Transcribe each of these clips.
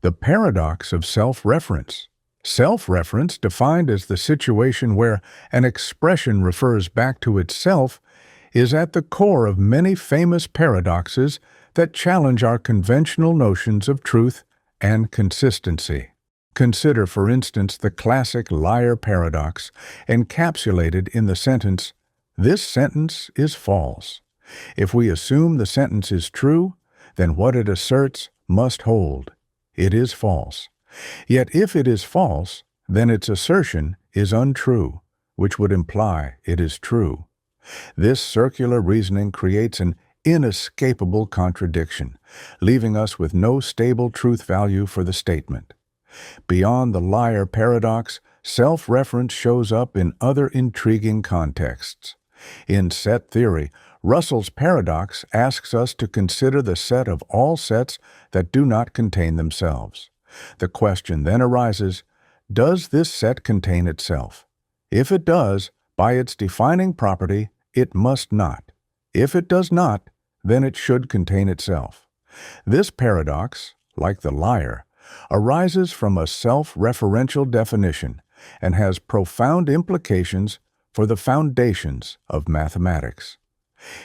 The paradox of self-reference. Self-reference, defined as the situation where an expression refers back to itself, is at the core of many famous paradoxes that challenge our conventional notions of truth and consistency. Consider, for instance, the classic liar paradox, encapsulated in the sentence, "This sentence is false." If we assume the sentence is true, then what it asserts must hold. It is false. Yet if it is false, then its assertion is untrue, which would imply it is true. This circular reasoning creates an inescapable contradiction, leaving us with no stable truth value for the statement. Beyond the liar paradox, self-reference shows up in other intriguing contexts. In set theory, Russell's paradox asks us to consider the set of all sets that do not contain themselves. The question then arises, does this set contain itself? If it does, by its defining property, it must not. If it does not, then it should contain itself. This paradox, like the liar, arises from a self-referential definition and has profound implications for the foundations of mathematics.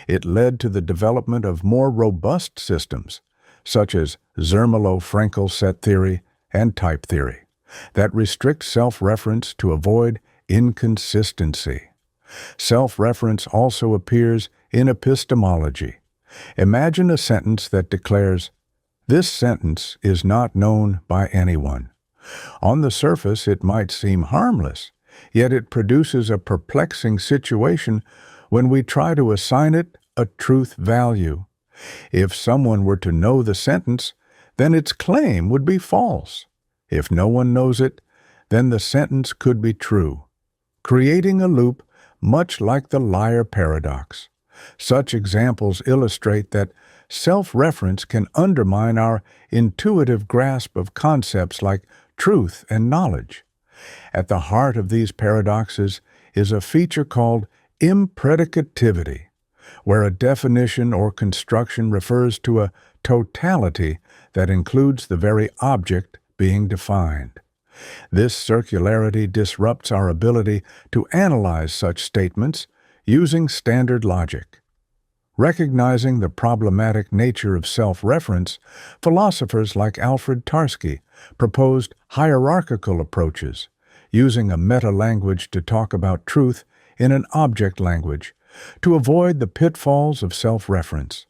It led to the development of more robust systems, such as Zermelo-Fraenkel set theory and type theory, that restrict self-reference to avoid inconsistency. Self-reference also appears in epistemology. Imagine a sentence that declares, "This sentence is not known by anyone." On the surface, it might seem harmless, yet it produces a perplexing situation when we try to assign it a truth value. If someone were to know the sentence, then its claim would be false. If no one knows it, then the sentence could be true, creating a loop much like the liar paradox. Such examples illustrate that self-reference can undermine our intuitive grasp of concepts like truth and knowledge. At the heart of these paradoxes is a feature called impredicativity, where a definition or construction refers to a totality that includes the very object being defined. This circularity disrupts our ability to analyze such statements using standard logic. Recognizing the problematic nature of self-reference, philosophers like Alfred Tarski proposed hierarchical approaches, using a meta-language to talk about truth in an object language, to avoid the pitfalls of self-reference.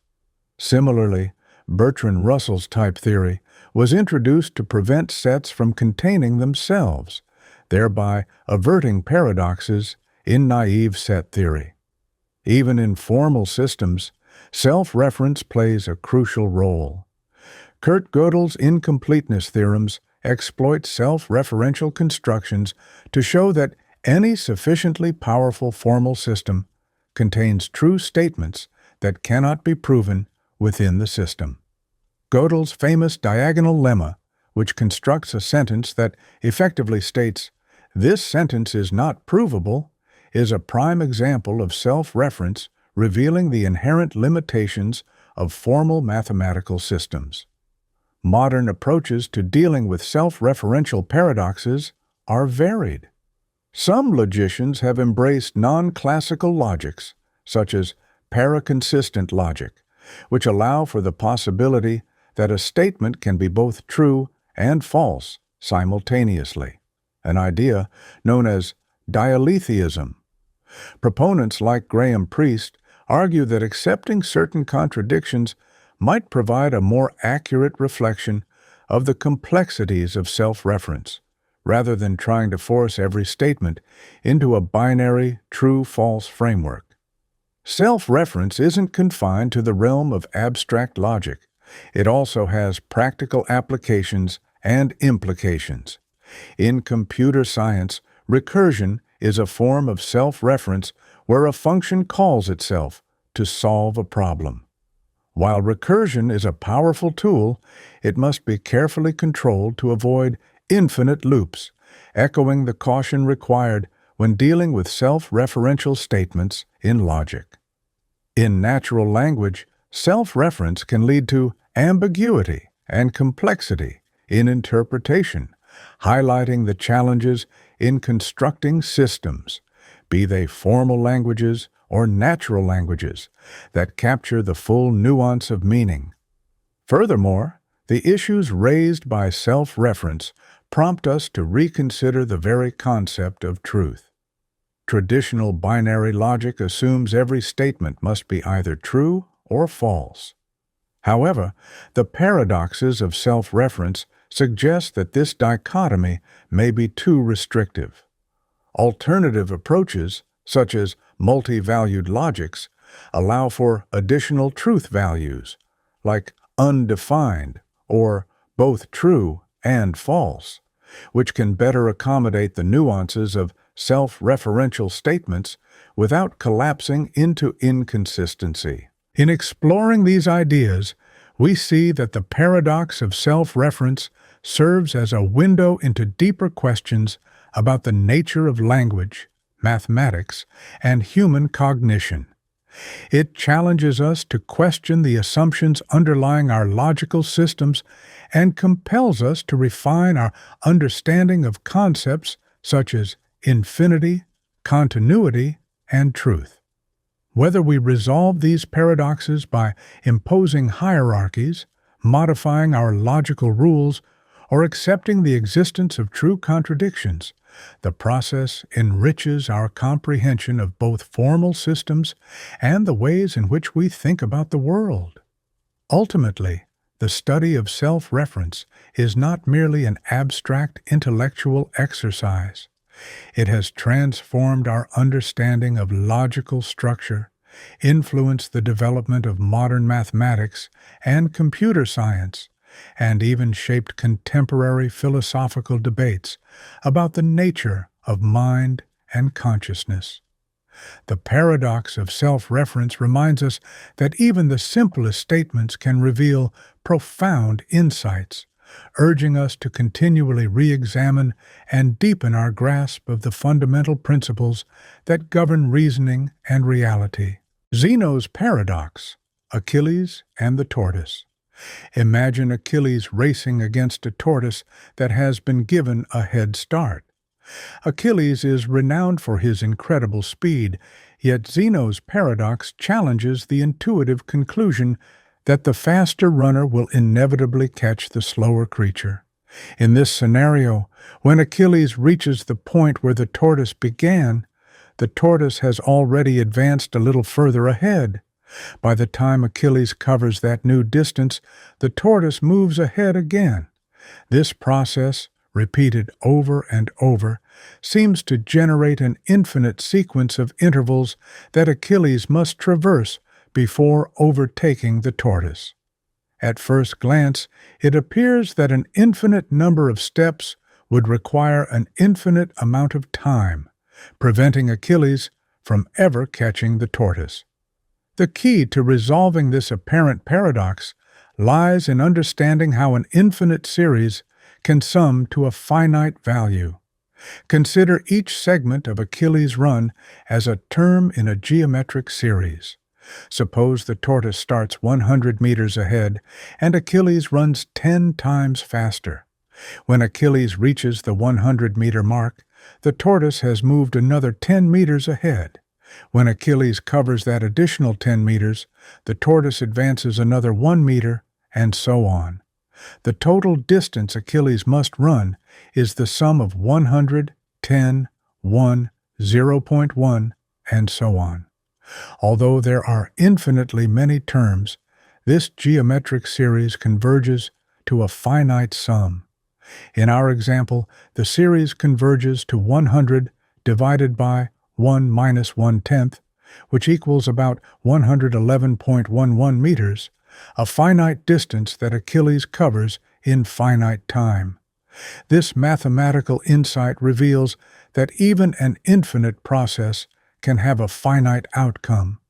Similarly, Bertrand Russell's type theory was introduced to prevent sets from containing themselves, thereby averting paradoxes in naive set theory. Even in formal systems, self-reference plays a crucial role. Kurt Gödel's incompleteness theorems exploit self-referential constructions to show that any sufficiently powerful formal system contains true statements that cannot be proven within the system. Gödel's famous diagonal lemma, which constructs a sentence that effectively states, "This sentence is not provable," is a prime example of self-reference revealing the inherent limitations of formal mathematical systems. Modern approaches to dealing with self-referential paradoxes are varied. Some logicians have embraced non-classical logics, such as paraconsistent logic, which allow for the possibility that a statement can be both true and false simultaneously, an idea known as dialetheism. Proponents like Graham Priest argue that accepting certain contradictions might provide a more accurate reflection of the complexities of self-reference, rather than trying to force every statement into a binary true-false framework. Self-reference isn't confined to the realm of abstract logic. It also has practical applications and implications. In computer science, recursion is a form of self-reference where a function calls itself to solve a problem. While recursion is a powerful tool, it must be carefully controlled to avoid infinite loops, echoing the caution required when dealing with self-referential statements in logic. In natural language, self-reference can lead to ambiguity and complexity in interpretation, highlighting the challenges in constructing systems, be they formal languages or natural languages, that capture the full nuance of meaning. Furthermore, the issues raised by self-reference prompt us to reconsider the very concept of truth. Traditional binary logic assumes every statement must be either true or false. However, the paradoxes of self-reference suggest that this dichotomy may be too restrictive. Alternative approaches, such as multi-valued logics, allow for additional truth values, like undefined or both true and false, which can better accommodate the nuances of self-referential statements without collapsing into inconsistency. In exploring these ideas, we see that the paradox of self-reference serves as a window into deeper questions about the nature of language, mathematics, and human cognition. It challenges us to question the assumptions underlying our logical systems and compels us to refine our understanding of concepts such as infinity, continuity, and truth. Whether we resolve these paradoxes by imposing hierarchies, modifying our logical rules, or accepting the existence of true contradictions, the process enriches our comprehension of both formal systems and the ways in which we think about the world. Ultimately, the study of self-reference is not merely an abstract intellectual exercise. It has transformed our understanding of logical structure, influenced the development of modern mathematics and computer science, and even shaped contemporary philosophical debates about the nature of mind and consciousness. The paradox of self-reference reminds us that even the simplest statements can reveal profound insights, urging us to continually re-examine and deepen our grasp of the fundamental principles that govern reasoning and reality. Zeno's paradox, Achilles and the Tortoise. Imagine Achilles racing against a tortoise that has been given a head start. Achilles is renowned for his incredible speed, yet Zeno's paradox challenges the intuitive conclusion that the faster runner will inevitably catch the slower creature. In this scenario, when Achilles reaches the point where the tortoise began, the tortoise has already advanced a little further ahead. By the time Achilles covers that new distance, the tortoise moves ahead again. This process, repeated over and over, seems to generate an infinite sequence of intervals that Achilles must traverse before overtaking the tortoise. At first glance, it appears that an infinite number of steps would require an infinite amount of time, preventing Achilles from ever catching the tortoise. The key to resolving this apparent paradox lies in understanding how an infinite series can sum to a finite value. Consider each segment of Achilles' run as a term in a geometric series. Suppose the tortoise starts 100 meters ahead and Achilles runs 10 times faster. When Achilles reaches the 100-meter mark, the tortoise has moved another 10 meters ahead. When Achilles covers that additional 10 meters, the tortoise advances another 1 meter, and so on. The total distance Achilles must run is the sum of 100, 10, 1, 0.1, and so on. Although there are infinitely many terms, this geometric series converges to a finite sum. In our example, the series converges to 100 divided by 1 minus 1/10, which equals about 111.11 meters, a finite distance that Achilles covers in finite time. This mathematical insight reveals that even an infinite process can have a finite outcome.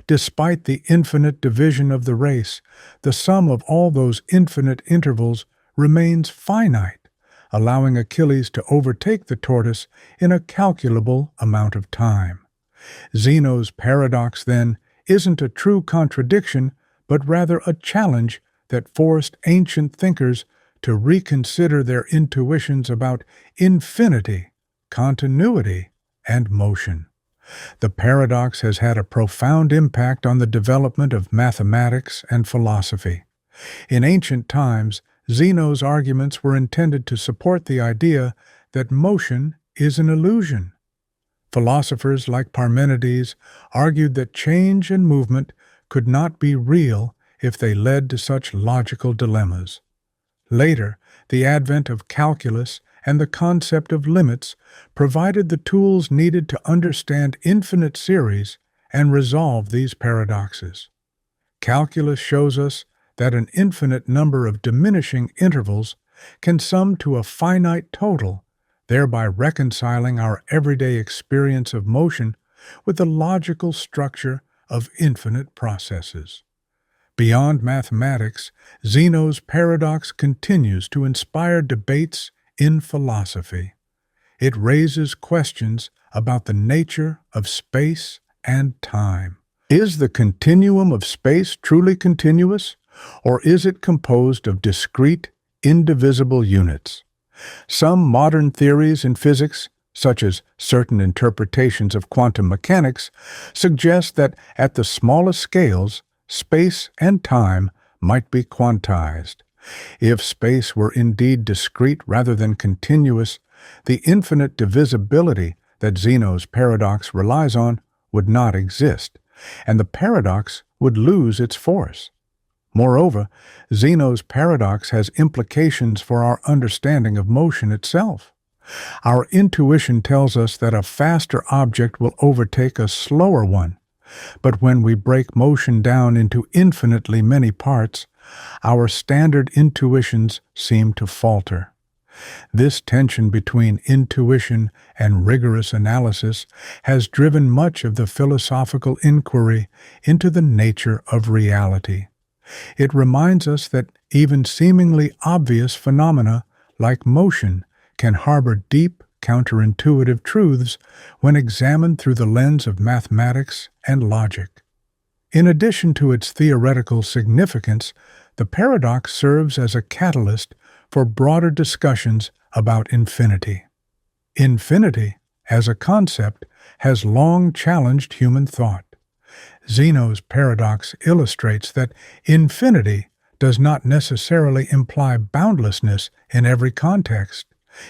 Despite the infinite division of the race, the sum of all those infinite intervals remains finite, allowing Achilles to overtake the tortoise in a calculable amount of time. Zeno's paradox, then, isn't a true contradiction, but rather a challenge that forced ancient thinkers to reconsider their intuitions about infinity, continuity, and motion. The paradox has had a profound impact on the development of mathematics and philosophy. In ancient times, Zeno's arguments were intended to support the idea that motion is an illusion. Philosophers like Parmenides argued that change and movement could not be real if they led to such logical dilemmas. Later, the advent of calculus and the concept of limits provided the tools needed to understand infinite series and resolve these paradoxes. Calculus shows us that an infinite number of diminishing intervals can sum to a finite total, thereby reconciling our everyday experience of motion with the logical structure of infinite processes. Beyond mathematics, Zeno's paradox continues to inspire debates in philosophy. It raises questions about the nature of space and time. Is the continuum of space truly continuous, or is it composed of discrete, indivisible units? Some modern theories in physics, such as certain interpretations of quantum mechanics, suggest that at the smallest scales, space and time might be quantized. If space were indeed discrete rather than continuous, the infinite divisibility that Zeno's paradox relies on would not exist, and the paradox would lose its force. Moreover, Zeno's paradox has implications for our understanding of motion itself. Our intuition tells us that a faster object will overtake a slower one, but when we break motion down into infinitely many parts, our standard intuitions seem to falter. This tension between intuition and rigorous analysis has driven much of the philosophical inquiry into the nature of reality. It reminds us that even seemingly obvious phenomena, like motion, can harbor deep, counterintuitive truths when examined through the lens of mathematics and logic. In addition to its theoretical significance, the paradox serves as a catalyst for broader discussions about infinity. Infinity, as a concept, has long challenged human thought. Zeno's paradox illustrates that infinity does not necessarily imply boundlessness in every context.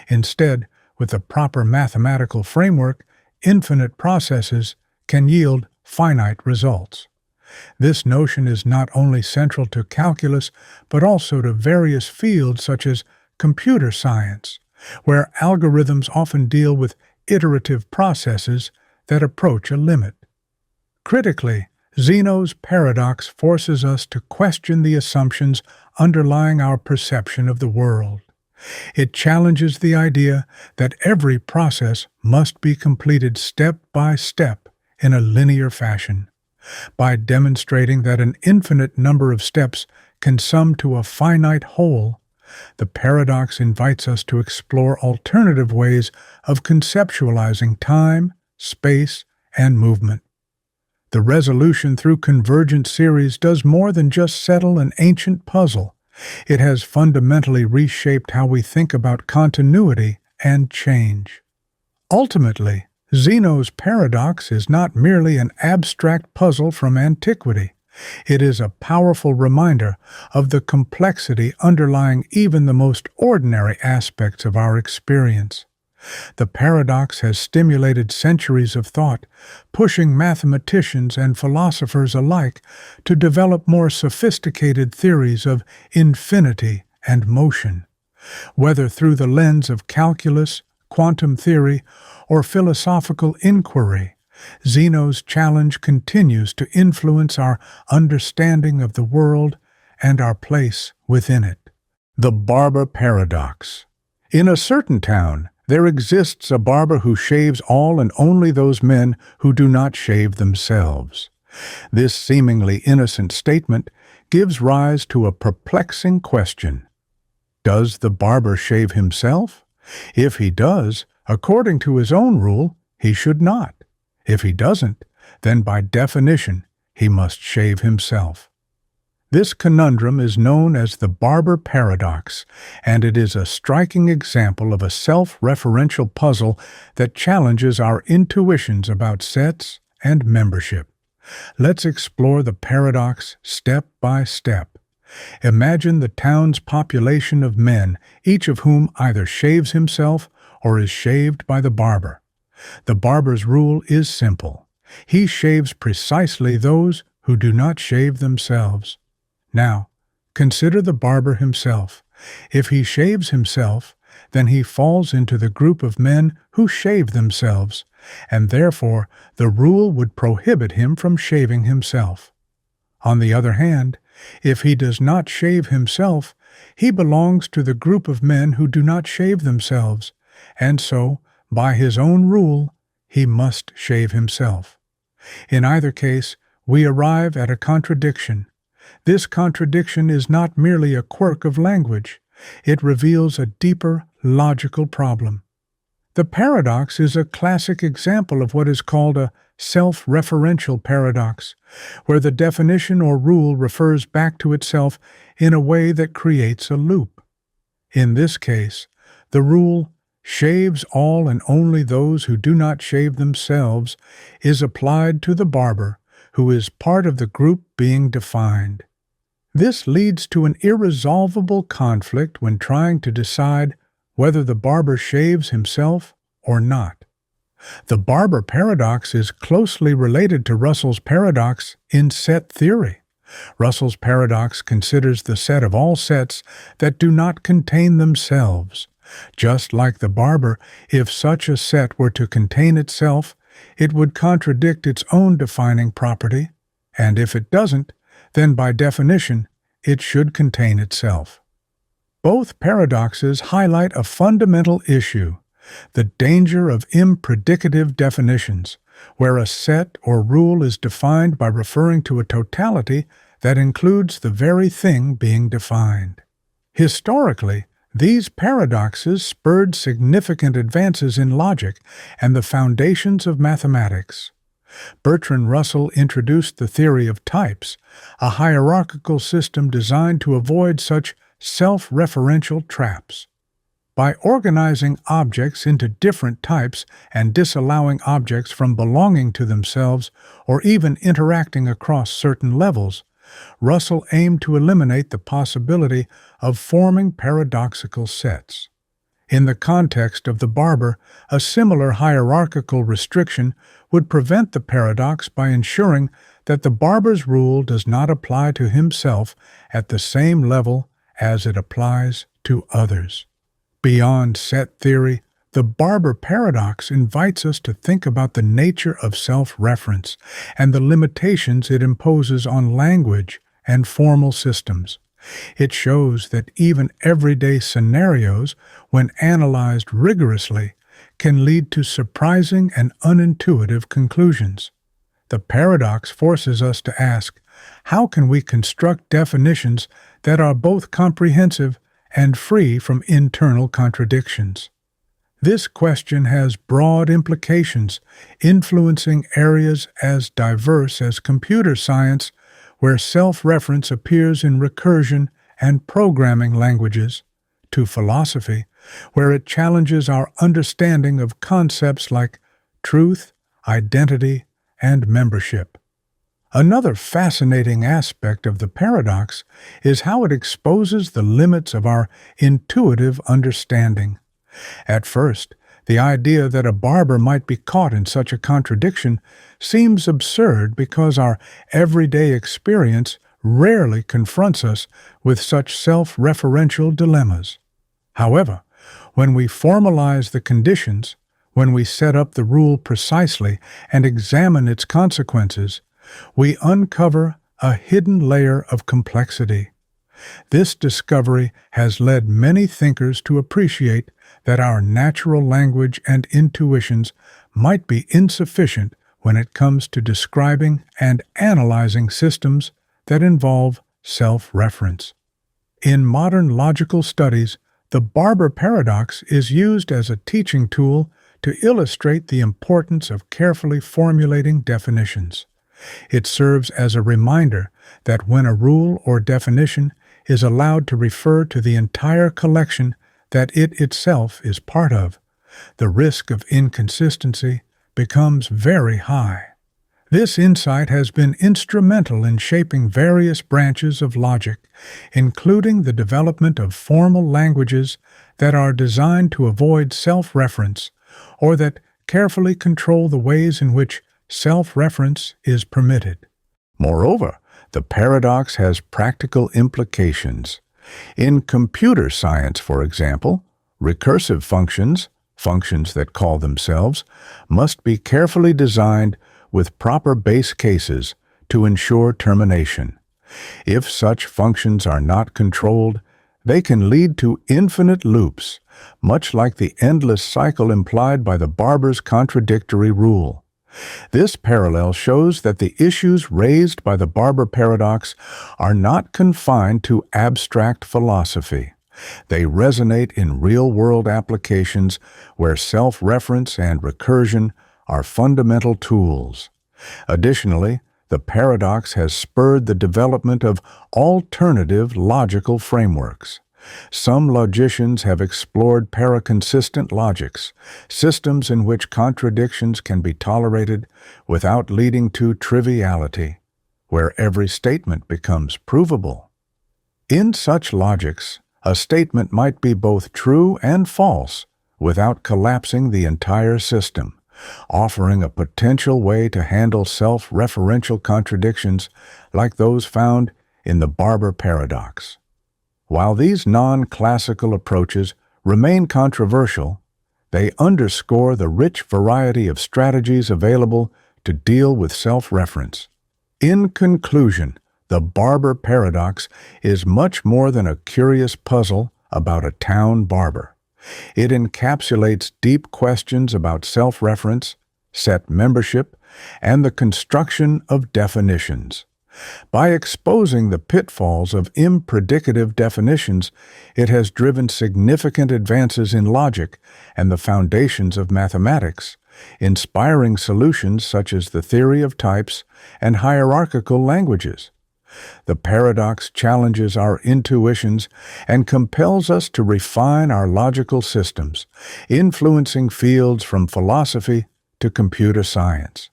Instead, with a proper mathematical framework, infinite processes can yield finite results. This notion is not only central to calculus, but also to various fields such as computer science, where algorithms often deal with iterative processes that approach a limit. Critically, Zeno's paradox forces us to question the assumptions underlying our perception of the world. It challenges the idea that every process must be completed step by step in a linear fashion. By demonstrating that an infinite number of steps can sum to a finite whole, the paradox invites us to explore alternative ways of conceptualizing time, space, and movement. The resolution through convergent series does more than just settle an ancient puzzle. It has fundamentally reshaped how we think about continuity and change. Ultimately, Zeno's paradox is not merely an abstract puzzle from antiquity. It is a powerful reminder of the complexity underlying even the most ordinary aspects of our experience. The paradox has stimulated centuries of thought, pushing mathematicians and philosophers alike to develop more sophisticated theories of infinity and motion. Whether through the lens of calculus, quantum theory, or philosophical inquiry, Zeno's challenge continues to influence our understanding of the world and our place within it. The Barber Paradox. In a certain town, there exists a barber who shaves all and only those men who do not shave themselves. This seemingly innocent statement gives rise to a perplexing question. Does the barber shave himself? If he does, according to his own rule, he should not. If he doesn't, then by definition, he must shave himself. This conundrum is known as the Barber Paradox, and it is a striking example of a self-referential puzzle that challenges our intuitions about sets and membership. Let's explore the paradox step by step. Imagine the town's population of men, each of whom either shaves himself or is shaved by the barber. The barber's rule is simple. He shaves precisely those who do not shave themselves. Now, consider the barber himself. If he shaves himself, then he falls into the group of men who shave themselves, and therefore the rule would prohibit him from shaving himself. On the other hand, if he does not shave himself, he belongs to the group of men who do not shave themselves, and so, by his own rule, he must shave himself. In either case, we arrive at a contradiction. This contradiction is not merely a quirk of language. It reveals a deeper, logical problem. The paradox is a classic example of what is called a self-referential paradox, where the definition or rule refers back to itself in a way that creates a loop. In this case, the rule shaves all and only those who do not shave themselves is applied to the barber, who is part of the group being defined. This leads to an irresolvable conflict when trying to decide whether the barber shaves himself or not. The Barber Paradox is closely related to Russell's paradox in set theory. Russell's paradox considers the set of all sets that do not contain themselves. Just like the barber, if such a set were to contain itself, it would contradict its own defining property, and if it doesn't, then by definition, it should contain itself. Both paradoxes highlight a fundamental issue: the danger of impredicative definitions, where a set or rule is defined by referring to a totality that includes the very thing being defined. Historically, these paradoxes spurred significant advances in logic and the foundations of mathematics. Bertrand Russell introduced the theory of types, a hierarchical system designed to avoid such self-referential traps. By organizing objects into different types and disallowing objects from belonging to themselves or even interacting across certain levels, Russell aimed to eliminate the possibility of forming paradoxical sets. In the context of the barber, a similar hierarchical restriction would prevent the paradox by ensuring that the barber's rule does not apply to himself at the same level as it applies to others. Beyond set theory, the Barber Paradox invites us to think about the nature of self-reference and the limitations it imposes on language and formal systems. It shows that even everyday scenarios, when analyzed rigorously, can lead to surprising and unintuitive conclusions. The paradox forces us to ask, how can we construct definitions that are both comprehensive and free from internal contradictions? This question has broad implications, influencing areas as diverse as computer science, where self-reference appears in recursion and programming languages, to philosophy, where it challenges our understanding of concepts like truth, identity, and membership. Another fascinating aspect of the paradox is how it exposes the limits of our intuitive understanding. At first, the idea that a barber might be caught in such a contradiction seems absurd because our everyday experience rarely confronts us with such self-referential dilemmas. However, when we formalize the conditions, when we set up the rule precisely and examine its consequences, we uncover a hidden layer of complexity. This discovery has led many thinkers to appreciate that our natural language and intuitions might be insufficient when it comes to describing and analyzing systems that involve self-reference. In modern logical studies, the Barber Paradox is used as a teaching tool to illustrate the importance of carefully formulating definitions. It serves as a reminder that when a rule or definition is allowed to refer to the entire collection that it itself is part of, the risk of inconsistency becomes very high. This insight has been instrumental in shaping various branches of logic, including the development of formal languages that are designed to avoid self-reference or that carefully control the ways in which self-reference is permitted. Moreover, the paradox has practical implications. In computer science, for example, recursive functions that call themselves, must be carefully designed with proper base cases to ensure termination. If such functions are not controlled, they can lead to infinite loops, much like the endless cycle implied by the Barber's contradictory rule. This parallel shows that the issues raised by the Barber Paradox are not confined to abstract philosophy. They resonate in real-world applications where self-reference and recursion are fundamental tools. Additionally, the paradox has spurred the development of alternative logical frameworks. Some logicians have explored paraconsistent logics, systems in which contradictions can be tolerated without leading to triviality, where every statement becomes provable. In such logics, a statement might be both true and false without collapsing the entire system, offering a potential way to handle self-referential contradictions like those found in the Barber Paradox. While these non-classical approaches remain controversial, they underscore the rich variety of strategies available to deal with self-reference. In conclusion, the Barber Paradox is much more than a curious puzzle about a town barber. It encapsulates deep questions about self-reference, set membership, and the construction of definitions. By exposing the pitfalls of impredicative definitions, it has driven significant advances in logic and the foundations of mathematics, inspiring solutions such as the theory of types and hierarchical languages. The paradox challenges our intuitions and compels us to refine our logical systems, influencing fields from philosophy to computer science.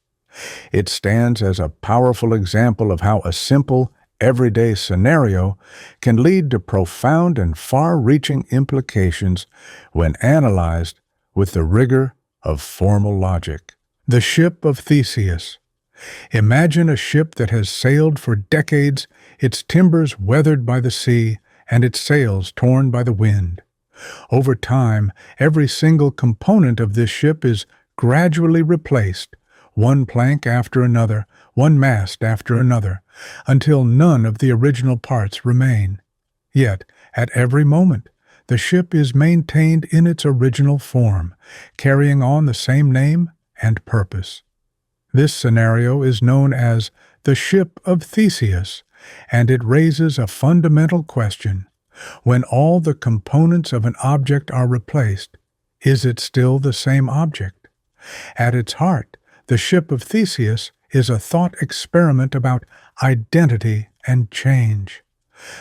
It stands as a powerful example of how a simple, everyday scenario can lead to profound and far-reaching implications when analyzed with the rigor of formal logic. The Ship of Theseus. Imagine a ship that has sailed for decades, its timbers weathered by the sea, and its sails torn by the wind. Over time, every single component of this ship is gradually replaced, one plank after another, one mast after another, until none of the original parts remain. Yet, at every moment, the ship is maintained in its original form, carrying on the same name and purpose. This scenario is known as the Ship of Theseus, and it raises a fundamental question. When all the components of an object are replaced, is it still the same object? At its heart, the Ship of Theseus is a thought experiment about identity and change.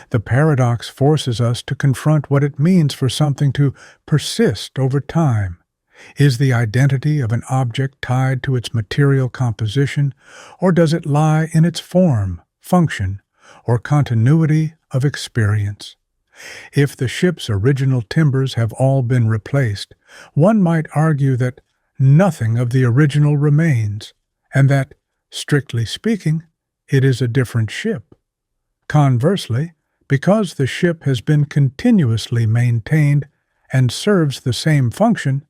The paradox forces us to confront what it means for something to persist over time. Is the identity of an object tied to its material composition, or does it lie in its form, function, or continuity of experience? If the ship's original timbers have all been replaced, one might argue that nothing of the original remains, and that, strictly speaking, it is a different ship. Conversely, because the ship has been continuously maintained and serves the same function,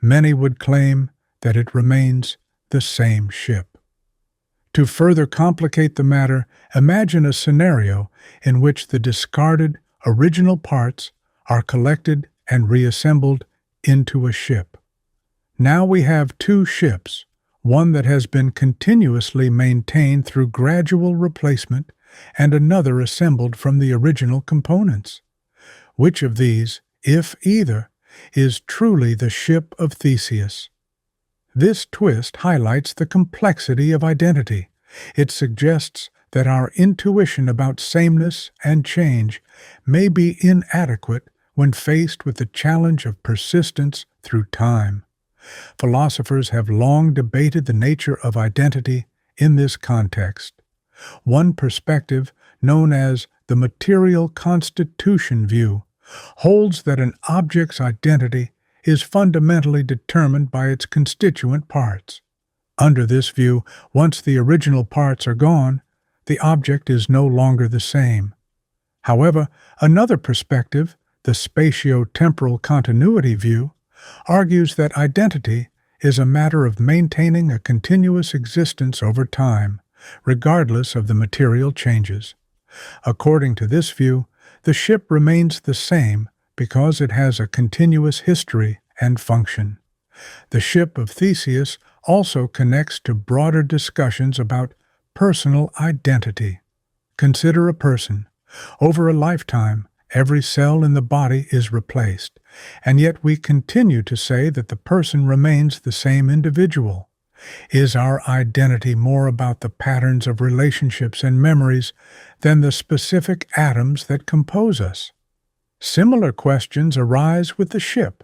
many would claim that it remains the same ship. To further complicate the matter, imagine a scenario in which the discarded original parts are collected and reassembled into a ship. Now we have two ships, one that has been continuously maintained through gradual replacement and another assembled from the original components. Which of these, if either, is truly the Ship of Theseus? This twist highlights the complexity of identity, It suggests that our intuition about sameness and change may be inadequate when faced with the challenge of persistence through time. Philosophers have long debated the nature of identity in this context. One perspective, known as the material constitution view, holds that an object's identity is fundamentally determined by its constituent parts. Under this view, once the original parts are gone, the object is no longer the same. However, another perspective, the spatio-temporal continuity view, argues that identity is a matter of maintaining a continuous existence over time, regardless of the material changes. According to this view, the ship remains the same because it has a continuous history and function. The Ship of Theseus also connects to broader discussions about personal identity. Consider a person. Over a lifetime, every cell in the body is replaced, and yet we continue to say that the person remains the same individual. Is our identity more about the patterns of relationships and memories than the specific atoms that compose us? Similar questions arise with the ship.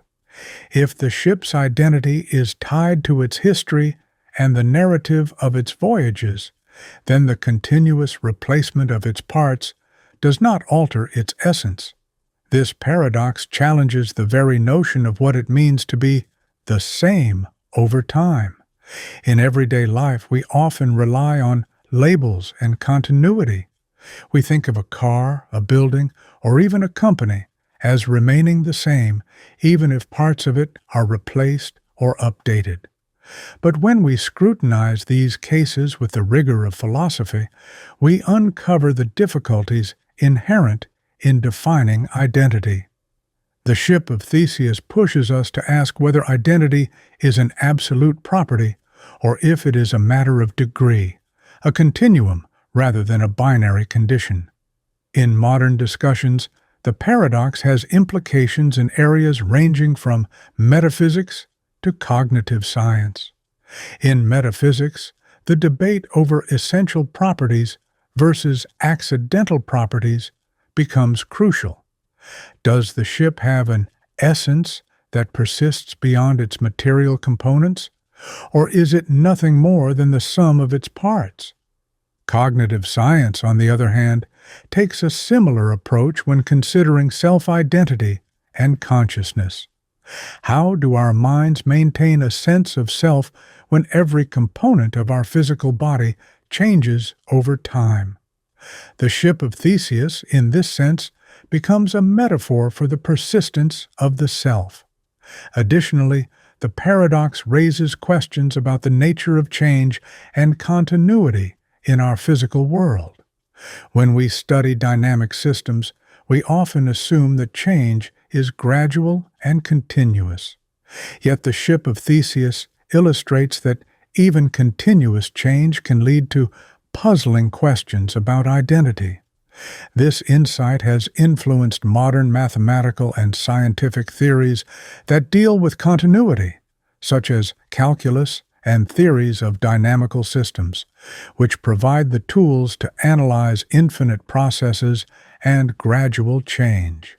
If the ship's identity is tied to its history and the narrative of its voyages, then the continuous replacement of its parts does not alter its essence. This paradox challenges the very notion of what it means to be the same over time. In everyday life, we often rely on labels and continuity. We think of a car, a building, or even a company as remaining the same, even if parts of it are replaced or updated. But when we scrutinize these cases with the rigor of philosophy, we uncover the difficulties inherent in defining identity. The Ship of Theseus pushes us to ask whether identity is an absolute property or if it is a matter of degree, a continuum rather than a binary condition. In modern discussions, the paradox has implications in areas ranging from metaphysics to cognitive science. In metaphysics, the debate over essential properties versus accidental properties becomes crucial. Does the ship have an essence that persists beyond its material components, or is it nothing more than the sum of its parts? Cognitive science, on the other hand, takes a similar approach when considering self-identity and consciousness. How do our minds maintain a sense of self when every component of our physical body changes over time? The Ship of Theseus, in this sense, becomes a metaphor for the persistence of the self. Additionally, the paradox raises questions about the nature of change and continuity in our physical world. When we study dynamic systems, we often assume that change is gradual and continuous. Yet the Ship of Theseus illustrates that even continuous change can lead to puzzling questions about identity. This insight has influenced modern mathematical and scientific theories that deal with continuity, such as calculus and theories of dynamical systems, which provide the tools to analyze infinite processes and gradual change.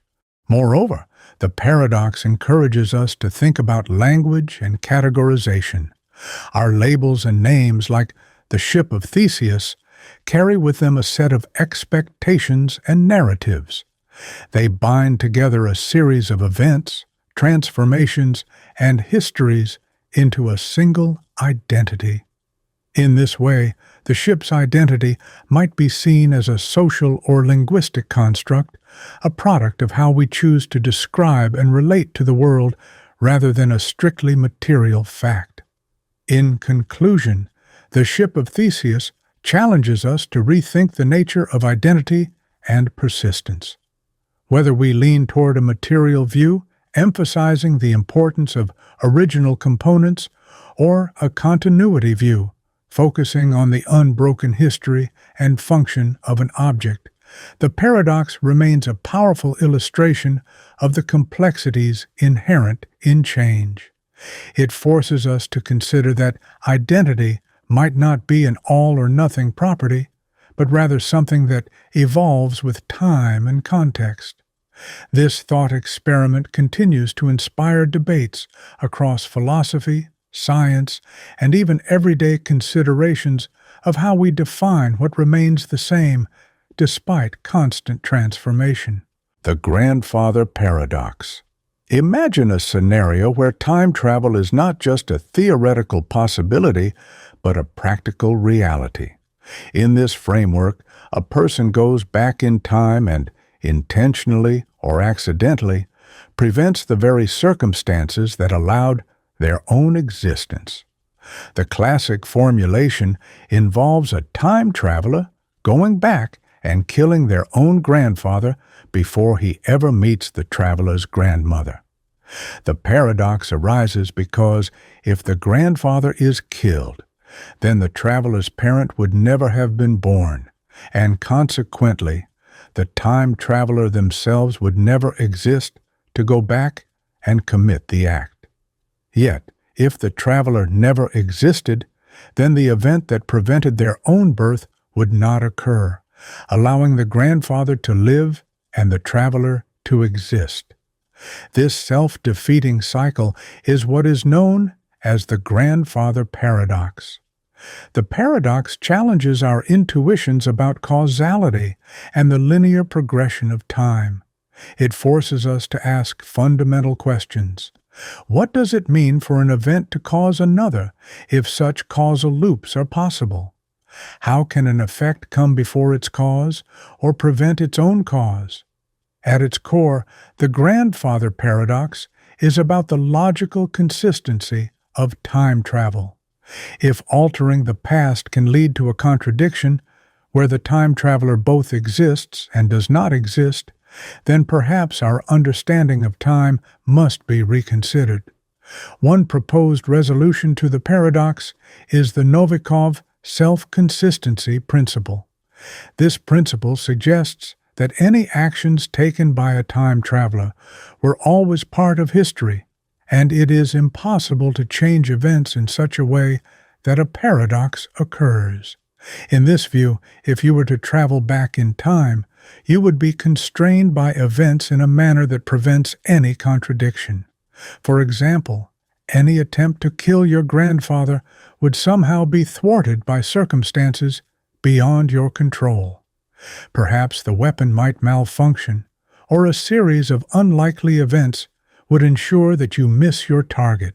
Moreover, the paradox encourages us to think about language and categorization. Our labels and names, like the Ship of Theseus, carry with them a set of expectations and narratives. They bind together a series of events, transformations, and histories into a single identity. In this way, the ship's identity might be seen as a social or linguistic construct, a product of how we choose to describe and relate to the world rather than a strictly material fact. In conclusion, the Ship of Theseus challenges us to rethink the nature of identity and persistence. Whether we lean toward a material view, emphasizing the importance of original components, or a continuity view, focusing on the unbroken history and function of an object, the paradox remains a powerful illustration of the complexities inherent in change. It forces us to consider that identity might not be an all-or-nothing property, but rather something that evolves with time and context. This thought experiment continues to inspire debates across philosophy, science, and even everyday considerations of how we define what remains the same despite constant transformation. The Grandfather Paradox. Imagine a scenario where time travel is not just a theoretical possibility, but a practical reality. In this framework, a person goes back in time and, intentionally or accidentally, prevents the very circumstances that allowed their own existence. The classic formulation involves a time traveler going back and killing their own grandfather before he ever meets the traveler's grandmother. The paradox arises because if the grandfather is killed, then the traveler's parent would never have been born, and consequently, the time traveler themselves would never exist to go back and commit the act. Yet, if the traveler never existed, then the event that prevented their own birth would not occur, allowing the grandfather to live and the traveler to exist. This self-defeating cycle is what is known as the Grandfather Paradox. The paradox challenges our intuitions about causality and the linear progression of time. It forces us to ask fundamental questions. What does it mean for an event to cause another if such causal loops are possible? How can an effect come before its cause or prevent its own cause? At its core, the Grandfather Paradox is about the logical consistency of time travel. If altering the past can lead to a contradiction, where the time traveler both exists and does not exist, then perhaps our understanding of time must be reconsidered. One proposed resolution to the paradox is the Novikov self-consistency principle. This principle suggests that any actions taken by a time traveler were always part of history, and it is impossible to change events in such a way that a paradox occurs. In this view, if you were to travel back in time, you would be constrained by events in a manner that prevents any contradiction. For example, any attempt to kill your grandfather would somehow be thwarted by circumstances beyond your control. Perhaps the weapon might malfunction, or a series of unlikely events would ensure that you miss your target.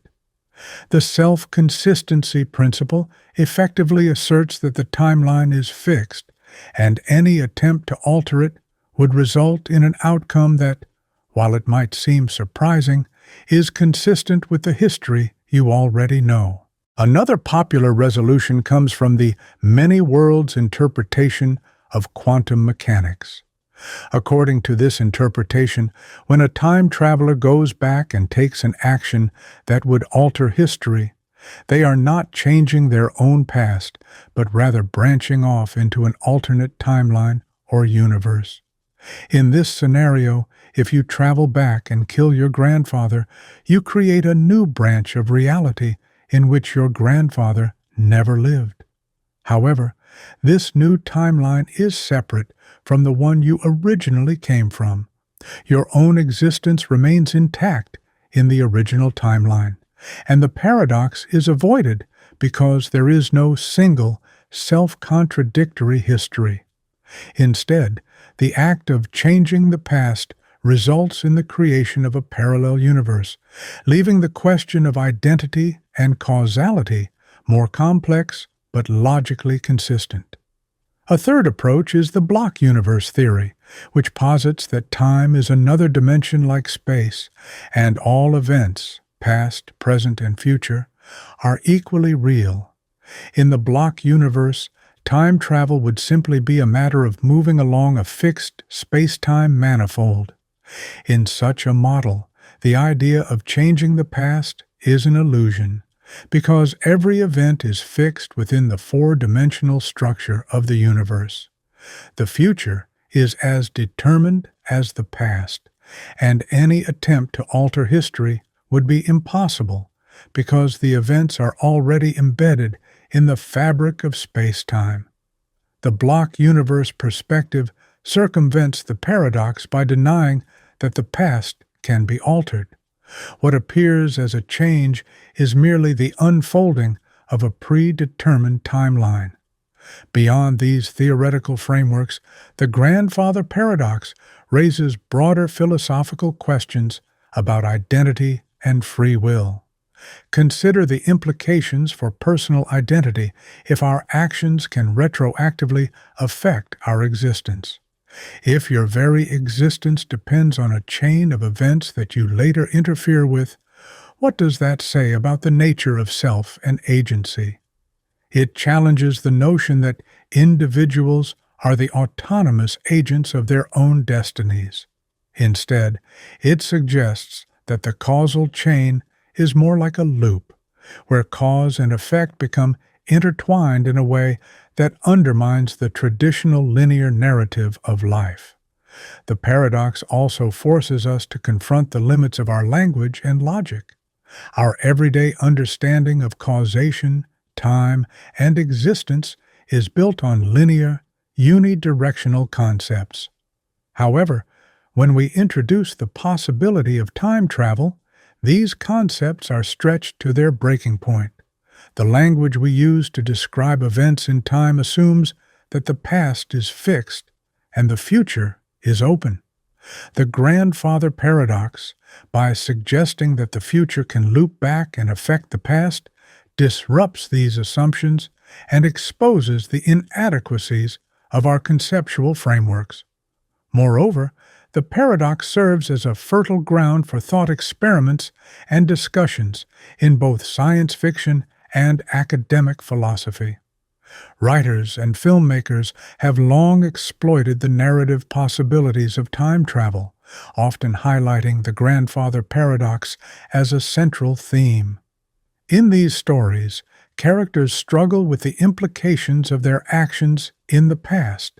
The self-consistency principle effectively asserts that the timeline is fixed, and any attempt to alter it would result in an outcome that, while it might seem surprising, is consistent with the history you already know. Another popular resolution comes from the many worlds interpretation of quantum mechanics. According to this interpretation, when a time traveler goes back and takes an action that would alter history, they are not changing their own past, but rather branching off into an alternate timeline or universe. In this scenario, if you travel back and kill your grandfather, you create a new branch of reality in which your grandfather never lived. However, this new timeline is separate from the one you originally came from. Your own existence remains intact in the original timeline, and the paradox is avoided because there is no single, self-contradictory history. Instead, the act of changing the past results in the creation of a parallel universe, leaving the question of identity and causality more complex but logically consistent. A third approach is the block universe theory, which posits that time is another dimension like space, and all events, past, present, and future, are equally real. In the block universe, time travel would simply be a matter of moving along a fixed space-time manifold. In such a model, the idea of changing the past is an illusion, because every event is fixed within the four-dimensional structure of the universe. The future is as determined as the past, and any attempt to alter history would be impossible, because the events are already embedded in the fabric of space-time. The block universe perspective circumvents the paradox by denying that the past can be altered. What appears as a change is merely the unfolding of a predetermined timeline. Beyond these theoretical frameworks, the Grandfather Paradox raises broader philosophical questions about identity and free will. Consider the implications for personal identity if our actions can retroactively affect our existence. If your very existence depends on a chain of events that you later interfere with, what does that say about the nature of self and agency? It challenges the notion that individuals are the autonomous agents of their own destinies. Instead, it suggests that the causal chain is more like a loop, where cause and effect become intertwined in a way that undermines the traditional linear narrative of life. The paradox also forces us to confront the limits of our language and logic. Our everyday understanding of causation, time, and existence is built on linear, unidirectional concepts. However, when we introduce the possibility of time travel, these concepts are stretched to their breaking point. The language we use to describe events in time assumes that the past is fixed and the future is open. The Grandfather Paradox, by suggesting that the future can loop back and affect the past, disrupts these assumptions and exposes the inadequacies of our conceptual frameworks. Moreover, the paradox serves as a fertile ground for thought experiments and discussions in both science fiction and academic philosophy. Writers and filmmakers have long exploited the narrative possibilities of time travel, often highlighting the Grandfather Paradox as a central theme. In these stories, characters struggle with the implications of their actions in the past,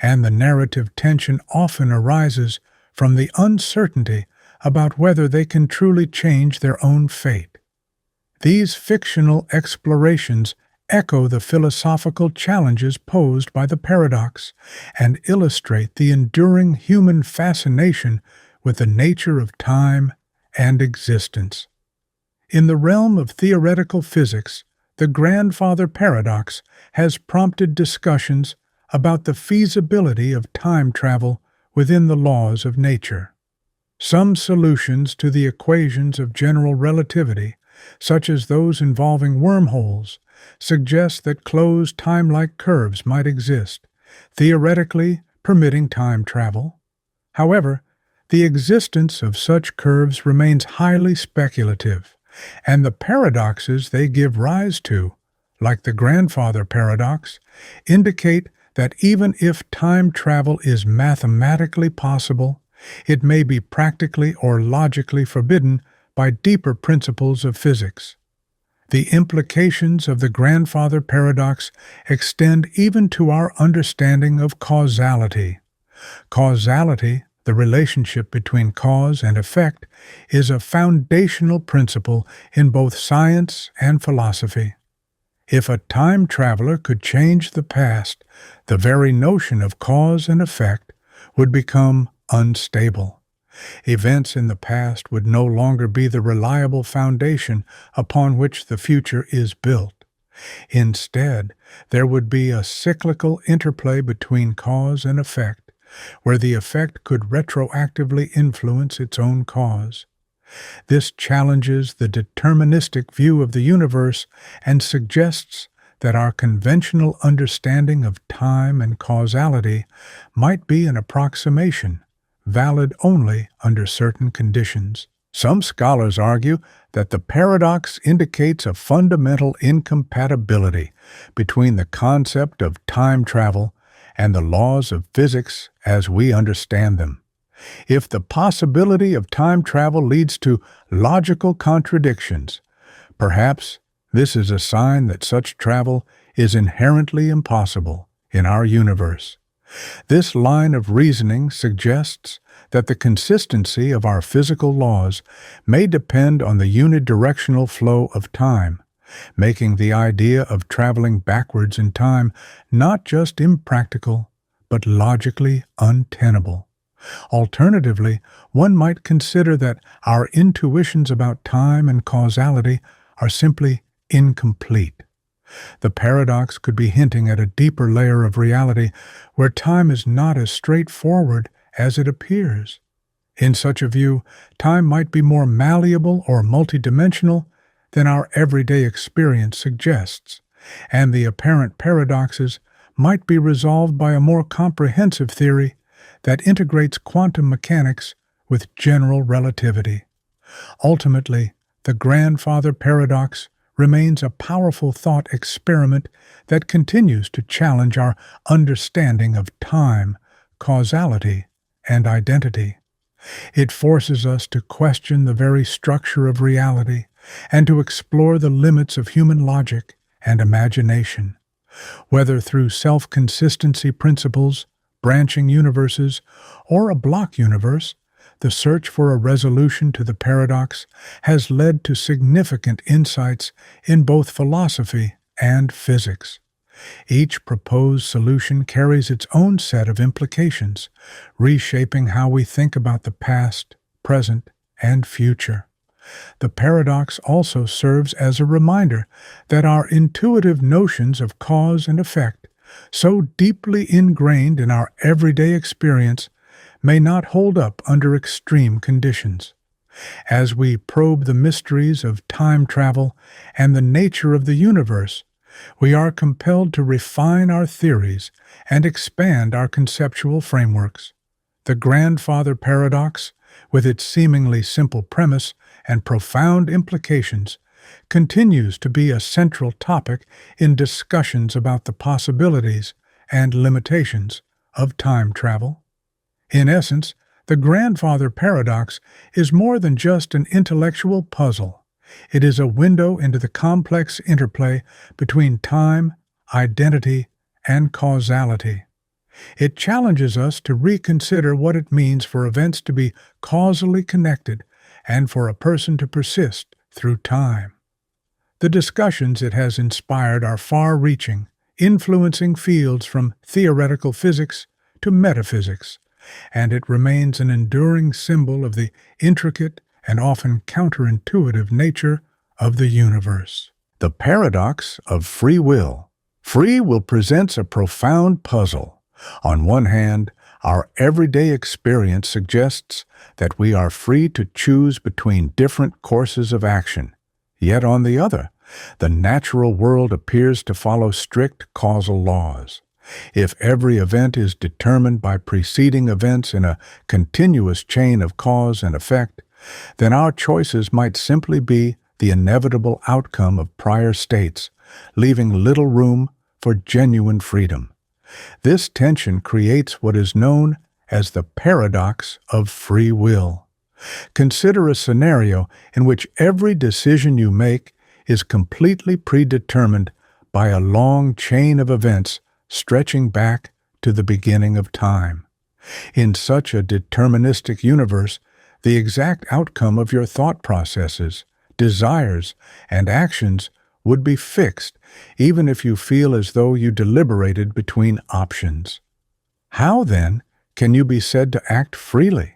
and the narrative tension often arises from the uncertainty about whether they can truly change their own fate. These fictional explorations echo the philosophical challenges posed by the paradox and illustrate the enduring human fascination with the nature of time and existence. In the realm of theoretical physics, the Grandfather Paradox has prompted discussions about the feasibility of time travel within the laws of nature. Some solutions to the equations of general relativity, such as those involving wormholes, suggest that closed time-like curves might exist, theoretically permitting time travel. However, the existence of such curves remains highly speculative, and the paradoxes they give rise to, like the Grandfather Paradox, indicate that even if time travel is mathematically possible, it may be practically or logically forbidden by deeper principles of physics. The implications of the Grandfather Paradox extend even to our understanding of causality. Causality, the relationship between cause and effect, is a foundational principle in both science and philosophy. If a time traveler could change the past, the very notion of cause and effect would become unstable. Events in the past would no longer be the reliable foundation upon which the future is built. Instead, there would be a cyclical interplay between cause and effect, where the effect could retroactively influence its own cause. This challenges the deterministic view of the universe and suggests that our conventional understanding of time and causality might be an approximation, valid only under certain conditions. Some scholars argue that the paradox indicates a fundamental incompatibility between the concept of time travel and the laws of physics as we understand them. If the possibility of time travel leads to logical contradictions, perhaps this is a sign that such travel is inherently impossible in our universe. This line of reasoning suggests that the consistency of our physical laws may depend on the unidirectional flow of time, making the idea of traveling backwards in time not just impractical, but logically untenable. Alternatively, one might consider that our intuitions about time and causality are simply incomplete. The paradox could be hinting at a deeper layer of reality where time is not as straightforward as it appears. In such a view, time might be more malleable or multidimensional than our everyday experience suggests, and the apparent paradoxes might be resolved by a more comprehensive theory that integrates quantum mechanics with general relativity. Ultimately, the grandfather paradox remains a powerful thought experiment that continues to challenge our understanding of time, causality, and identity. It forces us to question the very structure of reality and to explore the limits of human logic and imagination. Whether through self-consistency principles, branching universes, or a block universe, the search for a resolution to the paradox has led to significant insights in both philosophy and physics. Each proposed solution carries its own set of implications, reshaping how we think about the past, present, and future. The paradox also serves as a reminder that our intuitive notions of cause and effect, so deeply ingrained in our everyday experience, may not hold up under extreme conditions. As we probe the mysteries of time travel and the nature of the universe, we are compelled to refine our theories and expand our conceptual frameworks. The grandfather paradox, with its seemingly simple premise and profound implications, continues to be a central topic in discussions about the possibilities and limitations of time travel. In essence, the grandfather paradox is more than just an intellectual puzzle. It is a window into the complex interplay between time, identity, and causality. It challenges us to reconsider what it means for events to be causally connected and for a person to persist through time. The discussions it has inspired are far-reaching, influencing fields from theoretical physics to metaphysics, and it remains an enduring symbol of the intricate and often counterintuitive nature of the universe. The paradox of free will. Free will presents a profound puzzle. On one hand, our everyday experience suggests that we are free to choose between different courses of action. Yet on the other, the natural world appears to follow strict causal laws. If every event is determined by preceding events in a continuous chain of cause and effect, then our choices might simply be the inevitable outcome of prior states, leaving little room for genuine freedom. This tension creates what is known as the paradox of free will. Consider a scenario in which every decision you make is completely predetermined by a long chain of events stretching back to the beginning of time. In such a deterministic universe, the exact outcome of your thought processes, desires, and actions would be fixed, even if you feel as though you deliberated between options. How, then, can you be said to act freely?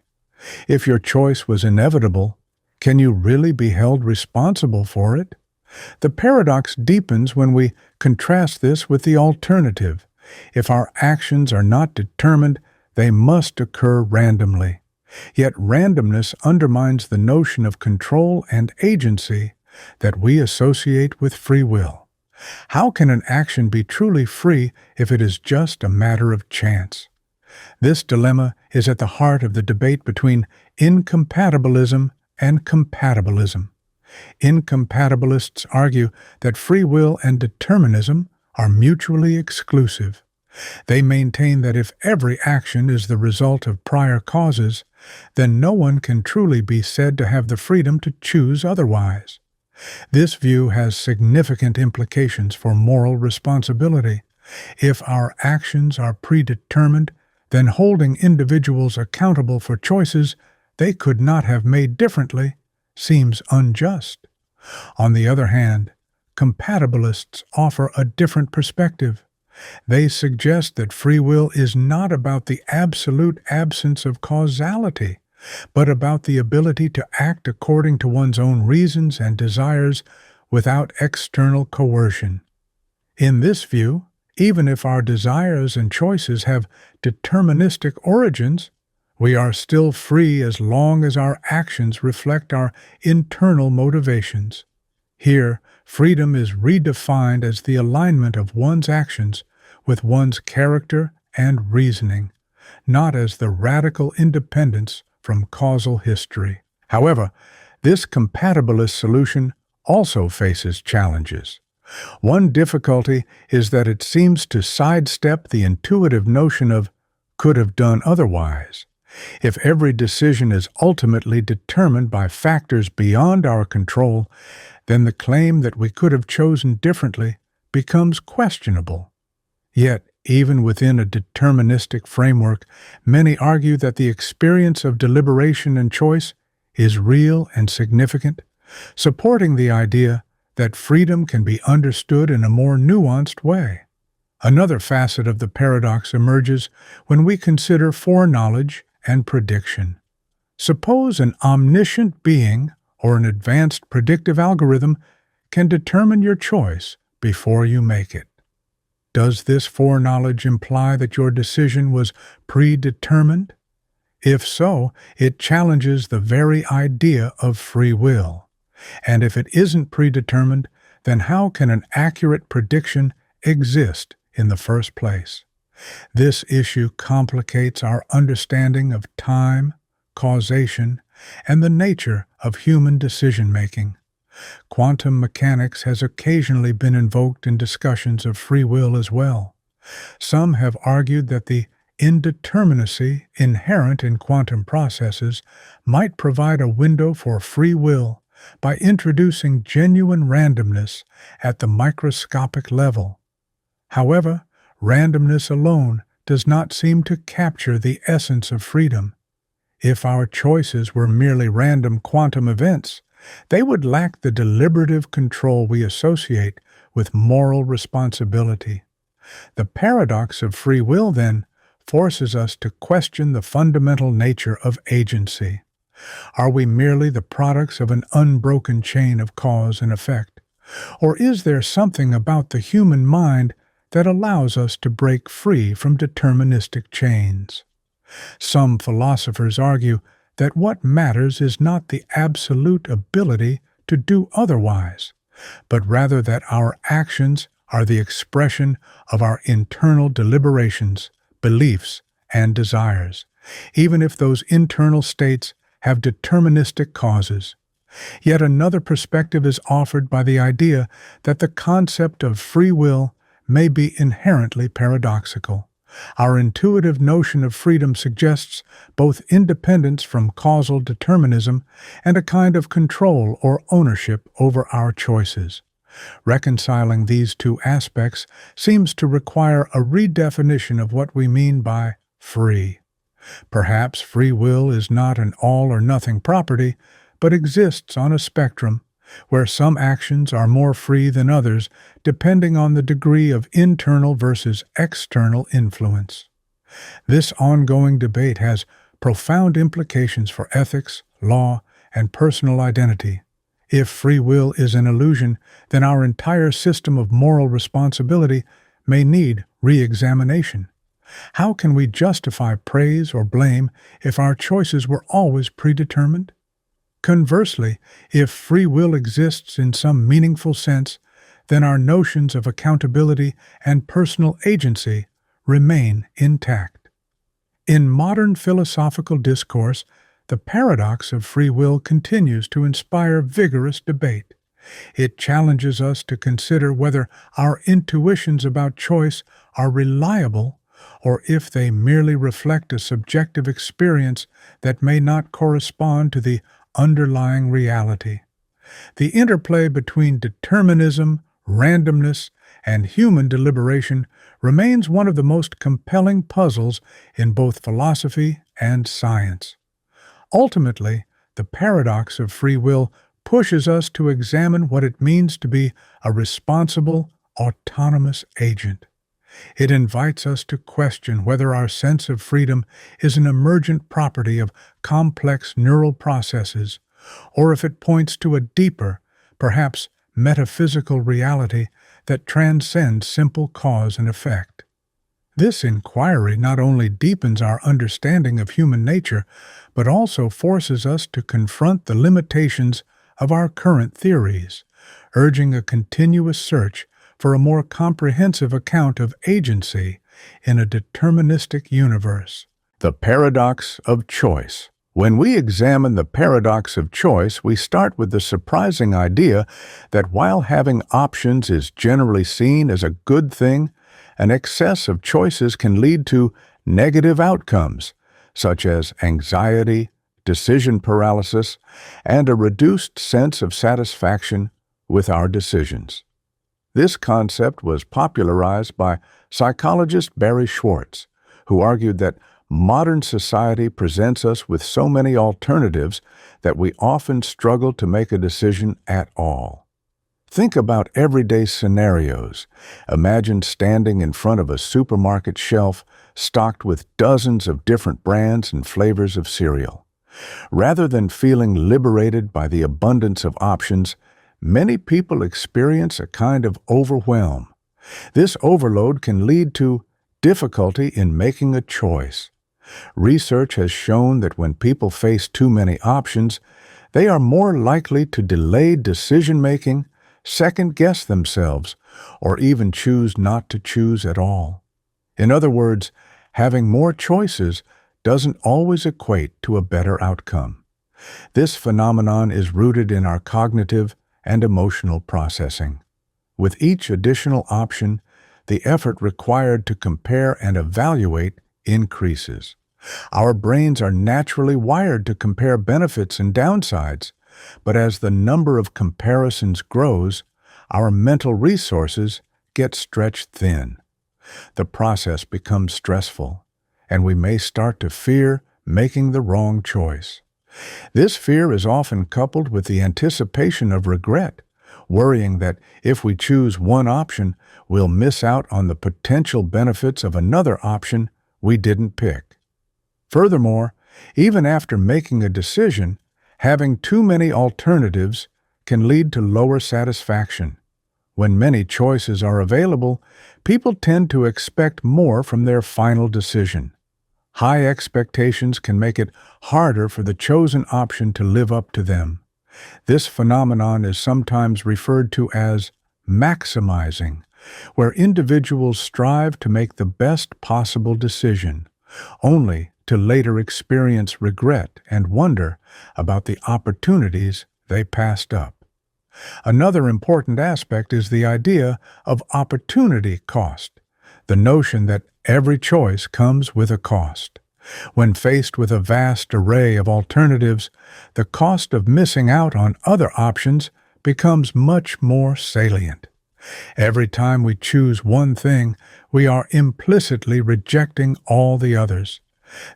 If your choice was inevitable, can you really be held responsible for it? The paradox deepens when we contrast this with the alternative. If our actions are not determined, they must occur randomly. Yet randomness undermines the notion of control and agency that we associate with free will. How can an action be truly free if it is just a matter of chance? This dilemma is at the heart of the debate between incompatibilism and compatibilism. Incompatibilists argue that free will and determinism are mutually exclusive. They maintain that if every action is the result of prior causes, then no one can truly be said to have the freedom to choose otherwise. This view has significant implications for moral responsibility. If our actions are predetermined, then holding individuals accountable for choices they could not have made differently seems unjust. On the other hand, compatibilists offer a different perspective. They suggest that free will is not about the absolute absence of causality, but about the ability to act according to one's own reasons and desires without external coercion. In this view, even if our desires and choices have deterministic origins, we are still free as long as our actions reflect our internal motivations. Here, freedom is redefined as the alignment of one's actions with one's character and reasoning, not as the radical independence from causal history. However, this compatibilist solution also faces challenges. One difficulty is that it seems to sidestep the intuitive notion of could have done otherwise. If every decision is ultimately determined by factors beyond our control, then the claim that we could have chosen differently becomes questionable. Yet, even within a deterministic framework, many argue that the experience of deliberation and choice is real and significant, supporting the idea that freedom can be understood in a more nuanced way. Another facet of the paradox emerges when we consider foreknowledge and prediction. Suppose an omniscient being or an advanced predictive algorithm can determine your choice before you make it. Does this foreknowledge imply that your decision was predetermined? If so, it challenges the very idea of free will. And if it isn't predetermined, then how can an accurate prediction exist in the first place? This issue complicates our understanding of time, causation, and the nature of human decision-making. Quantum mechanics has occasionally been invoked in discussions of free will as well. Some have argued that the indeterminacy inherent in quantum processes might provide a window for free will by introducing genuine randomness at the microscopic level. However, randomness alone does not seem to capture the essence of freedom. If our choices were merely random quantum events, they would lack the deliberative control we associate with moral responsibility. The paradox of free will, then, forces us to question the fundamental nature of agency. Are we merely the products of an unbroken chain of cause and effect? Or is there something about the human mind that allows us to break free from deterministic chains? Some philosophers argue that what matters is not the absolute ability to do otherwise, but rather that our actions are the expression of our internal deliberations, beliefs, and desires, even if those internal states have deterministic causes. Yet another perspective is offered by the idea that the concept of free will may be inherently paradoxical. Our intuitive notion of freedom suggests both independence from causal determinism and a kind of control or ownership over our choices. Reconciling these two aspects seems to require a redefinition of what we mean by free. Perhaps free will is not an all-or-nothing property, but exists on a spectrum, where some actions are more free than others depending on the degree of internal versus external influence. This ongoing debate has profound implications for ethics, law, and personal identity. If free will is an illusion, then our entire system of moral responsibility may need re-examination. How can we justify praise or blame if our choices were always predetermined? Conversely, if free will exists in some meaningful sense, then our notions of accountability and personal agency remain intact. In modern philosophical discourse, the paradox of free will continues to inspire vigorous debate. It challenges us to consider whether our intuitions about choice are reliable or if they merely reflect a subjective experience that may not correspond to the underlying reality. The interplay between determinism, randomness, and human deliberation remains one of the most compelling puzzles in both philosophy and science. Ultimately, the paradox of free will pushes us to examine what it means to be a responsible, autonomous agent. It invites us to question whether our sense of freedom is an emergent property of complex neural processes, or if it points to a deeper, perhaps metaphysical reality that transcends simple cause and effect. This inquiry not only deepens our understanding of human nature, but also forces us to confront the limitations of our current theories, urging a continuous search for a more comprehensive account of agency in a deterministic universe. The Paradox of Choice. When we examine the paradox of choice, we start with the surprising idea that while having options is generally seen as a good thing, an excess of choices can lead to negative outcomes, such as anxiety, decision paralysis, and a reduced sense of satisfaction with our decisions. This concept was popularized by psychologist Barry Schwartz, who argued that modern society presents us with so many alternatives that we often struggle to make a decision at all. Think about everyday scenarios. Imagine standing in front of a supermarket shelf stocked with dozens of different brands and flavors of cereal. Rather than feeling liberated by the abundance of options, many people experience a kind of overwhelm. This overload can lead to difficulty in making a choice. Research has shown that when people face too many options, they are more likely to delay decision-making, second-guess themselves, or even choose not to choose at all. In other words, having more choices doesn't always equate to a better outcome. This phenomenon is rooted in our cognitive and emotional processing. With each additional option, the effort required to compare and evaluate increases. Our brains are naturally wired to compare benefits and downsides, but as the number of comparisons grows, our mental resources get stretched thin. The process becomes stressful, and we may start to fear making the wrong choice. This fear is often coupled with the anticipation of regret, worrying that if we choose one option, we'll miss out on the potential benefits of another option we didn't pick. Furthermore, even after making a decision, having too many alternatives can lead to lower satisfaction. When many choices are available, people tend to expect more from their final decision. High expectations can make it harder for the chosen option to live up to them. This phenomenon is sometimes referred to as maximizing, where individuals strive to make the best possible decision, only to later experience regret and wonder about the opportunities they passed up. Another important aspect is the idea of opportunity cost, the notion that every choice comes with a cost. When faced with a vast array of alternatives, the cost of missing out on other options becomes much more salient. Every time we choose one thing, we are implicitly rejecting all the others.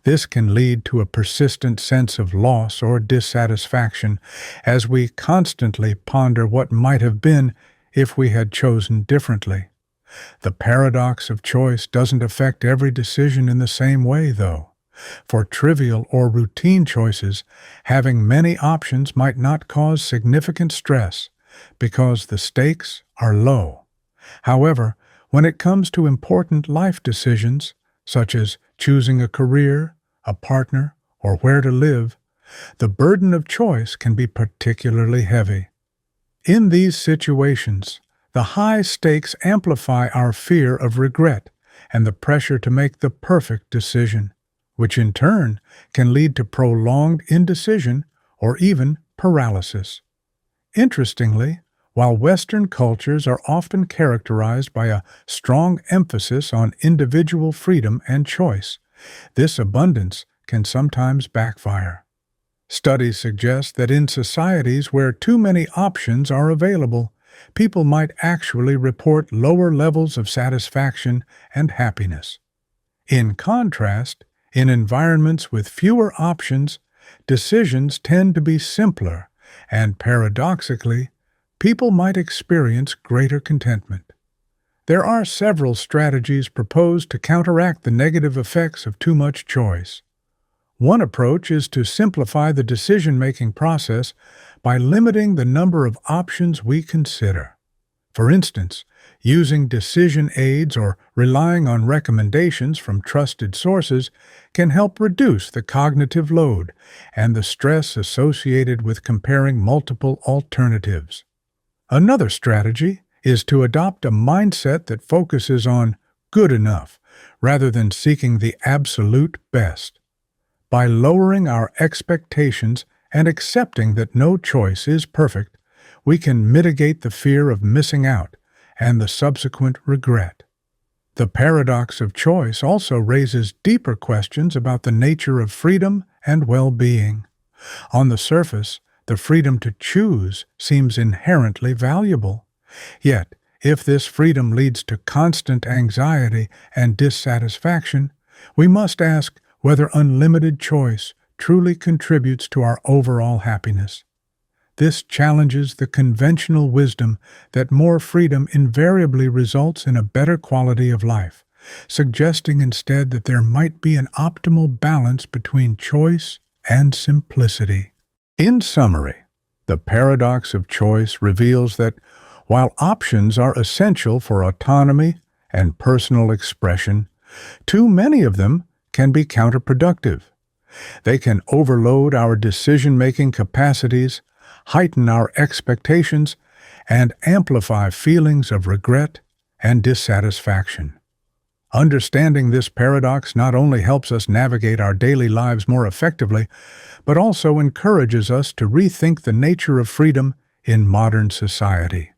This can lead to a persistent sense of loss or dissatisfaction as we constantly ponder what might have been if we had chosen differently. The paradox of choice doesn't affect every decision in the same way, though. For trivial or routine choices, having many options might not cause significant stress because the stakes are low. However, when it comes to important life decisions, such as choosing a career, a partner, or where to live, the burden of choice can be particularly heavy. In these situations, the high stakes amplify our fear of regret and the pressure to make the perfect decision, which in turn can lead to prolonged indecision or even paralysis. Interestingly, while Western cultures are often characterized by a strong emphasis on individual freedom and choice, this abundance can sometimes backfire. Studies suggest that in societies where too many options are available, people might actually report lower levels of satisfaction and happiness. In contrast, in environments with fewer options, decisions tend to be simpler and paradoxically, people might experience greater contentment. There are several strategies proposed to counteract the negative effects of too much choice. One approach is to simplify the decision-making process by limiting the number of options we consider. For instance, using decision aids or relying on recommendations from trusted sources can help reduce the cognitive load and the stress associated with comparing multiple alternatives. Another strategy is to adopt a mindset that focuses on good enough rather than seeking the absolute best. By lowering our expectations and accepting that no choice is perfect, we can mitigate the fear of missing out and the subsequent regret. The paradox of choice also raises deeper questions about the nature of freedom and well-being. On the surface, the freedom to choose seems inherently valuable. Yet, if this freedom leads to constant anxiety and dissatisfaction, we must ask whether unlimited choice truly contributes to our overall happiness. This challenges the conventional wisdom that more freedom invariably results in a better quality of life, suggesting instead that there might be an optimal balance between choice and simplicity. In summary, the paradox of choice reveals that while options are essential for autonomy and personal expression, too many of them can be counterproductive. They can overload our decision-making capacities, heighten our expectations, and amplify feelings of regret and dissatisfaction. Understanding this paradox not only helps us navigate our daily lives more effectively, but also encourages us to rethink the nature of freedom in modern society.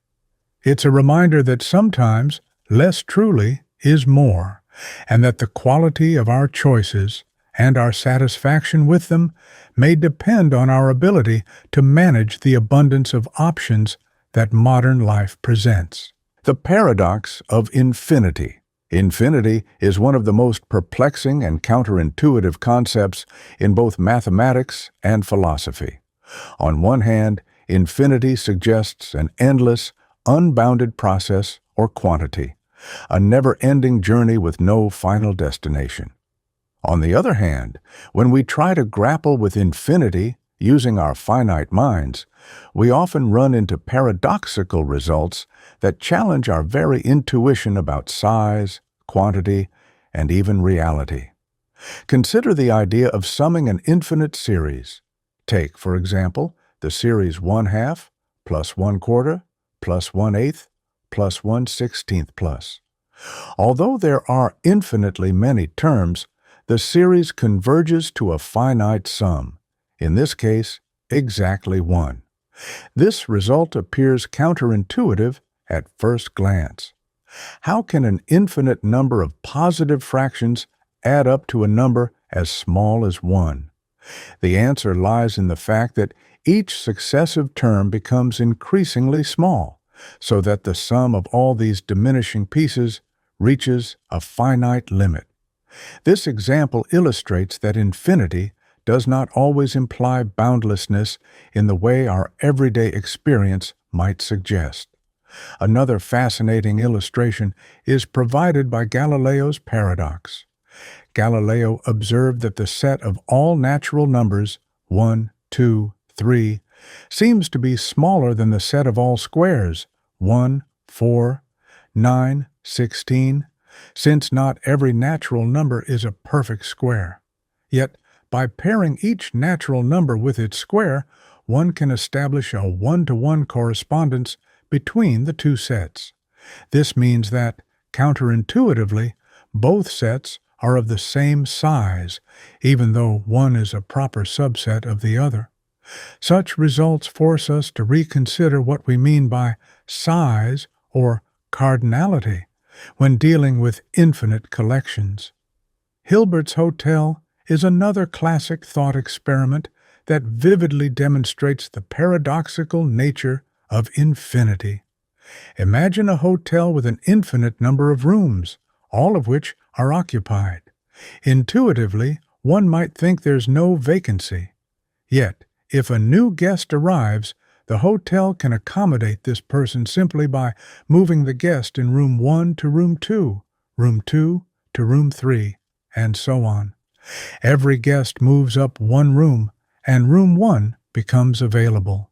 It's a reminder that sometimes less truly is more, and that the quality of our choices and our satisfaction with them may depend on our ability to manage the abundance of options that modern life presents. The paradox of infinity. Infinity is one of the most perplexing and counterintuitive concepts in both mathematics and philosophy. On one hand, infinity suggests an endless, unbounded process or quantity, a never-ending journey with no final destination. On the other hand, when we try to grapple with infinity using our finite minds, we often run into paradoxical results that challenge our very intuition about size, quantity, and even reality. Consider the idea of summing an infinite series. Take, for example, the series 1/2 plus 1/4 plus 1/8 plus 1/16 plus. Although there are infinitely many terms, the series converges to a finite sum, in this case, exactly 1. This result appears counterintuitive at first glance. How can an infinite number of positive fractions add up to a number as small as 1? The answer lies in the fact that each successive term becomes increasingly small, so that the sum of all these diminishing pieces reaches a finite limit. This example illustrates that infinity does not always imply boundlessness in the way our everyday experience might suggest. Another fascinating illustration is provided by Galileo's paradox. Galileo observed that the set of all natural numbers, 1, 2, 3, seems to be smaller than the set of all squares, 1, 4, 9, 16, since not every natural number is a perfect square. Yet, by pairing each natural number with its square, one can establish a one-to-one correspondence between the two sets. This means that, counterintuitively, both sets are of the same size, even though one is a proper subset of the other. Such results force us to reconsider what we mean by size or cardinality when dealing with infinite collections. Hilbert's Hotel is another classic thought experiment that vividly demonstrates the paradoxical nature of infinity. Imagine a hotel with an infinite number of rooms, all of which are occupied. Intuitively, one might think there's no vacancy. Yet, if a new guest arrives, The hotel can accommodate this person simply by moving the guest in room 1 to room 2, room 2 to room 3, and so on. Every guest moves up one room, and room 1 becomes available.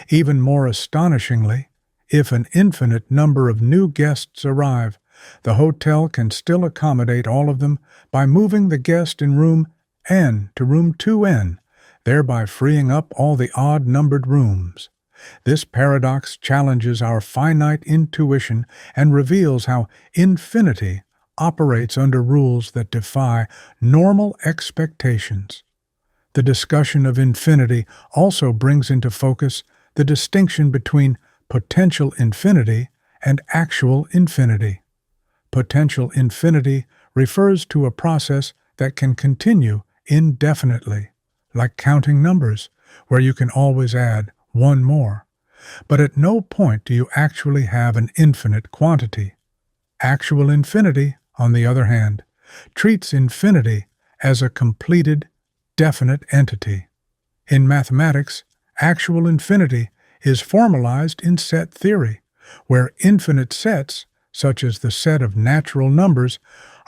Even more astonishingly, if an infinite number of new guests arrive, the hotel can still accommodate all of them by moving the guest in room N to room 2N, thereby freeing up all the odd-numbered rooms. This paradox challenges our finite intuition and reveals how infinity operates under rules that defy normal expectations. The discussion of infinity also brings into focus the distinction between potential infinity and actual infinity. Potential infinity refers to a process that can continue indefinitely, like counting numbers, where you can always add one more. But at no point do you actually have an infinite quantity. Actual infinity, on the other hand, treats infinity as a completed, definite entity. In mathematics, actual infinity is formalized in set theory, where infinite sets, such as the set of natural numbers,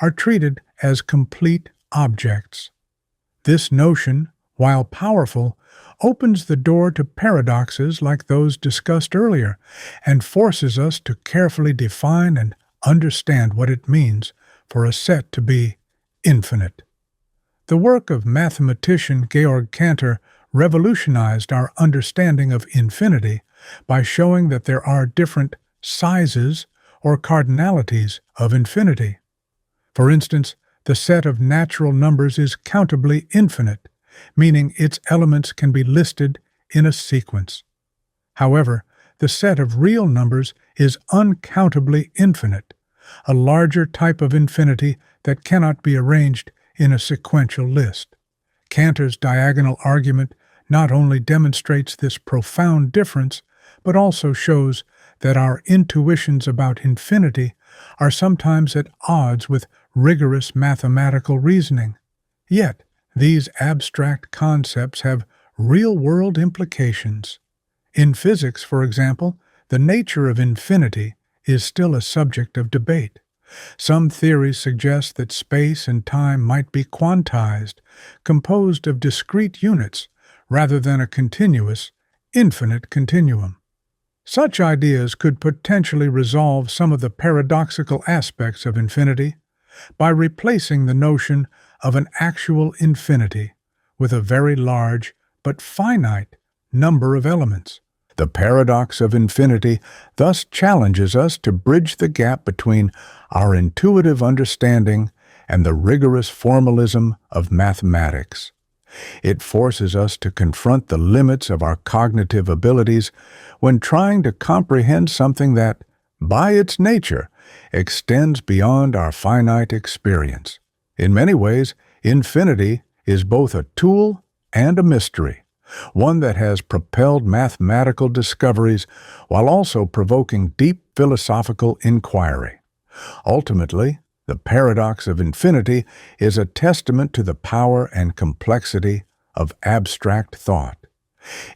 are treated as complete objects. This notion, while powerful, opens the door to paradoxes like those discussed earlier and forces us to carefully define and understand what it means for a set to be infinite. The work of mathematician Georg Cantor revolutionized our understanding of infinity by showing that there are different sizes or cardinalities of infinity. For instance, the set of natural numbers is countably infinite, meaning its elements can be listed in a sequence. However, the set of real numbers is uncountably infinite, a larger type of infinity that cannot be arranged in a sequential list. Cantor's diagonal argument not only demonstrates this profound difference, but also shows that our intuitions about infinity are sometimes at odds with rigorous mathematical reasoning. Yet, these abstract concepts have real-world implications. In physics, for example, the nature of infinity is still a subject of debate. Some theories suggest that space and time might be quantized, composed of discrete units, rather than a continuous, infinite continuum. Such ideas could potentially resolve some of the paradoxical aspects of infinity by replacing the notion of an actual infinity with a very large but finite number of elements. The paradox of infinity thus challenges us to bridge the gap between our intuitive understanding and the rigorous formalism of mathematics. It forces us to confront the limits of our cognitive abilities when trying to comprehend something that, by its nature, extends beyond our finite experience. In many ways, infinity is both a tool and a mystery, one that has propelled mathematical discoveries while also provoking deep philosophical inquiry. Ultimately, the paradox of infinity is a testament to the power and complexity of abstract thought.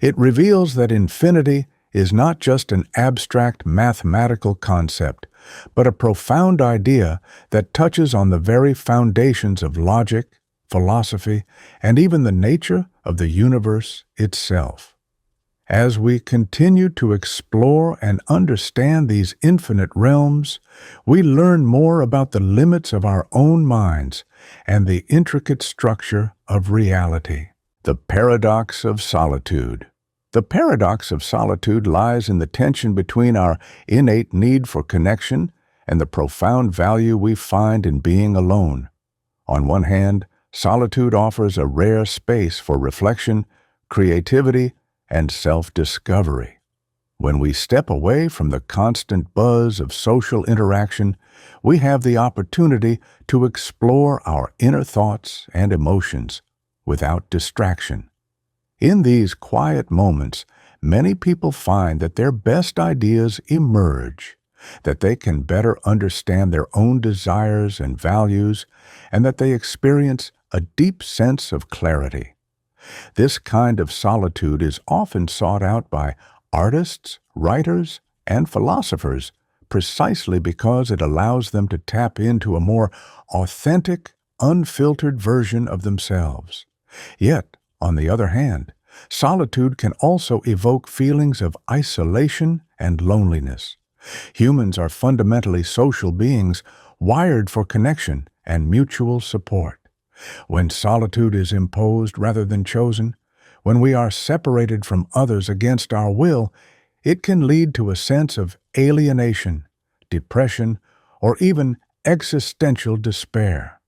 It reveals that infinity is not just an abstract mathematical concept, but a profound idea that touches on the very foundations of logic, philosophy, and even the nature of the universe itself. As we continue to explore and understand these infinite realms, we learn more about the limits of our own minds and the intricate structure of reality. The Paradox of Solitude. The paradox of solitude lies in the tension between our innate need for connection and the profound value we find in being alone. On one hand, solitude offers a rare space for reflection, creativity, and self-discovery. When we step away from the constant buzz of social interaction, we have the opportunity to explore our inner thoughts and emotions without distraction. In these quiet moments, many people find that their best ideas emerge, that they can better understand their own desires and values, and that they experience a deep sense of clarity. This kind of solitude is often sought out by artists, writers, and philosophers precisely because it allows them to tap into a more authentic, unfiltered version of themselves. Yet, on the other hand, solitude can also evoke feelings of isolation and loneliness. Humans are fundamentally social beings, wired for connection and mutual support. When solitude is imposed rather than chosen, when we are separated from others against our will, it can lead to a sense of alienation, depression, or even existential despair.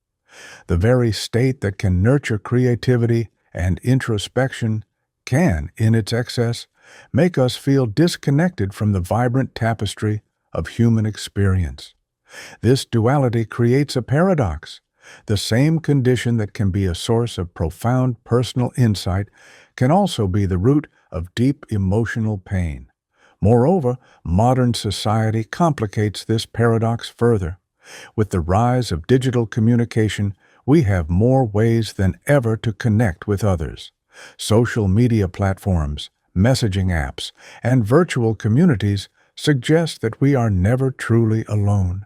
The very state that can nurture creativity and introspection can, in its excess, make us feel disconnected from the vibrant tapestry of human experience. This duality creates a paradox. The same condition that can be a source of profound personal insight can also be the root of deep emotional pain. Moreover, modern society complicates this paradox further. With the rise of digital communication, we have more ways than ever to connect with others. Social media platforms, messaging apps, and virtual communities suggest that we are never truly alone.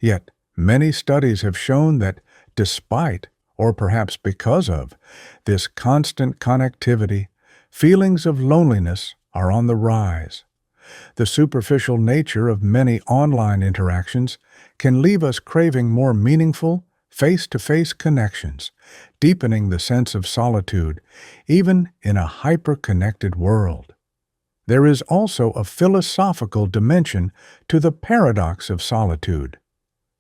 Yet, many studies have shown that despite, or perhaps because of, this constant connectivity, feelings of loneliness are on the rise. The superficial nature of many online interactions can leave us craving more meaningful, face-to-face connections, deepening the sense of solitude, even in a hyper-connected world. There is also a philosophical dimension to the paradox of solitude.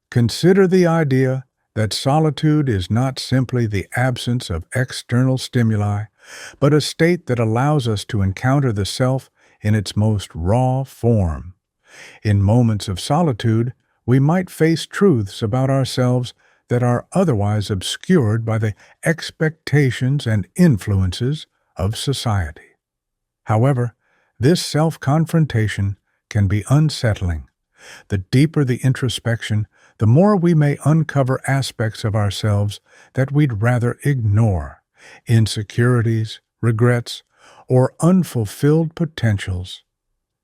Consider the idea that solitude is not simply the absence of external stimuli, but a state that allows us to encounter the self in its most raw form. In moments of solitude, we might face truths about ourselves that are otherwise obscured by the expectations and influences of society. However, this self-confrontation can be unsettling. The deeper the introspection, the more we may uncover aspects of ourselves that we'd rather ignore, insecurities, regrets, or unfulfilled potentials.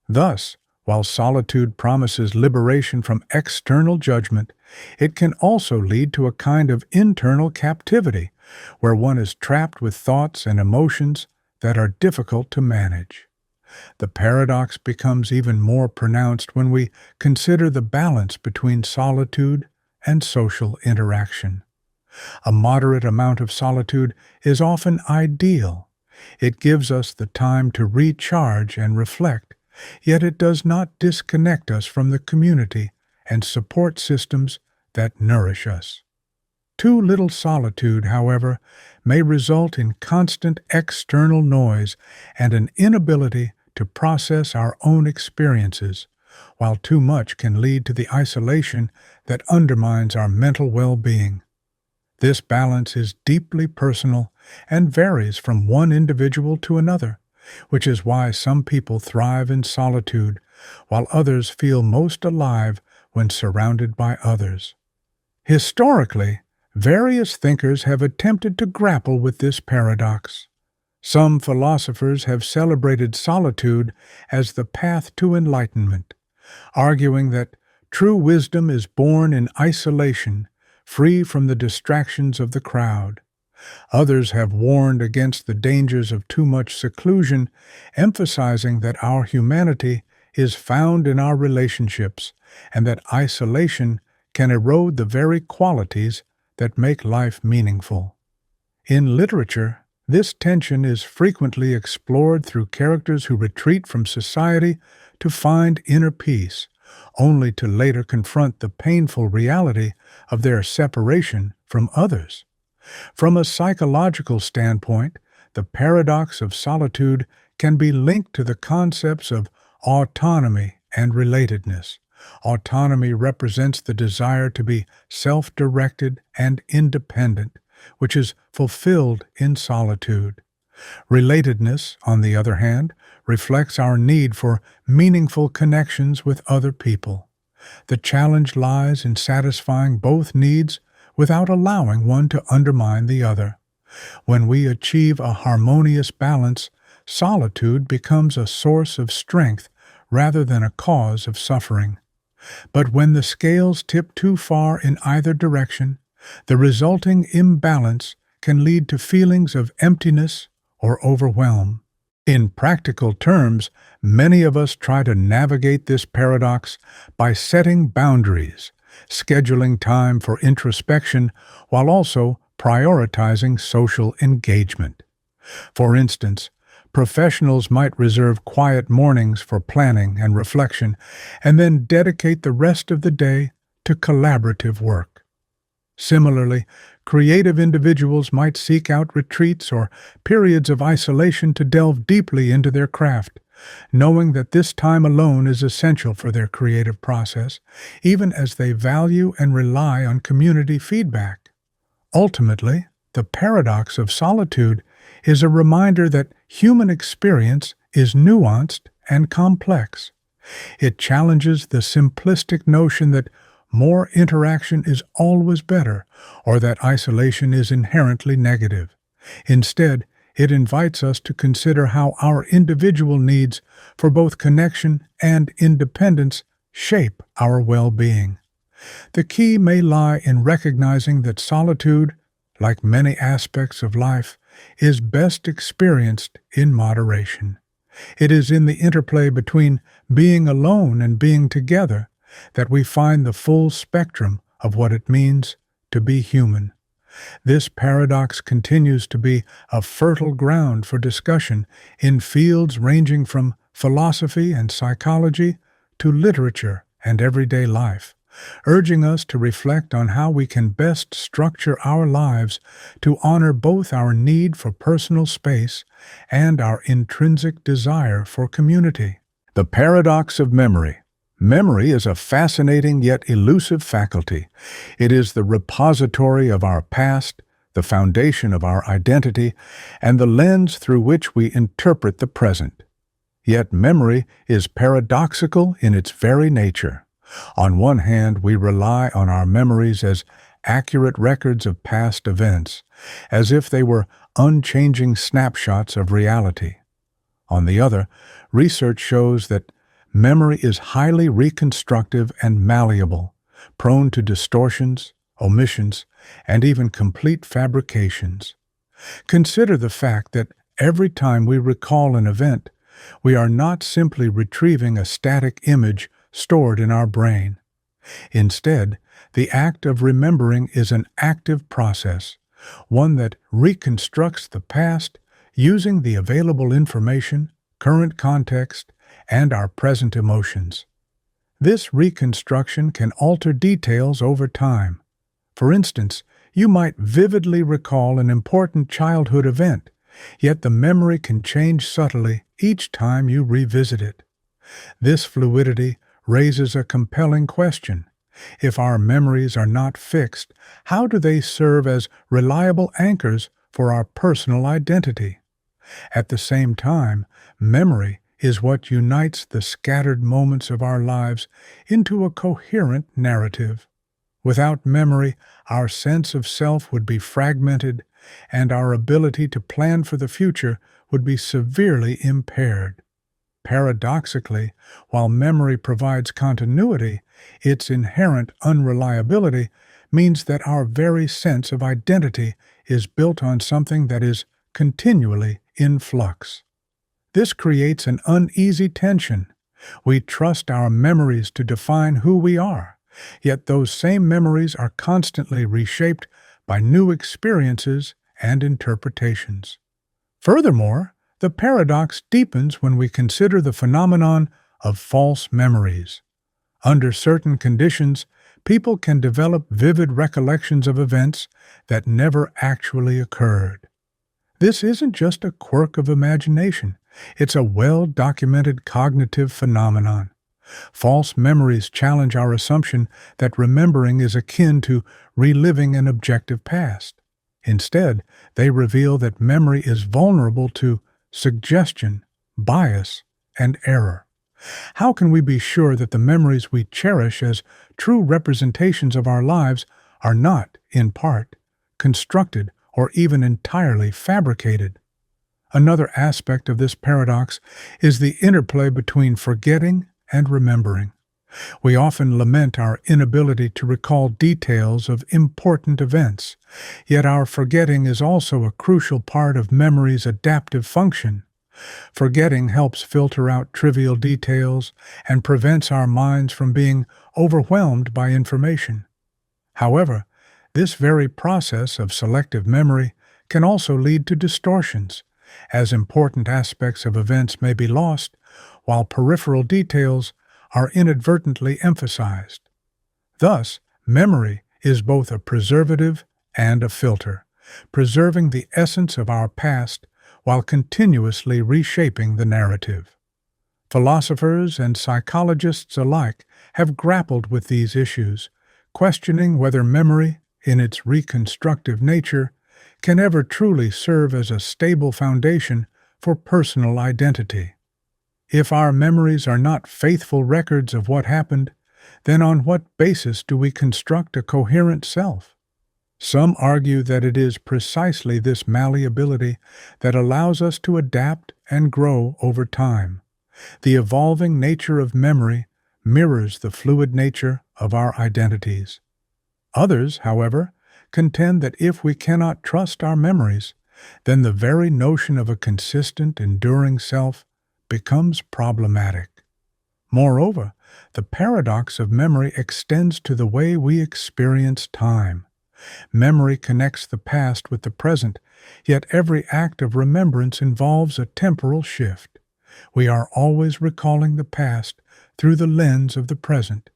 Thus, while solitude promises liberation from external judgment, it can also lead to a kind of internal captivity, where one is trapped with thoughts and emotions that are difficult to manage. The paradox becomes even more pronounced when we consider the balance between solitude and social interaction. A moderate amount of solitude is often ideal. It gives us the time to recharge and reflect, yet it does not disconnect us from the community and support systems that nourish us. Too little solitude, however, may result in constant external noise and an inability to process our own experiences, while too much can lead to the isolation that undermines our mental well-being. This balance is deeply personal and varies from one individual to another, which is why some people thrive in solitude, while others feel most alive when surrounded by others. Historically, various thinkers have attempted to grapple with this paradox. Some philosophers have celebrated solitude as the path to enlightenment, arguing that true wisdom is born in isolation, free from the distractions of the crowd. Others have warned against the dangers of too much seclusion, emphasizing that our humanity is found in our relationships and that isolation can erode the very qualities that make life meaningful. In literature, this tension is frequently explored through characters who retreat from society to find inner peace, only to later confront the painful reality of their separation from others. From a psychological standpoint, the paradox of solitude can be linked to the concepts of autonomy and relatedness. Autonomy represents the desire to be self-directed and independent, which is fulfilled in solitude. Relatedness, on the other hand, reflects our need for meaningful connections with other people. The challenge lies in satisfying both needs without allowing one to undermine the other. When we achieve a harmonious balance, solitude becomes a source of strength rather than a cause of suffering. But when the scales tip too far in either direction, the resulting imbalance can lead to feelings of emptiness or overwhelm. In practical terms, many of us try to navigate this paradox by setting boundaries, scheduling time for introspection, while also prioritizing social engagement. For instance, professionals might reserve quiet mornings for planning and reflection, and then dedicate the rest of the day to collaborative work. Similarly, creative individuals might seek out retreats or periods of isolation to delve deeply into their craft, knowing that this time alone is essential for their creative process, even as they value and rely on community feedback. Ultimately, the paradox of solitude is a reminder that human experience is nuanced and complex. It challenges the simplistic notion that more interaction is always better, or that isolation is inherently negative. Instead, it invites us to consider how our individual needs for both connection and independence shape our well-being. The key may lie in recognizing that solitude, like many aspects of life, is best experienced in moderation. It is in the interplay between being alone and being together that we find the full spectrum of what it means to be human. This paradox continues to be a fertile ground for discussion in fields ranging from philosophy and psychology to literature and everyday life, urging us to reflect on how we can best structure our lives to honor both our need for personal space and our intrinsic desire for community. The paradox of memory. Memory is a fascinating yet elusive faculty. It is the repository of our past, the foundation of our identity, and the lens through which we interpret the present. Yet memory is paradoxical in its very nature. On one hand, we rely on our memories as accurate records of past events, as if they were unchanging snapshots of reality. On the other, research shows that memory is highly reconstructive and malleable, prone to distortions, omissions, and even complete fabrications. Consider the fact that every time we recall an event, we are not simply retrieving a static image stored in our brain. Instead, the act of remembering is an active process, one that reconstructs the past using the available information, current context, and our present emotions. This reconstruction can alter details over time. For instance, you might vividly recall an important childhood event, yet the memory can change subtly each time you revisit it. This fluidity raises a compelling question. If our memories are not fixed, how do they serve as reliable anchors for our personal identity? At the same time, memory is what unites the scattered moments of our lives into a coherent narrative. Without memory, our sense of self would be fragmented, and our ability to plan for the future would be severely impaired. Paradoxically, while memory provides continuity, its inherent unreliability means that our very sense of identity is built on something that is continually in flux. This creates an uneasy tension. We trust our memories to define who we are, yet those same memories are constantly reshaped by new experiences and interpretations. Furthermore, the paradox deepens when we consider the phenomenon of false memories. Under certain conditions, people can develop vivid recollections of events that never actually occurred. This isn't just a quirk of imagination. It's a well-documented cognitive phenomenon. False memories challenge our assumption that remembering is akin to reliving an objective past. Instead, they reveal that memory is vulnerable to suggestion, bias, and error. How can we be sure that the memories we cherish as true representations of our lives are not, in part, constructed or even entirely fabricated? Another aspect of this paradox is the interplay between forgetting and remembering. We often lament our inability to recall details of important events, yet our forgetting is also a crucial part of memory's adaptive function. Forgetting helps filter out trivial details and prevents our minds from being overwhelmed by information. However, this very process of selective memory can also lead to distortions, as important aspects of events may be lost, while peripheral details are inadvertently emphasized. Thus, memory is both a preservative and a filter, preserving the essence of our past while continuously reshaping the narrative. Philosophers and psychologists alike have grappled with these issues, questioning whether memory, in its reconstructive nature, can ever truly serve as a stable foundation for personal identity. If our memories are not faithful records of what happened, then on what basis do we construct a coherent self? Some argue that it is precisely this malleability that allows us to adapt and grow over time. The evolving nature of memory mirrors the fluid nature of our identities. Others, however, contend that if we cannot trust our memories, then the very notion of a consistent, enduring self becomes problematic. Moreover, the paradox of memory extends to the way we experience time. Memory connects the past with the present, yet every act of remembrance involves a temporal shift. We are always recalling the past through the lens of the present,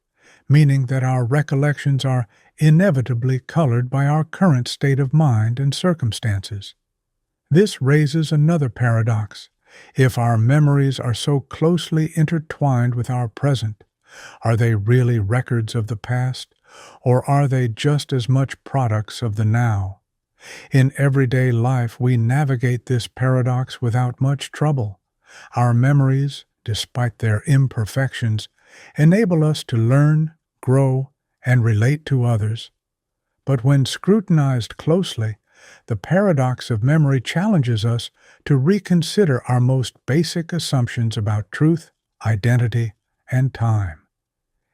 meaning that our recollections are inevitably colored by our current state of mind and circumstances. This raises another paradox. If our memories are so closely intertwined with our present, are they really records of the past, or are they just as much products of the now? In everyday life, we navigate this paradox without much trouble. Our memories, despite their imperfections, enable us to learn, grow, and relate to others. But when scrutinized closely, the paradox of memory challenges us to reconsider our most basic assumptions about truth, identity, and time.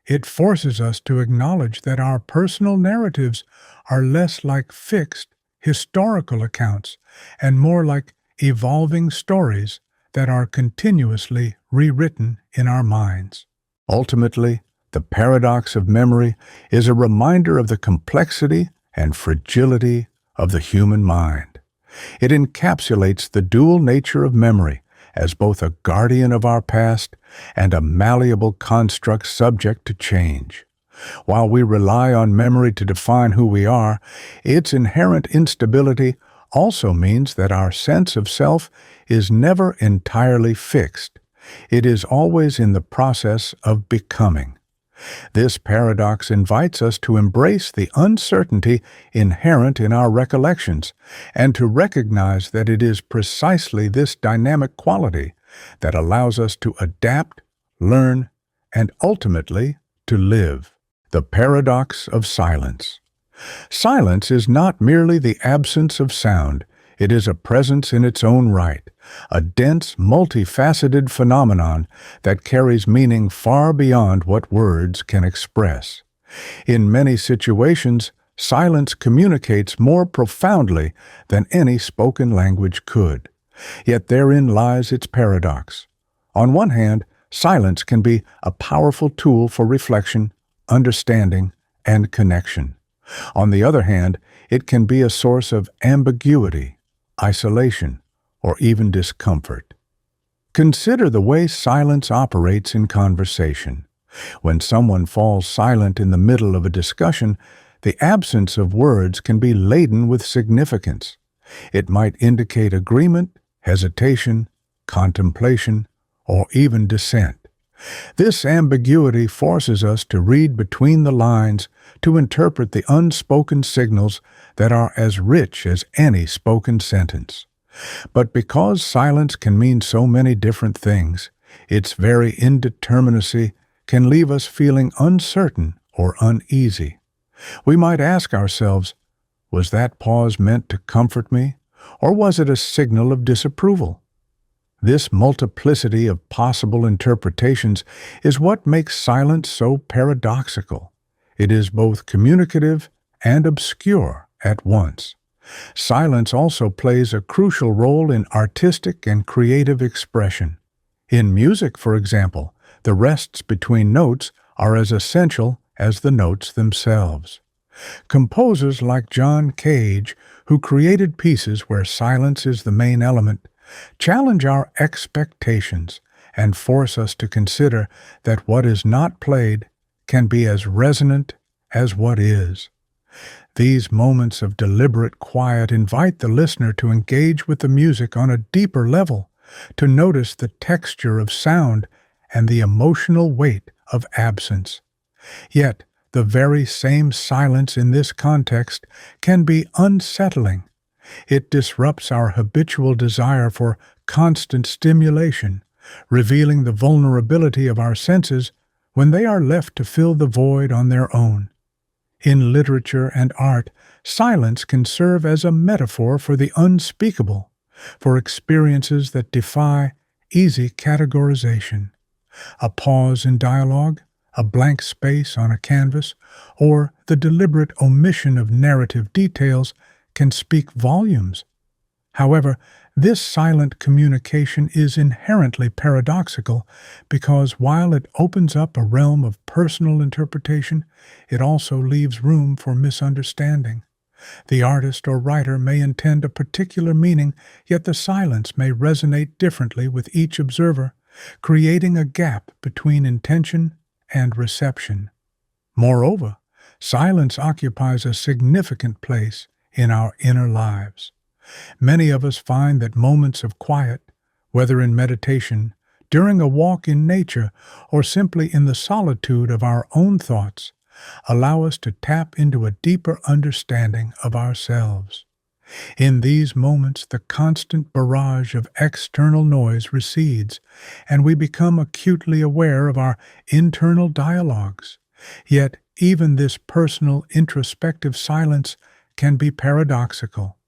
It forces us to acknowledge that our personal narratives are less like fixed, historical accounts and more like evolving stories that are continuously rewritten in our minds. Ultimately, the paradox of memory is a reminder of the complexity and fragility of the human mind. It encapsulates the dual nature of memory as both a guardian of our past and a malleable construct subject to change. While we rely on memory to define who we are, its inherent instability also means that our sense of self is never entirely fixed. It is always in the process of becoming. This paradox invites us to embrace the uncertainty inherent in our recollections and to recognize that it is precisely this dynamic quality that allows us to adapt, learn, and ultimately to live. The paradox of silence. Silence is not merely the absence of sound. It is a presence in its own right, a dense, multifaceted phenomenon that carries meaning far beyond what words can express. In many situations, silence communicates more profoundly than any spoken language could. Yet therein lies its paradox. On one hand, silence can be a powerful tool for reflection, understanding, and connection. On the other hand, it can be a source of ambiguity, isolation, or even discomfort. Consider the way silence operates in conversation. When someone falls silent in the middle of a discussion, the absence of words can be laden with significance. It might indicate agreement, hesitation, contemplation, or even dissent. This ambiguity forces us to read between the lines, to interpret the unspoken signals that are as rich as any spoken sentence. But because silence can mean so many different things, its very indeterminacy can leave us feeling uncertain or uneasy. We might ask ourselves, was that pause meant to comfort me, Or was it a signal of disapproval? This multiplicity of possible interpretations is what makes silence so paradoxical. It is both communicative and obscure at once. Silence also plays a crucial role in artistic and creative expression. In music, for example, the rests between notes are as essential as the notes themselves. Composers like John Cage, who created pieces where silence is the main element, challenge our expectations and force us to consider that what is not played can be as resonant as what is. These moments of deliberate quiet invite the listener to engage with the music on a deeper level, to notice the texture of sound and the emotional weight of absence. Yet, the very same silence in this context can be unsettling. It disrupts our habitual desire for constant stimulation, revealing the vulnerability of our senses when they are left to fill the void on their own. In literature and art, silence can serve as a metaphor for the unspeakable, for experiences that defy easy categorization. A pause in dialogue, a blank space on a canvas, or the deliberate omission of narrative details can speak volumes. However, this silent communication is inherently paradoxical because while it opens up a realm of personal interpretation, it also leaves room for misunderstanding. The artist or writer may intend a particular meaning, yet the silence may resonate differently with each observer, creating a gap between intention and reception. Moreover, silence occupies a significant place in our inner lives. Many of us find that moments of quiet, whether in meditation, during a walk in nature, or simply in the solitude of our own thoughts, allow us to tap into a deeper understanding of ourselves. In these moments, the constant barrage of external noise recedes, and we become acutely aware of our internal dialogues. Yet, even this personal, introspective silence can be paradoxical.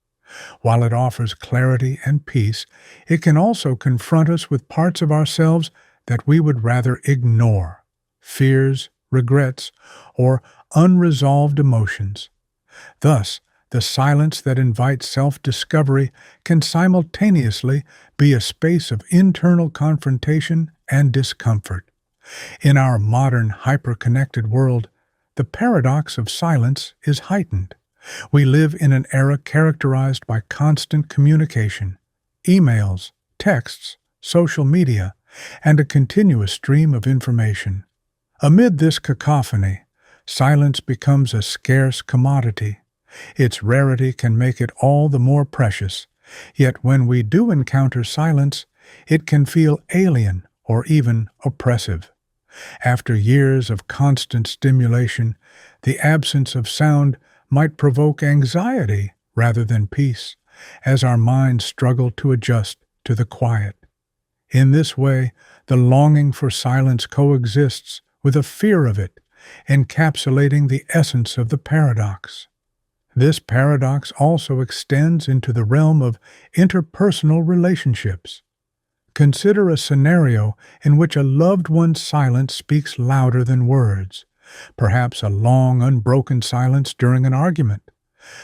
While it offers clarity and peace, it can also confront us with parts of ourselves that we would rather ignore, fears, regrets, or unresolved emotions. Thus, the silence that invites self-discovery can simultaneously be a space of internal confrontation and discomfort. In our modern, hyper-connected world, the paradox of silence is heightened. We live in an era characterized by constant communication, emails, texts, social media, and a continuous stream of information. Amid this cacophony, silence becomes a scarce commodity. Its rarity can make it all the more precious, yet when we do encounter silence, it can feel alien or even oppressive. After years of constant stimulation, the absence of sound might provoke anxiety rather than peace, as our minds struggle to adjust to the quiet. In this way, the longing for silence coexists with a fear of it, encapsulating the essence of the paradox. This paradox also extends into the realm of interpersonal relationships. Consider a scenario in which a loved one's silence speaks louder than words, perhaps a long, unbroken silence during an argument.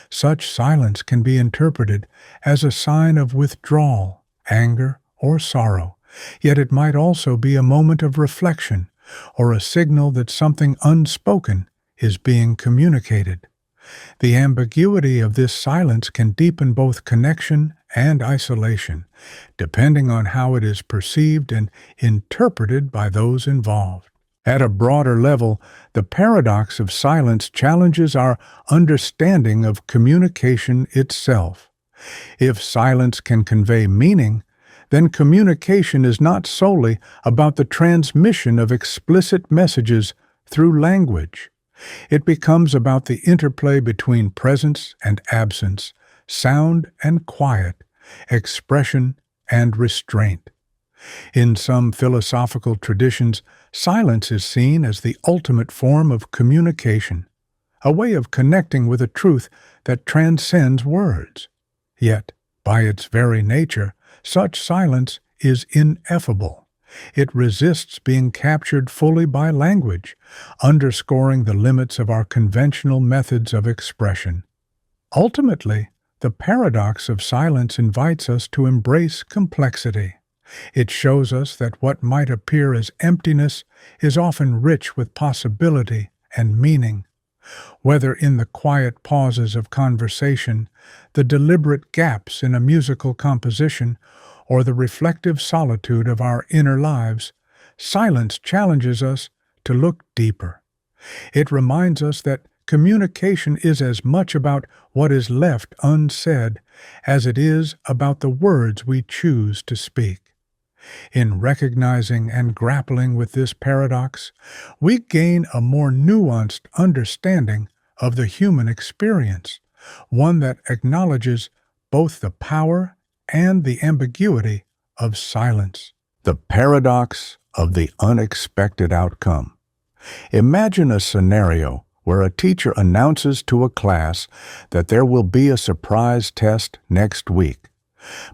Such silence can be interpreted as a sign of withdrawal, anger, or sorrow, yet it might also be a moment of reflection or a signal that something unspoken is being communicated. The ambiguity of this silence can deepen both connection and isolation, depending on how it is perceived and interpreted by those involved. At a broader level, the paradox of silence challenges our understanding of communication itself. If silence can convey meaning, then communication is not solely about the transmission of explicit messages through language. It becomes about the interplay between presence and absence, sound and quiet, expression and restraint. In some philosophical traditions, silence is seen as the ultimate form of communication, a way of connecting with a truth that transcends words. Yet, By its very nature, such silence is ineffable. It resists being captured fully by language, underscoring the limits of our conventional methods of expression. Ultimately, the paradox of silence invites us to embrace complexity. It shows us that what might appear as emptiness is often rich with possibility and meaning. Whether in the quiet pauses of conversation, the deliberate gaps in a musical composition, or the reflective solitude of our inner lives, silence challenges us to look deeper. It reminds us that communication is as much about what is left unsaid as it is about the words we choose to speak. In recognizing and grappling with this paradox, we gain a more nuanced understanding of the human experience, one that acknowledges both the power and the ambiguity of silence. The paradox of the unexpected outcome. Imagine a scenario where a teacher announces to a class that there will be a surprise test next week.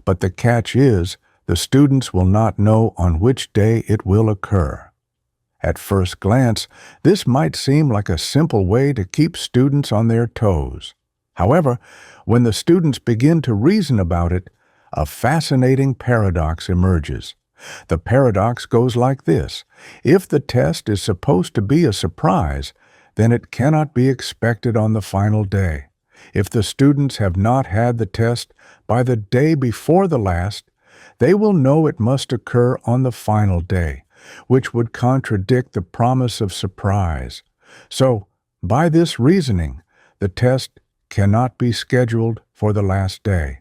But the catch is, the students will not know on which day it will occur. At first glance, this might seem like a simple way to keep students on their toes. However, when the students begin to reason about it, a fascinating paradox emerges. The paradox goes like this: if the test is supposed to be a surprise, then it cannot be expected on the final day. If the students have not had the test by the day before the last, they will know it must occur on the final day, which would contradict the promise of surprise. So, by this reasoning, the test cannot be scheduled for the last day.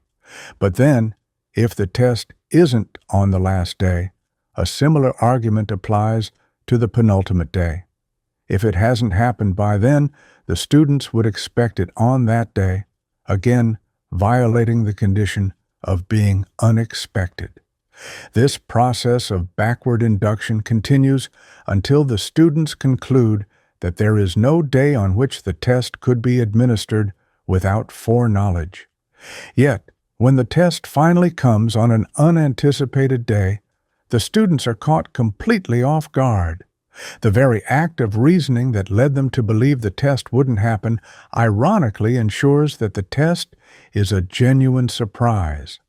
But then, if the test isn't on the last day, a similar argument applies to the penultimate day. If it hasn't happened by then, the students would expect it on that day, again violating the condition of being unexpected. This process of backward induction continues until the students conclude that there is no day on which the test could be administered without foreknowledge. Yet, when the test finally comes on an unanticipated day, the students are caught completely off guard. The very act of reasoning that led them to believe the test wouldn't happen ironically ensures that the test is a genuine surprise.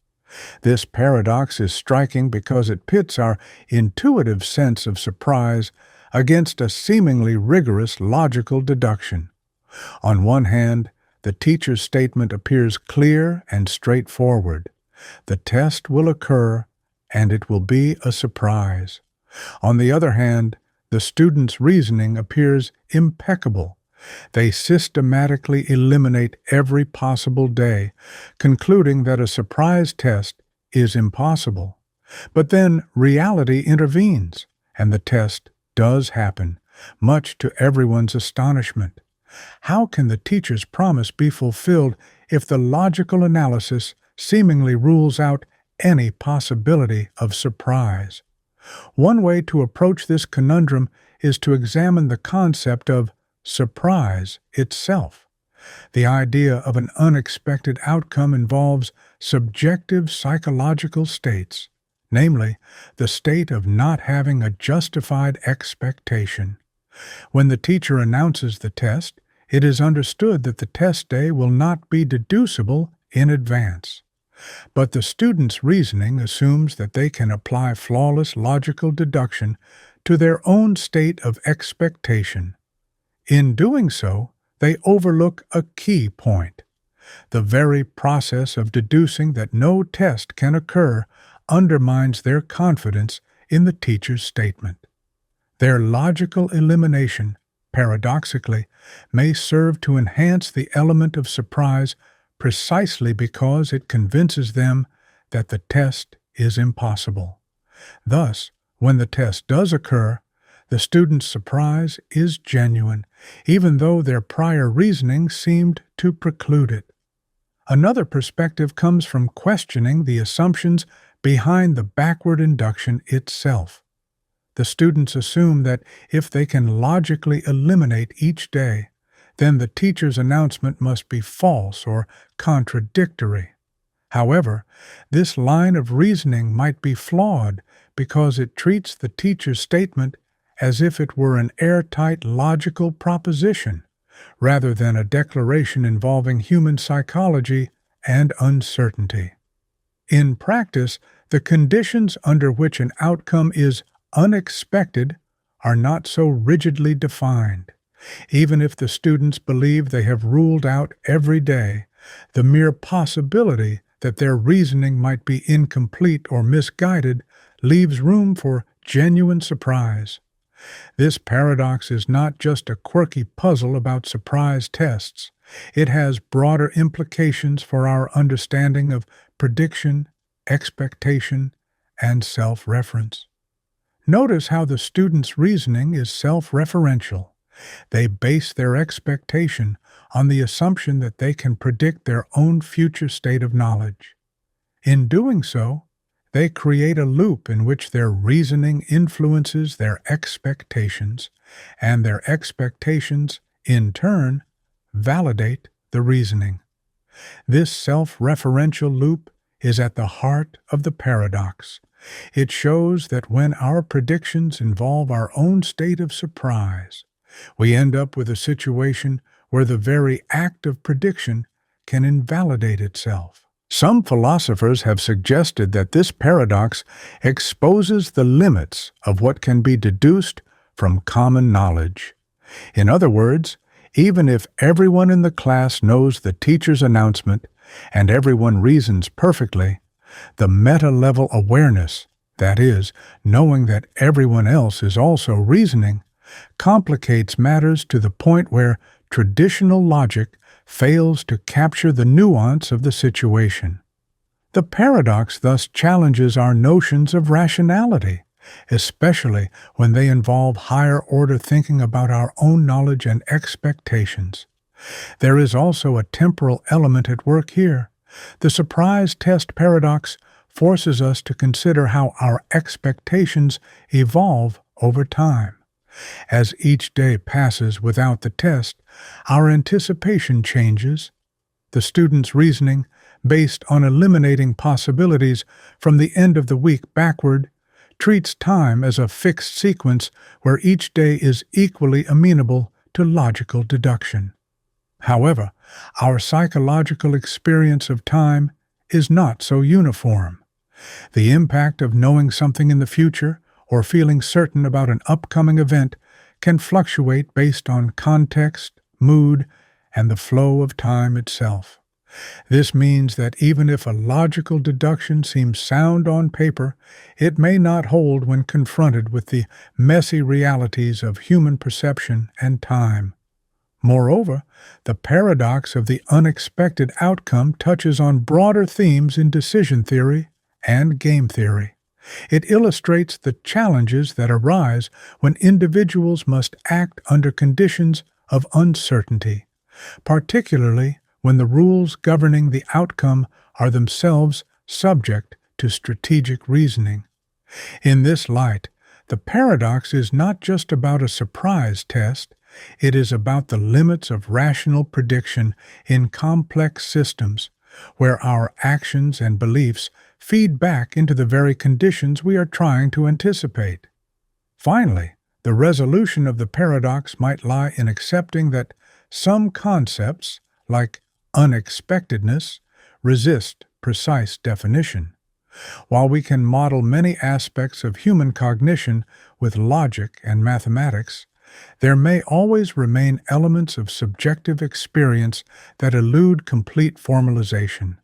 This paradox is striking because it pits our intuitive sense of surprise against a seemingly rigorous logical deduction. On one hand, the teacher's statement appears clear and straightforward. The test will occur, and it will be a surprise. On the other hand, the student's reasoning appears impeccable. They systematically eliminate every possible day, concluding that a surprise test is impossible. But then reality intervenes, and the test does happen, much to everyone's astonishment. How can the teacher's promise be fulfilled if the logical analysis seemingly rules out any possibility of surprise? One way to approach this conundrum is to examine the concept of surprise itself. The idea of an unexpected outcome involves subjective psychological states, namely, the state of not having a justified expectation. When the teacher announces the test, it is understood that the test day will not be deducible in advance. But the student's reasoning assumes that they can apply flawless logical deduction to their own state of expectation. In doing so, they overlook a key point. The very process of deducing that no test can occur undermines their confidence in the teacher's statement. Their logical elimination, paradoxically, may serve to enhance the element of surprise precisely because it convinces them that the test is impossible. Thus, when the test does occur, the student's surprise is genuine, even though their prior reasoning seemed to preclude it. Another perspective comes from questioning the assumptions behind the backward induction itself. The students assume that if they can logically eliminate each day, then the teacher's announcement must be false or contradictory. However, this line of reasoning might be flawed because it treats the teacher's statement as if it were an airtight logical proposition, rather than a declaration involving human psychology and uncertainty. In practice, the conditions under which an outcome is unexpected are not so rigidly defined. Even if the students believe they have ruled out every day, the mere possibility that their reasoning might be incomplete or misguided leaves room for genuine surprise. This paradox is not just a quirky puzzle about surprise tests. It has broader implications for our understanding of prediction, expectation, and self-reference. Notice how the student's reasoning is self-referential. They base their expectation on the assumption that they can predict their own future state of knowledge. In doing so, they create a loop in which their reasoning influences their expectations, and their expectations, in turn, validate the reasoning. This self-referential loop is at the heart of the paradox. It shows that when our predictions involve our own state of surprise, we end up with a situation where the very act of prediction can invalidate itself. Some philosophers have suggested that this paradox exposes the limits of what can be deduced from common knowledge. In other words, even if everyone in the class knows the teacher's announcement and everyone reasons perfectly, the meta-level awareness, that is, knowing that everyone else is also reasoning, complicates matters to the point where traditional logic fails to capture the nuance of the situation. The paradox thus challenges our notions of rationality, especially when they involve higher-order thinking about our own knowledge and expectations. There is also a temporal element at work here. The surprise test paradox forces us to consider how our expectations evolve over time. As each day passes without the test, our anticipation changes. The student's reasoning, based on eliminating possibilities from the end of the week backward, treats time as a fixed sequence where each day is equally amenable to logical deduction. However, our psychological experience of time is not so uniform. The impact of knowing something in the future or feeling certain about an upcoming event can fluctuate based on context, mood, and the flow of time itself. This means that even if a logical deduction seems sound on paper, it may not hold when confronted with the messy realities of human perception and time. Moreover, the paradox of the unexpected outcome touches on broader themes in decision theory and game theory. It illustrates the challenges that arise when individuals must act under conditions of uncertainty, particularly when the rules governing the outcome are themselves subject to strategic reasoning. In this light, the paradox is not just about a surprise test, it is about the limits of rational prediction in complex systems, where our actions and beliefs feed back into the very conditions we are trying to anticipate. Finally, the resolution of the paradox might lie in accepting that some concepts, like unexpectedness, resist precise definition. While we can model many aspects of human cognition with logic and mathematics, there may always remain elements of subjective experience that elude complete formalization.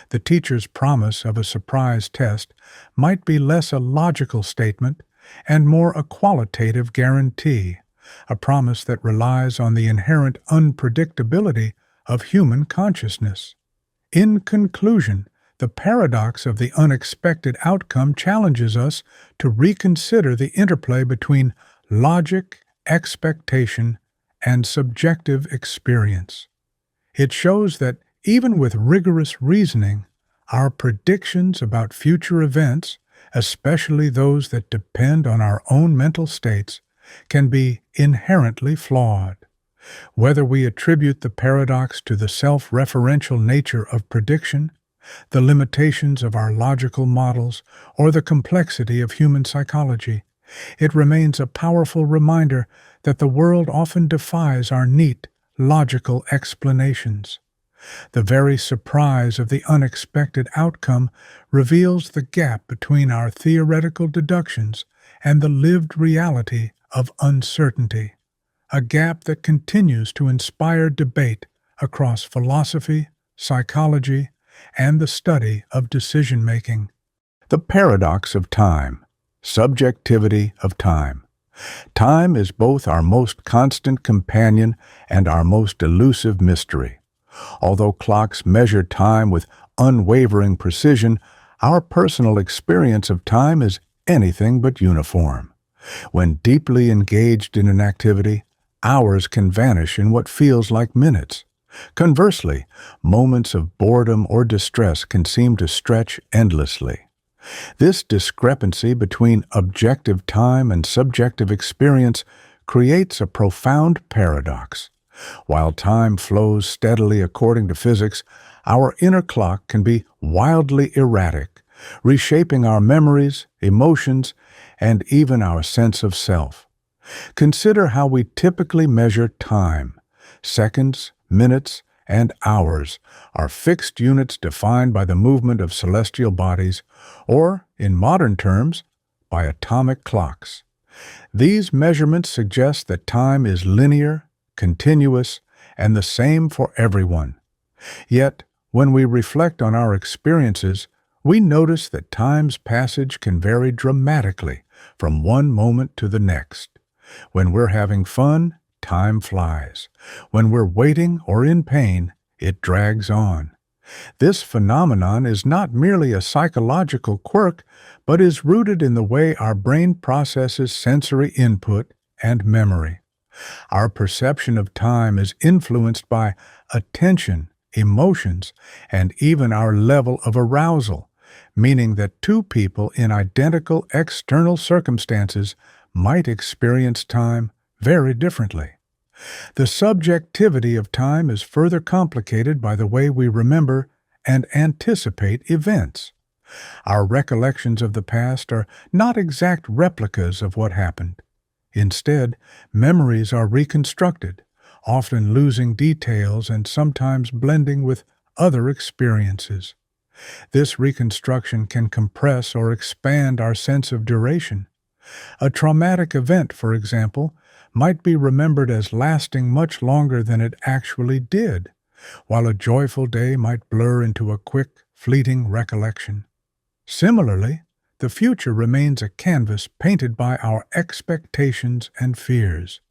The teacher's promise of a surprise test might be less a logical statement and more a qualitative guarantee, a promise that relies on the inherent unpredictability of human consciousness. In conclusion, the paradox of the unexpected outcome challenges us to reconsider the interplay between logic, expectation, and subjective experience. It shows that even with rigorous reasoning, our predictions about future events, especially those that depend on our own mental states, can be inherently flawed. Whether we attribute the paradox to the self-referential nature of prediction, the limitations of our logical models, or the complexity of human psychology. It remains a powerful reminder that the world often defies our neat, logical explanations. The very surprise of the unexpected outcome reveals the gap between our theoretical deductions and the lived reality of uncertainty, a gap that continues to inspire debate across philosophy, psychology, and the study of decision-making. The paradox of time, subjectivity of time. Time is both our most constant companion and our most elusive mystery. Although clocks measure time with unwavering precision, our personal experience of time is anything but uniform. When deeply engaged in an activity, hours can vanish in what feels like minutes. Conversely, moments of boredom or distress can seem to stretch endlessly. This discrepancy between objective time and subjective experience creates a profound paradox. While time flows steadily according to physics, our inner clock can be wildly erratic, reshaping our memories, emotions, and even our sense of self. Consider how we typically measure time. Seconds, minutes, and hours are fixed units defined by the movement of celestial bodies, or, in modern terms, by atomic clocks. These measurements suggest that time is linear, continuous, and the same for everyone. Yet, when we reflect on our experiences, we notice that time's passage can vary dramatically from one moment to the next. When we're having fun, time flies. When we're waiting or in pain, it drags on. This phenomenon is not merely a psychological quirk, but is rooted in the way our brain processes sensory input and memory. Our perception of time is influenced by attention, emotions, and even our level of arousal, meaning that two people in identical external circumstances might experience time very differently. The subjectivity of time is further complicated by the way we remember and anticipate events. Our recollections of the past are not exact replicas of what happened. Instead, memories are reconstructed, often losing details and sometimes blending with other experiences. This reconstruction can compress or expand our sense of duration. A traumatic event, for example, might be remembered as lasting much longer than it actually did, while a joyful day might blur into a quick, fleeting recollection. Similarly, the future remains a canvas painted by our expectations and fears.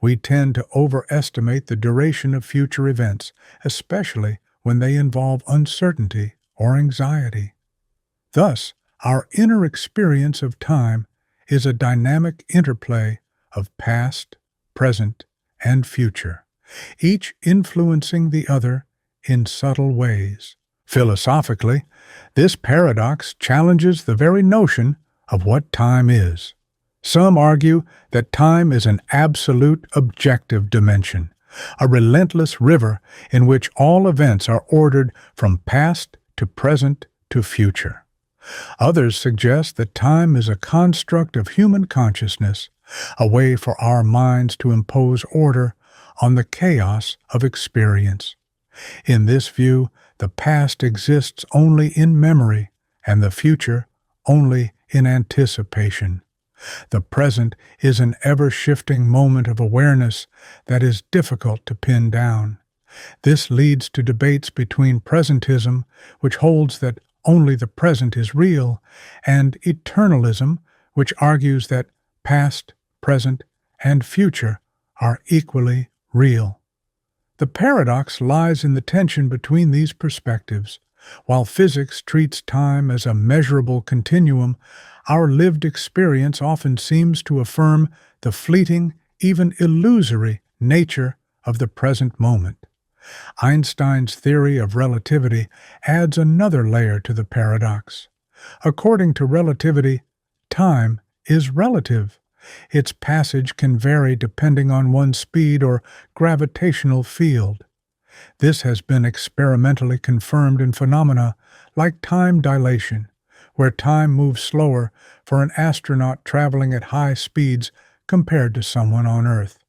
We tend to overestimate the duration of future events, especially when they involve uncertainty or anxiety. Thus, our inner experience of time is a dynamic interplay of past, present, and future, each influencing the other in subtle ways. Philosophically, this paradox challenges the very notion of what time is. Some argue that time is an absolute objective dimension, a relentless river in which all events are ordered from past to present to future. Others suggest that time is a construct of human consciousness, a way for our minds to impose order on the chaos of experience. In this view, the past exists only in memory, and the future only in anticipation. The present is an ever-shifting moment of awareness that is difficult to pin down. This leads to debates between presentism, which holds that only the present is real, and eternalism, which argues that past, present, and future are equally real. The paradox lies in the tension between these perspectives. While physics treats time as a measurable continuum, our lived experience often seems to affirm the fleeting, even illusory, nature of the present moment. Einstein's theory of relativity adds another layer to the paradox. According to relativity, time is relative. Its passage can vary depending on one's speed or gravitational field. This has been experimentally confirmed in phenomena like time dilation, where time moves slower for an astronaut traveling at high speeds compared to someone on Earth.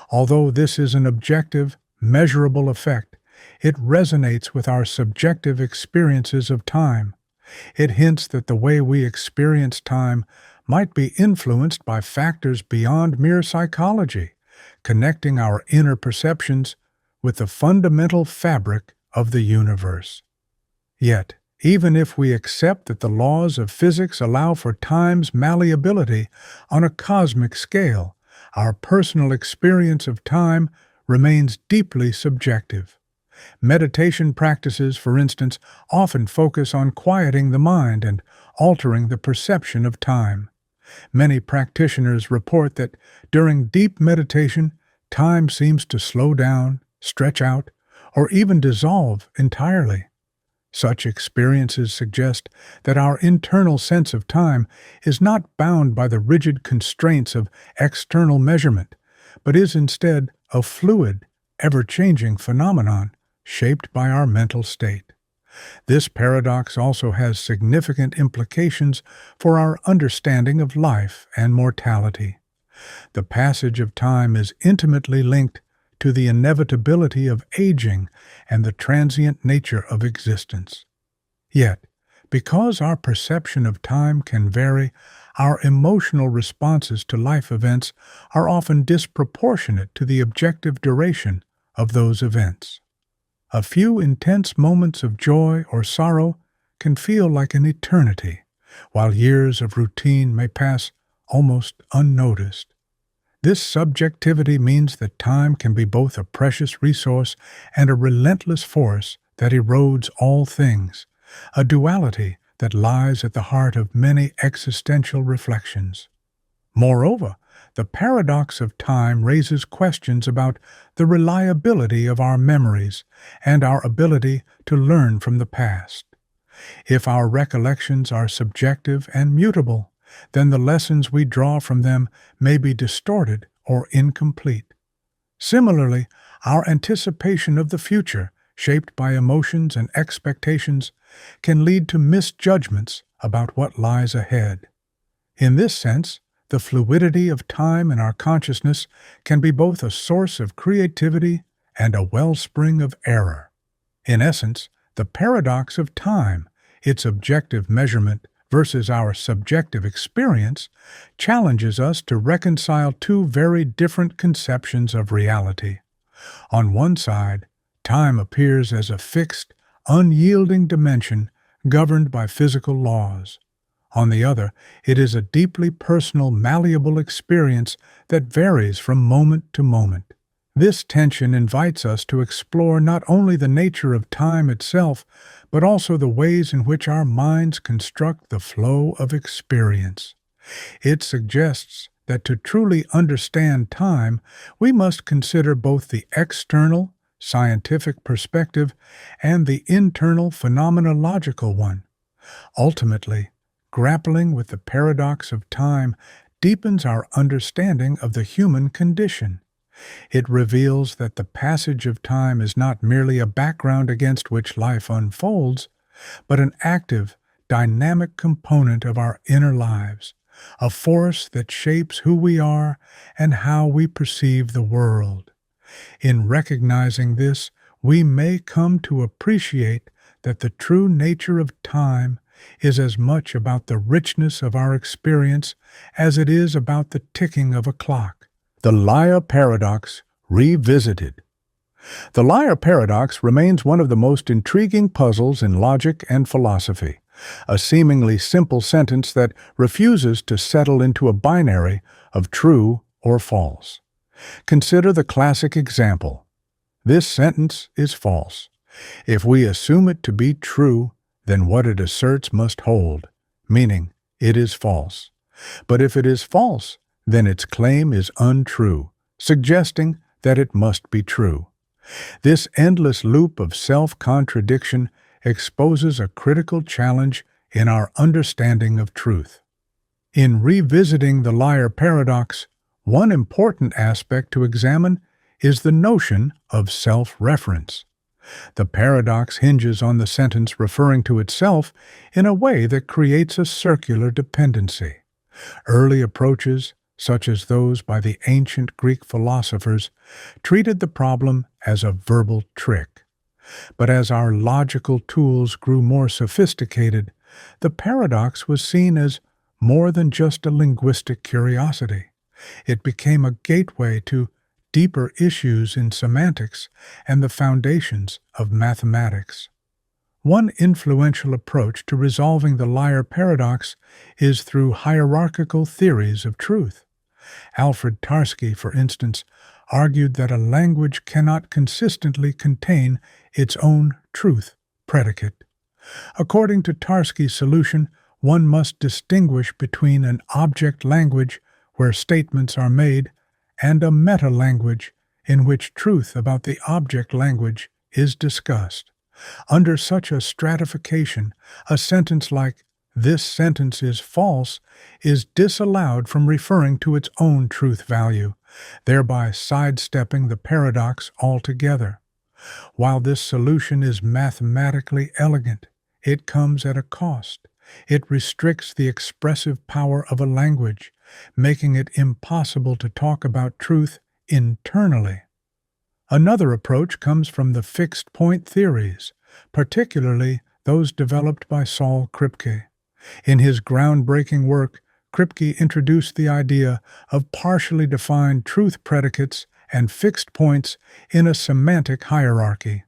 Although this is an objective, measurable effect, it resonates with our subjective experiences of time. It hints that the way we experience time might be influenced by factors beyond mere psychology, connecting our inner perceptions with the fundamental fabric of the universe. Yet, even if we accept that the laws of physics allow for time's malleability on a cosmic scale, our personal experience of time remains deeply subjective. Meditation practices, for instance, often focus on quieting the mind and altering the perception of time. Many practitioners report that during deep meditation, time seems to slow down, stretch out, or even dissolve entirely. Such experiences suggest that our internal sense of time is not bound by the rigid constraints of external measurement, but is instead a fluid, ever-changing phenomenon shaped by our mental state. This paradox also has significant implications for our understanding of life and mortality. The passage of time is intimately linked to the inevitability of aging and the transient nature of existence. Yet, because our perception of time can vary, our emotional responses to life events are often disproportionate to the objective duration of those events. A few intense moments of joy or sorrow can feel like an eternity, while years of routine may pass almost unnoticed. This subjectivity means that time can be both a precious resource and a relentless force that erodes all things, a duality that lies at the heart of many existential reflections. Moreover, the paradox of time raises questions about the reliability of our memories and our ability to learn from the past. If our recollections are subjective and mutable, then the lessons we draw from them may be distorted or incomplete. Similarly, our anticipation of the future, shaped by emotions and expectations, can lead to misjudgments about what lies ahead. In this sense, the fluidity of time in our consciousness can be both a source of creativity and a wellspring of error. In essence, the paradox of time, its objective measurement versus our subjective experience, challenges us to reconcile two very different conceptions of reality. On one side, time appears as a fixed, unyielding dimension governed by physical laws. On the other, it is a deeply personal, malleable experience that varies from moment to moment. This tension invites us to explore not only the nature of time itself, but also the ways in which our minds construct the flow of experience. It suggests that to truly understand time, we must consider both the external, scientific perspective and the internal, phenomenological one. Ultimately, grappling with the paradox of time deepens our understanding of the human condition. It reveals that the passage of time is not merely a background against which life unfolds, but an active, dynamic component of our inner lives, a force that shapes who we are and how we perceive the world. In recognizing this, we may come to appreciate that the true nature of time is as much about the richness of our experience as it is about the ticking of a clock. The Liar Paradox Revisited. The Liar Paradox remains one of the most intriguing puzzles in logic and philosophy, a seemingly simple sentence that refuses to settle into a binary of true or false. Consider the classic example. This sentence is false. If we assume it to be true, then what it asserts must hold, meaning it is false. But if it is false, then its claim is untrue, suggesting that it must be true. This endless loop of self-contradiction exposes a critical challenge in our understanding of truth. In revisiting the Liar Paradox, one important aspect to examine is the notion of self-reference. The paradox hinges on the sentence referring to itself in a way that creates a circular dependency. Early approaches, such as those by the ancient Greek philosophers, treated the problem as a verbal trick. But as our logical tools grew more sophisticated, the paradox was seen as more than just a linguistic curiosity. It became a gateway to deeper issues in semantics and the foundations of mathematics. One influential approach to resolving the liar paradox is through hierarchical theories of truth. Alfred Tarski, for instance, argued that a language cannot consistently contain its own truth predicate. According to Tarski's solution, one must distinguish between an object language where statements are made and a meta-language in which truth about the object language is discussed. Under such a stratification, a sentence like, "This sentence is false," is disallowed from referring to its own truth value, thereby sidestepping the paradox altogether. While this solution is mathematically elegant, it comes at a cost. It restricts the expressive power of a language, making it impossible to talk about truth internally. Another approach comes from the fixed-point theories, particularly those developed by Saul Kripke. In his groundbreaking work, Kripke introduced the idea of partially defined truth predicates and fixed points in a semantic hierarchy.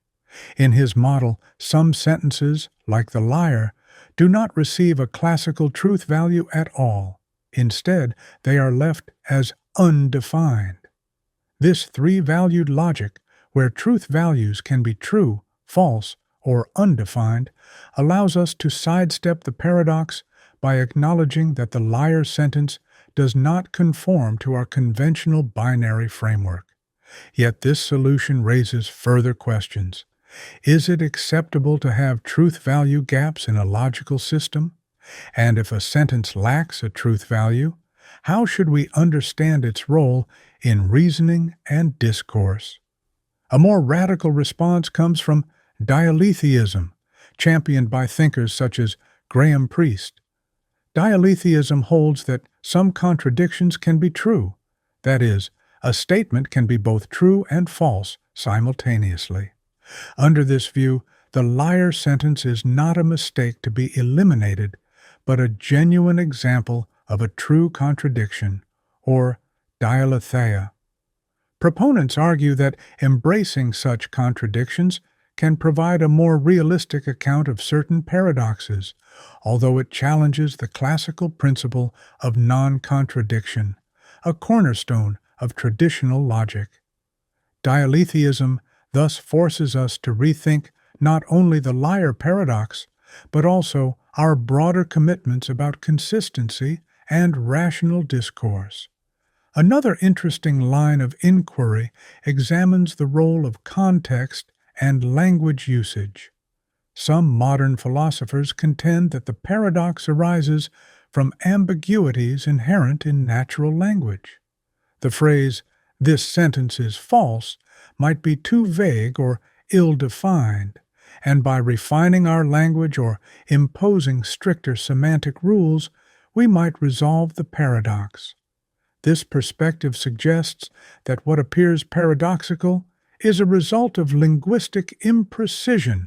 In his model, some sentences, like the liar, do not receive a classical truth value at all. Instead, they are left as undefined. This three-valued logic, where truth values can be true, false, or undefined, allows us to sidestep the paradox by acknowledging that the liar sentence does not conform to our conventional binary framework. Yet this solution raises further questions. Is it acceptable to have truth value gaps in a logical system? And if a sentence lacks a truth value, how should we understand its role in reasoning and discourse? A more radical response comes from dialetheism, championed by thinkers such as Graham Priest. Dialetheism holds that some contradictions can be true. That is, a statement can be both true and false simultaneously. Under this view, the liar sentence is not a mistake to be eliminated, but a genuine example of a true contradiction, or dialetheia. Proponents argue that embracing such contradictions can provide a more realistic account of certain paradoxes, although it challenges the classical principle of non-contradiction, a cornerstone of traditional logic. Dialetheism thus forces us to rethink not only the liar paradox, but also our broader commitments about consistency and rational discourse. Another interesting line of inquiry examines the role of context and language usage. Some modern philosophers contend that the paradox arises from ambiguities inherent in natural language. The phrase, "this sentence is false," might be too vague or ill-defined, and by refining our language or imposing stricter semantic rules, we might resolve the paradox. This perspective suggests that what appears paradoxical is a result of linguistic imprecision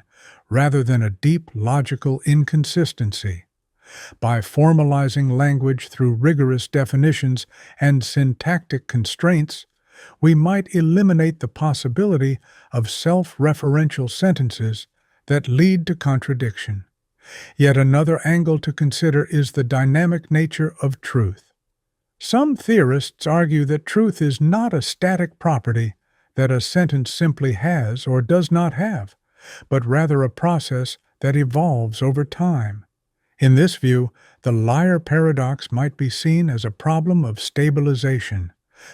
rather than a deep logical inconsistency. By formalizing language through rigorous definitions and syntactic constraints, we might eliminate the possibility of self-referential sentences that lead to contradiction. Yet another angle to consider is the dynamic nature of truth. Some theorists argue that truth is not a static property that a sentence simply has or does not have, but rather a process that evolves over time. In this view, the liar paradox might be seen as a problem of stabilization.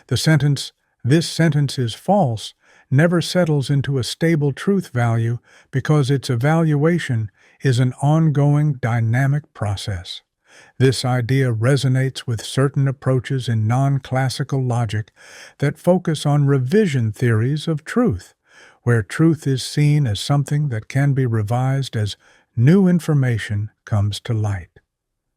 The sentence, "This sentence is false," never settles into a stable truth value because its evaluation is an ongoing dynamic process. This idea resonates with certain approaches in non-classical logic that focus on revision theories of truth, where truth is seen as something that can be revised as new information comes to light.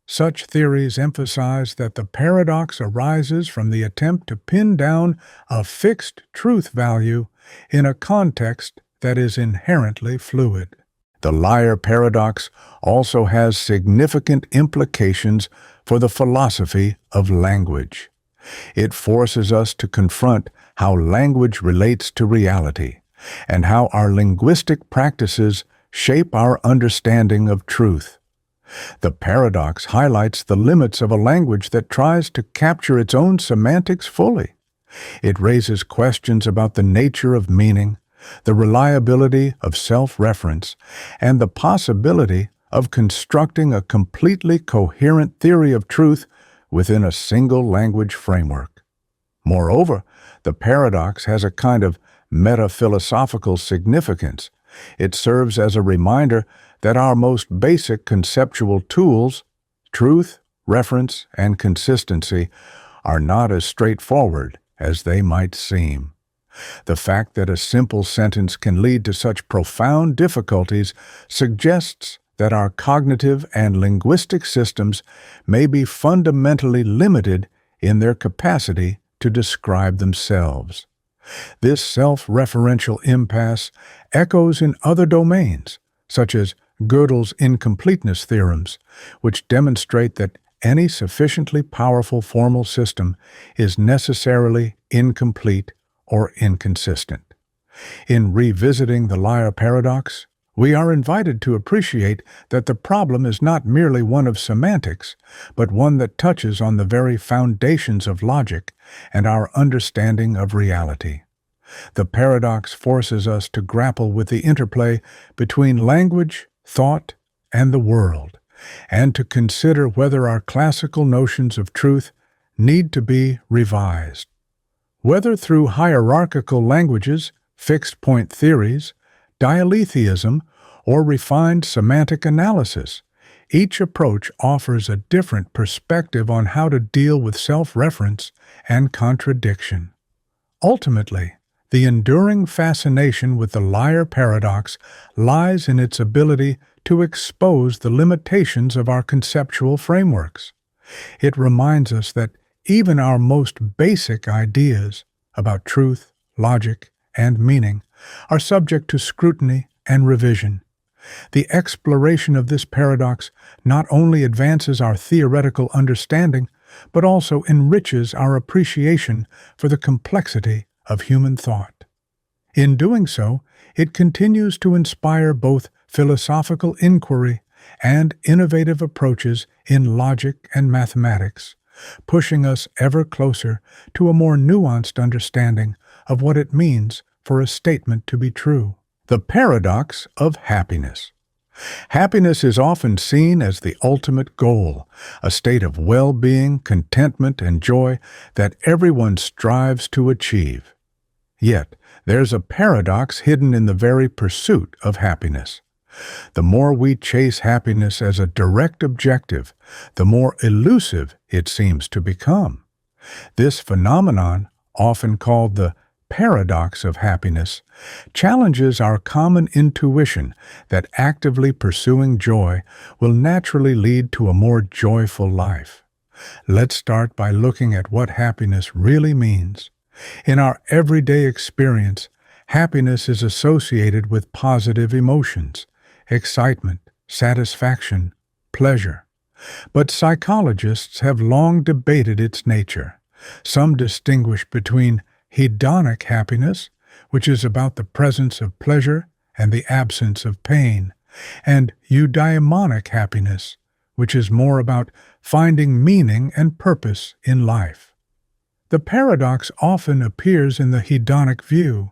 Such theories emphasize that the paradox arises from the attempt to pin down a fixed truth value in a context that is inherently fluid. The liar paradox also has significant implications for the philosophy of language. It forces us to confront how language relates to reality and how our linguistic practices shape our understanding of truth. The paradox highlights the limits of a language that tries to capture its own semantics fully. It raises questions about the nature of meaning, the reliability of self-reference, and the possibility of constructing a completely coherent theory of truth within a single language framework. Moreover, the paradox has a kind of meta-philosophical significance. It serves as a reminder that our most basic conceptual tools, truth, reference, and consistency, are not as straightforward as they might seem. The fact that a simple sentence can lead to such profound difficulties suggests that our cognitive and linguistic systems may be fundamentally limited in their capacity to describe themselves. This self-referential impasse echoes in other domains, such as Gödel's incompleteness theorems, which demonstrate that any sufficiently powerful formal system is necessarily incomplete or inconsistent. In revisiting the liar paradox, we are invited to appreciate that the problem is not merely one of semantics, but one that touches on the very foundations of logic and our understanding of reality. The paradox forces us to grapple with the interplay between language, thought, and the world, and to consider whether our classical notions of truth need to be revised. Whether through hierarchical languages, fixed-point theories, dialetheism, or refined semantic analysis, each approach offers a different perspective on how to deal with self-reference and contradiction. Ultimately, the enduring fascination with the liar paradox lies in its ability to expose the limitations of our conceptual frameworks. It reminds us that even our most basic ideas about truth, logic, and meaning are subject to scrutiny and revision. The exploration of this paradox not only advances our theoretical understanding, but also enriches our appreciation for the complexity of human thought. In doing so, it continues to inspire both philosophical inquiry and innovative approaches in logic and mathematics, pushing us ever closer to a more nuanced understanding of what it means for a statement to be true. The paradox of happiness. Happiness is often seen as the ultimate goal, a state of well-being, contentment, and joy that everyone strives to achieve. Yet, there's a paradox hidden in the very pursuit of happiness. The more we chase happiness as a direct objective, the more elusive it seems to become. This phenomenon, often called the paradox of happiness, challenges our common intuition that actively pursuing joy will naturally lead to a more joyful life. Let's start by looking at what happiness really means. In our everyday experience, happiness is associated with positive emotions, excitement, satisfaction, pleasure. But psychologists have long debated its nature. Some distinguish between hedonic happiness, which is about the presence of pleasure and the absence of pain, and eudaimonic happiness, which is more about finding meaning and purpose in life. The paradox often appears in the hedonic view.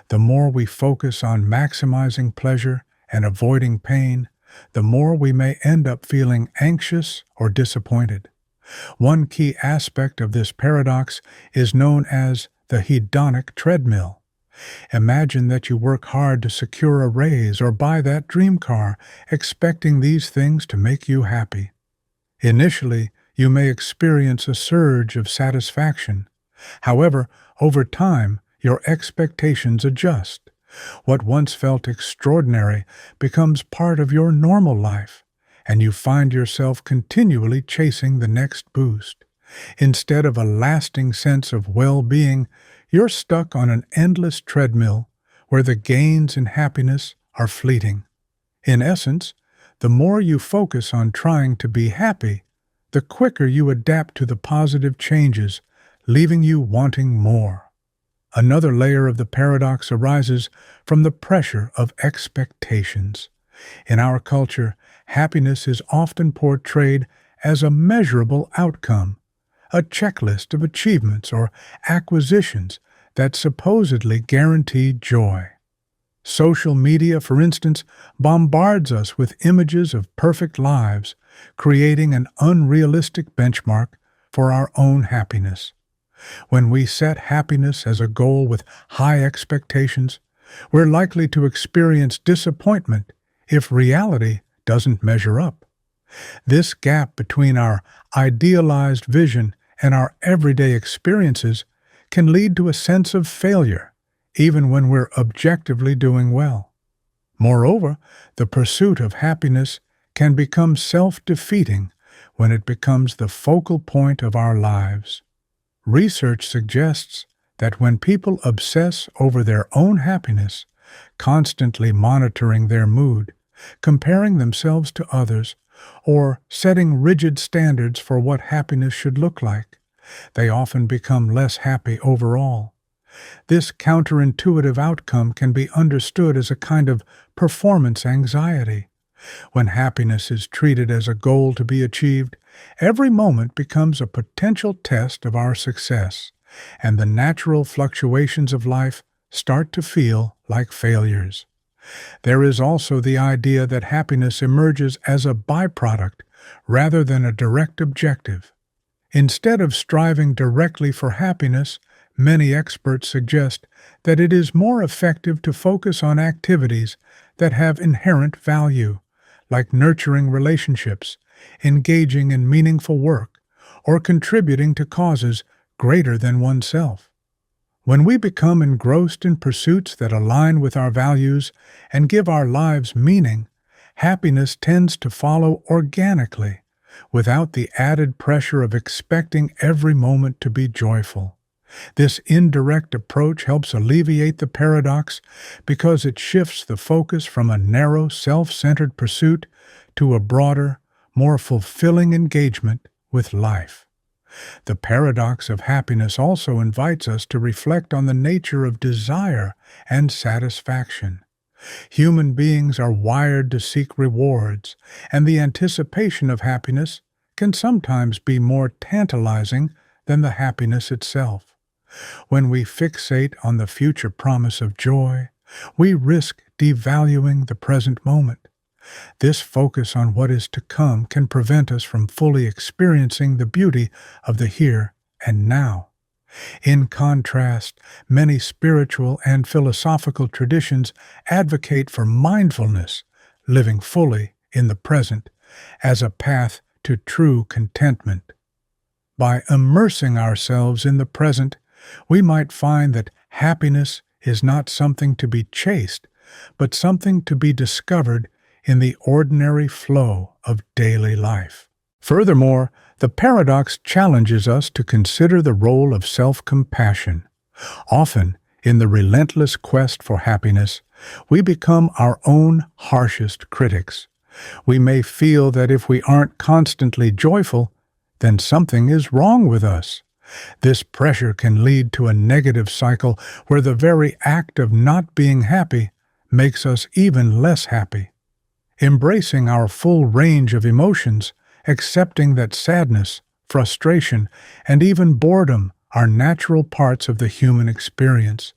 The more we focus on maximizing pleasure and avoiding pain, the more we may end up feeling anxious or disappointed. One key aspect of this paradox is known as the hedonic treadmill. Imagine that you work hard to secure a raise or buy that dream car, expecting these things to make you happy. Initially, you may experience a surge of satisfaction. However, over time, your expectations adjust. What once felt extraordinary becomes part of your normal life, and you find yourself continually chasing the next boost. Instead of a lasting sense of well-being, you're stuck on an endless treadmill where the gains in happiness are fleeting. In essence, the more you focus on trying to be happy, the quicker you adapt to the positive changes, leaving you wanting more. Another layer of the paradox arises from the pressure of expectations. In our culture, happiness is often portrayed as a measurable outcome, a checklist of achievements or acquisitions that supposedly guarantee joy. Social media, for instance, bombards us with images of perfect lives, creating an unrealistic benchmark for our own happiness. When we set happiness as a goal with high expectations, we're likely to experience disappointment if reality doesn't measure up. This gap between our idealized vision and our everyday experiences can lead to a sense of failure, even when we're objectively doing well. Moreover, the pursuit of happiness can become self-defeating when it becomes the focal point of our lives. Research suggests that when people obsess over their own happiness, constantly monitoring their mood, comparing themselves to others, or setting rigid standards for what happiness should look like, they often become less happy overall. This counterintuitive outcome can be understood as a kind of performance anxiety. When happiness is treated as a goal to be achieved, every moment becomes a potential test of our success, and the natural fluctuations of life start to feel like failures. There is also the idea that happiness emerges as a byproduct rather than a direct objective. Instead of striving directly for happiness, many experts suggest that it is more effective to focus on activities that have inherent value, like nurturing relationships, engaging in meaningful work, or contributing to causes greater than oneself. When we become engrossed in pursuits that align with our values and give our lives meaning, happiness tends to follow organically, without the added pressure of expecting every moment to be joyful. This indirect approach helps alleviate the paradox because it shifts the focus from a narrow, self-centered pursuit to a broader, more fulfilling engagement with life. The paradox of happiness also invites us to reflect on the nature of desire and satisfaction. Human beings are wired to seek rewards, and the anticipation of happiness can sometimes be more tantalizing than the happiness itself. When we fixate on the future promise of joy, we risk devaluing the present moment. This focus on what is to come can prevent us from fully experiencing the beauty of the here and now. In contrast, many spiritual and philosophical traditions advocate for mindfulness, living fully in the present, as a path to true contentment. By immersing ourselves in the present, we might find that happiness is not something to be chased, but something to be discovered in the ordinary flow of daily life. Furthermore, the paradox challenges us to consider the role of self-compassion. Often, in the relentless quest for happiness, we become our own harshest critics. We may feel that if we aren't constantly joyful, then something is wrong with us. This pressure can lead to a negative cycle where the very act of not being happy makes us even less happy. Embracing our full range of emotions, accepting that sadness, frustration, and even boredom are natural parts of the human experience,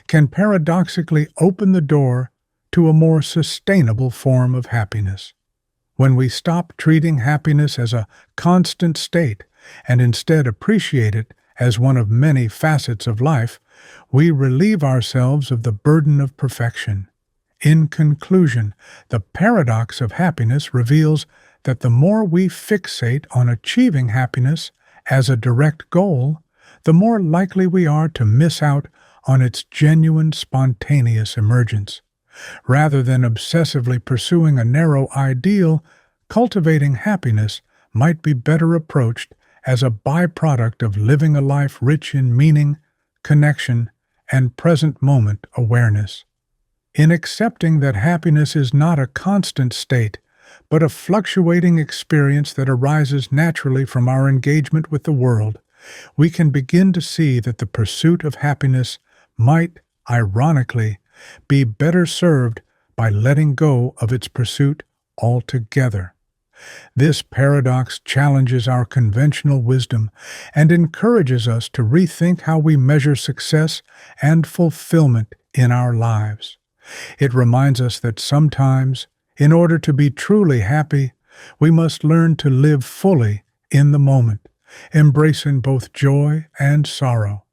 can paradoxically open the door to a more sustainable form of happiness. When we stop treating happiness as a constant state and instead appreciate it as one of many facets of life, we relieve ourselves of the burden of perfection. In conclusion, the paradox of happiness reveals that the more we fixate on achieving happiness as a direct goal, the more likely we are to miss out on its genuine, spontaneous emergence. Rather than obsessively pursuing a narrow ideal, cultivating happiness might be better approached as a byproduct of living a life rich in meaning, connection, and present moment awareness. In accepting that happiness is not a constant state, but a fluctuating experience that arises naturally from our engagement with the world, we can begin to see that the pursuit of happiness might, ironically, be better served by letting go of its pursuit altogether. This paradox challenges our conventional wisdom and encourages us to rethink how we measure success and fulfillment in our lives. It reminds us that sometimes, in order to be truly happy, we must learn to live fully in the moment, embracing both joy and sorrow,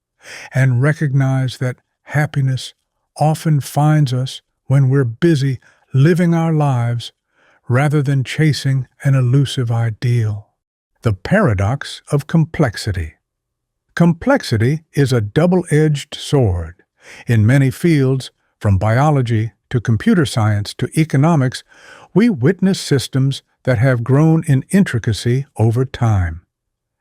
and recognize that happiness often finds us when we're busy living our lives rather than chasing an elusive ideal. The paradox of complexity. Complexity is a double-edged sword. In many fields, from biology to computer science to economics, we witness systems that have grown in intricacy over time.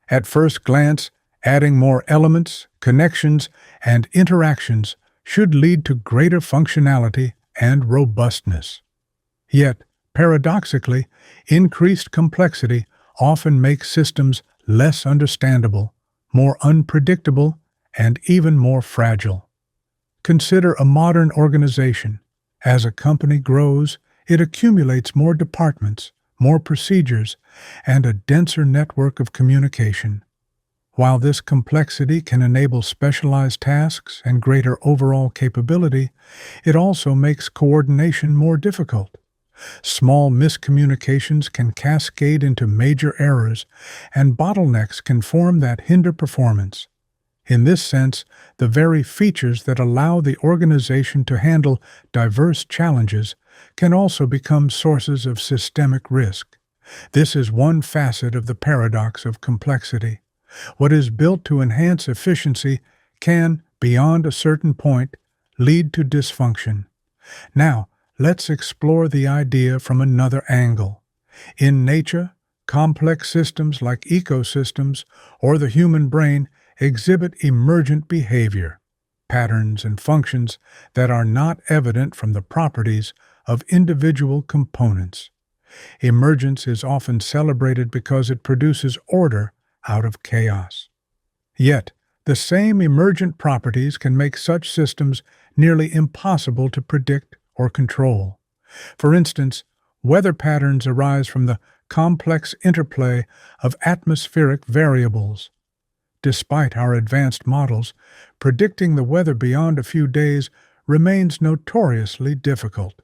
At first glance, adding more elements, connections, and interactions should lead to greater functionality and robustness. Yet, paradoxically, increased complexity often makes systems less understandable, more unpredictable, and even more fragile. Consider a modern organization. As a company grows, it accumulates more departments, more procedures, and a denser network of communication. While this complexity can enable specialized tasks and greater overall capability, it also makes coordination more difficult. Small miscommunications can cascade into major errors, and bottlenecks can form that hinder performance. In this sense, the very features that allow the organization to handle diverse challenges can also become sources of systemic risk. This is one facet of the paradox of complexity. What is built to enhance efficiency can, beyond a certain point, lead to dysfunction. Now, let's explore the idea from another angle. In nature, complex systems like ecosystems or the human brain exhibit emergent behavior, patterns and functions that are not evident from the properties of individual components. Emergence is often celebrated because it produces order out of chaos. Yet, the same emergent properties can make such systems nearly impossible to predict or control. For instance, weather patterns arise from the complex interplay of atmospheric variables. Despite our advanced models, predicting the weather beyond a few days remains notoriously difficult.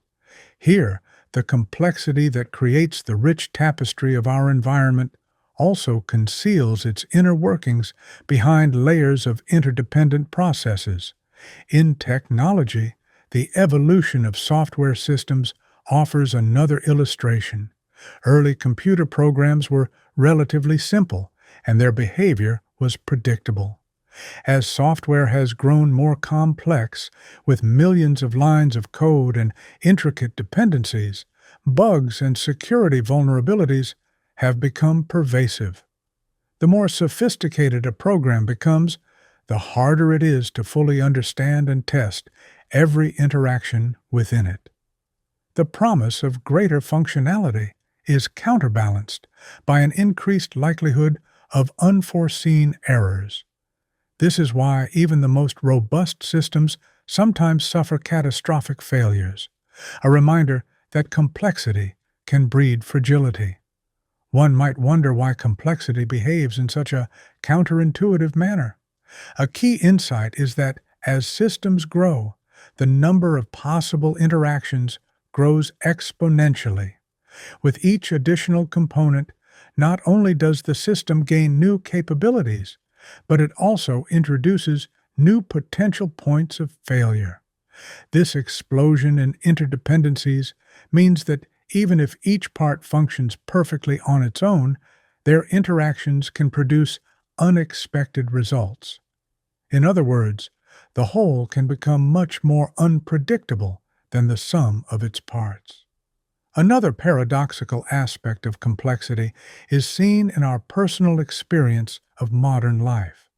Here, the complexity that creates the rich tapestry of our environment also conceals its inner workings behind layers of interdependent processes. In technology, the evolution of software systems offers another illustration. Early computer programs were relatively simple, and their behavior was predictable. As software has grown more complex, with millions of lines of code and intricate dependencies, bugs and security vulnerabilities have become pervasive. The more sophisticated a program becomes, the harder it is to fully understand and test every interaction within it. The promise of greater functionality is counterbalanced by an increased likelihood of unforeseen errors. This is why even the most robust systems sometimes suffer catastrophic failures, a reminder that complexity can breed fragility. One might wonder why complexity behaves in such a counterintuitive manner. A key insight is that as systems grow, the number of possible interactions grows exponentially. With each additional component, not only does the system gain new capabilities, but it also introduces new potential points of failure. This explosion in interdependencies means that even if each part functions perfectly on its own, their interactions can produce unexpected results. In other words, the whole can become much more unpredictable than the sum of its parts. Another paradoxical aspect of complexity is seen in our personal experience of modern life.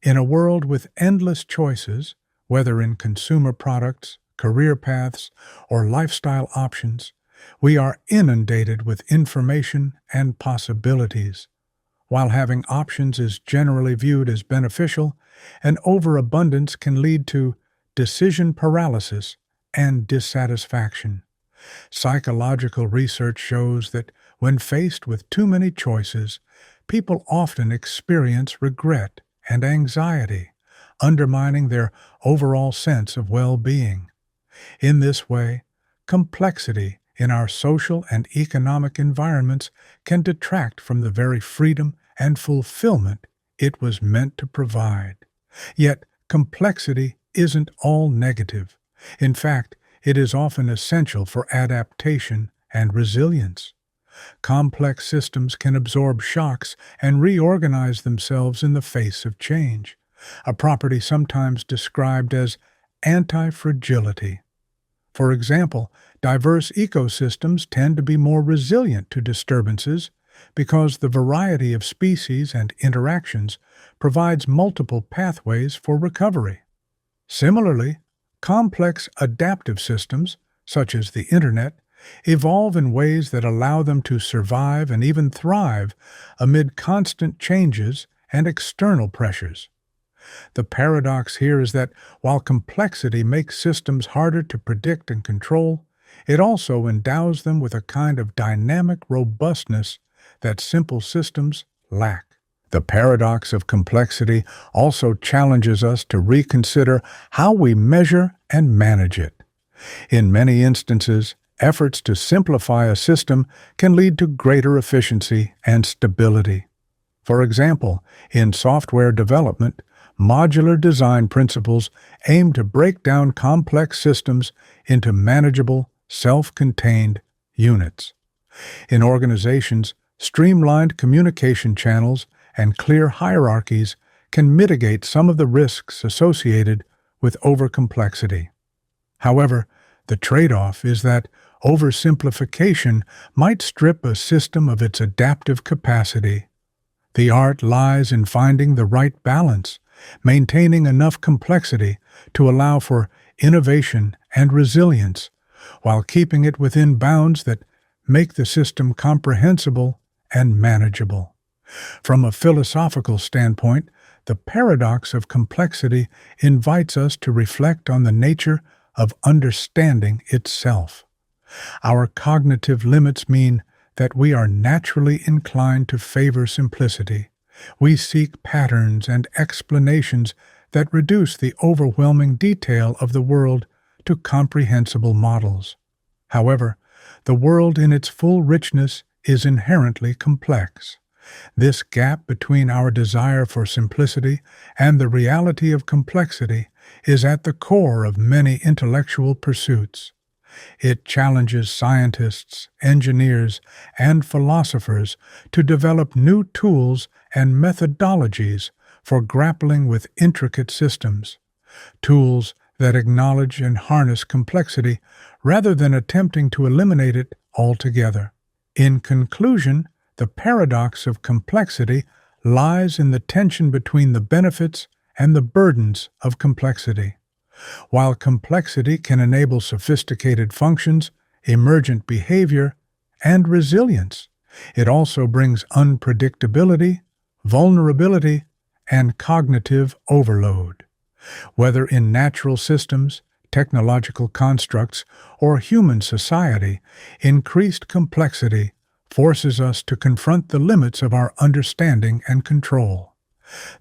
In a world with endless choices, whether in consumer products, career paths, or lifestyle options, we are inundated with information and possibilities. While having options is generally viewed as beneficial, an overabundance can lead to decision paralysis and dissatisfaction. Psychological research shows that when faced with too many choices, people often experience regret and anxiety, undermining their overall sense of well-being. In this way, complexity in our social and economic environments can detract from the very freedom and fulfillment it was meant to provide. Yet, complexity isn't all negative. In fact, it is often essential for adaptation and resilience. Complex systems can absorb shocks and reorganize themselves in the face of change, a property sometimes described as anti-fragility. For example, diverse ecosystems tend to be more resilient to disturbances because the variety of species and interactions provides multiple pathways for recovery. Similarly, complex adaptive systems, such as the Internet, evolve in ways that allow them to survive and even thrive amid constant changes and external pressures. The paradox here is that while complexity makes systems harder to predict and control, it also endows them with a kind of dynamic robustness that simple systems lack. The paradox of complexity also challenges us to reconsider how we measure and manage it. In many instances, efforts to simplify a system can lead to greater efficiency and stability. For example, in software development, modular design principles aim to break down complex systems into manageable, self-contained units. In organizations, streamlined communication channels and clear hierarchies can mitigate some of the risks associated with overcomplexity. However, the trade-off is that oversimplification might strip a system of its adaptive capacity. The art lies in finding the right balance, maintaining enough complexity to allow for innovation and resilience, while keeping it within bounds that make the system comprehensible and manageable. From a philosophical standpoint, the paradox of complexity invites us to reflect on the nature of understanding itself. Our cognitive limits mean that we are naturally inclined to favor simplicity. We seek patterns and explanations that reduce the overwhelming detail of the world to comprehensible models. However, the world in its full richness is inherently complex. This gap between our desire for simplicity and the reality of complexity is at the core of many intellectual pursuits. It challenges scientists, engineers, and philosophers to develop new tools and methodologies for grappling with intricate systems, tools that acknowledge and harness complexity rather than attempting to eliminate it altogether. In conclusion, the paradox of complexity lies in the tension between the benefits and the burdens of complexity. While complexity can enable sophisticated functions, emergent behavior, and resilience, it also brings unpredictability, vulnerability, and cognitive overload. Whether in natural systems, technological constructs, or human society, increased complexity forces us to confront the limits of our understanding and control.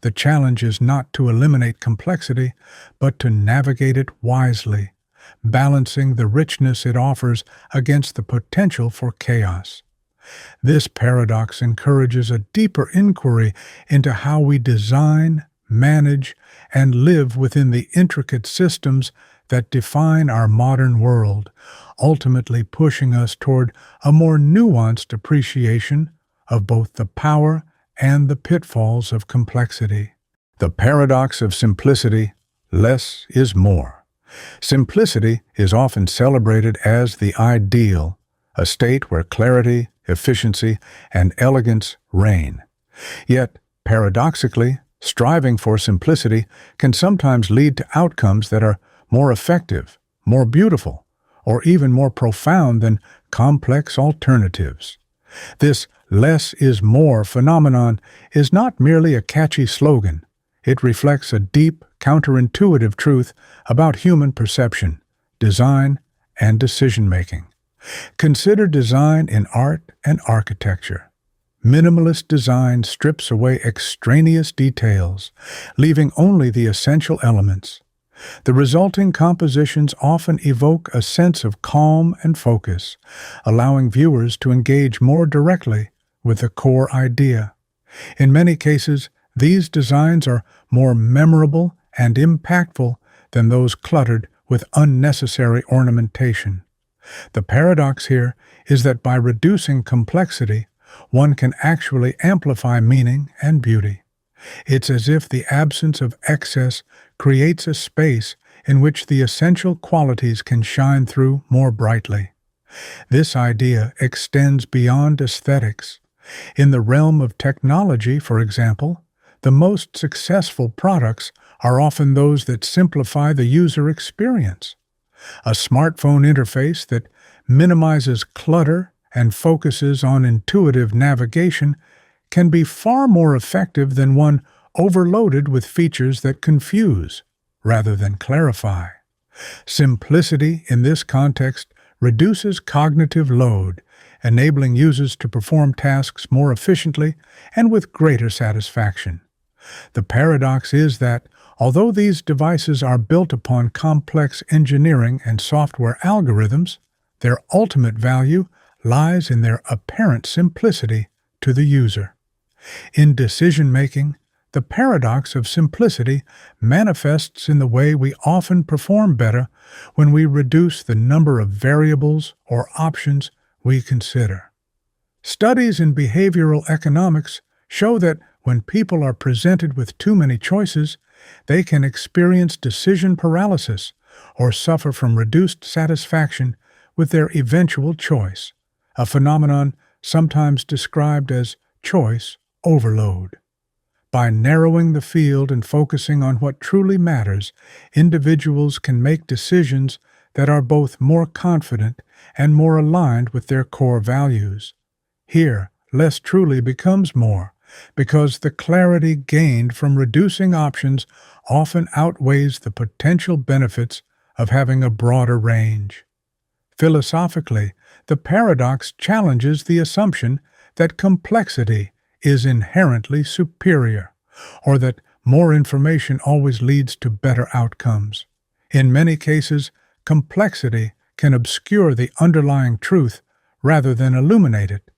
The challenge is not to eliminate complexity, but to navigate it wisely, balancing the richness it offers against the potential for chaos. This paradox encourages a deeper inquiry into how we design, manage, and live within the intricate systems that define our modern world, ultimately pushing us toward a more nuanced appreciation of both the power and the pitfalls of complexity. The paradox of simplicity less is more. Simplicity is often celebrated as the ideal, a state where clarity, efficiency, and elegance reign. Yet, paradoxically, striving for simplicity can sometimes lead to outcomes that are more effective, more beautiful, or even more profound than complex alternatives. This less is more phenomenon is not merely a catchy slogan. It reflects a deep, counterintuitive truth about human perception, design, and decision-making. Consider design in art and architecture. Minimalist design strips away extraneous details, leaving only the essential elements. The resulting compositions often evoke a sense of calm and focus, allowing viewers to engage more directly with the core idea. In many cases, these designs are more memorable and impactful than those cluttered with unnecessary ornamentation. The paradox here is that by reducing complexity, one can actually amplify meaning and beauty. It's as if the absence of excess creates a space in which the essential qualities can shine through more brightly. This idea extends beyond aesthetics. In the realm of technology, for example, the most successful products are often those that simplify the user experience. A smartphone interface that minimizes clutter and focuses on intuitive navigation can be far more effective than one overloaded with features that confuse rather than clarify. Simplicity in this context reduces cognitive load, enabling users to perform tasks more efficiently and with greater satisfaction. The paradox is that, although these devices are built upon complex engineering and software algorithms, their ultimate value lies in their apparent simplicity to the user. In decision-making, the paradox of simplicity manifests in the way we often perform better when we reduce the number of variables or options we consider. Studies in behavioral economics show that when people are presented with too many choices, they can experience decision paralysis or suffer from reduced satisfaction with their eventual choice, a phenomenon sometimes described as choice overload. By narrowing the field and focusing on what truly matters, individuals can make decisions that are both more confident and more aligned with their core values. Here, less truly becomes more, because the clarity gained from reducing options often outweighs the potential benefits of having a broader range. Philosophically, the paradox challenges the assumption that complexity is inherently superior, or that more information always leads to better outcomes. In many cases, complexity can obscure the underlying truth rather than illuminate it.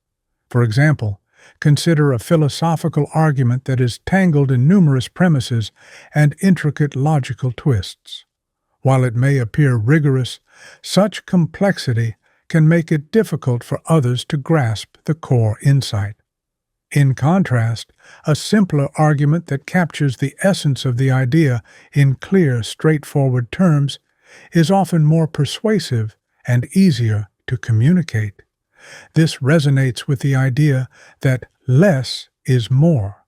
For example, consider a philosophical argument that is tangled in numerous premises and intricate logical twists. While it may appear rigorous, such complexity can make it difficult for others to grasp the core insight. In contrast, a simpler argument that captures the essence of the idea in clear, straightforward terms is often more persuasive and easier to communicate. This resonates with the idea that less is more,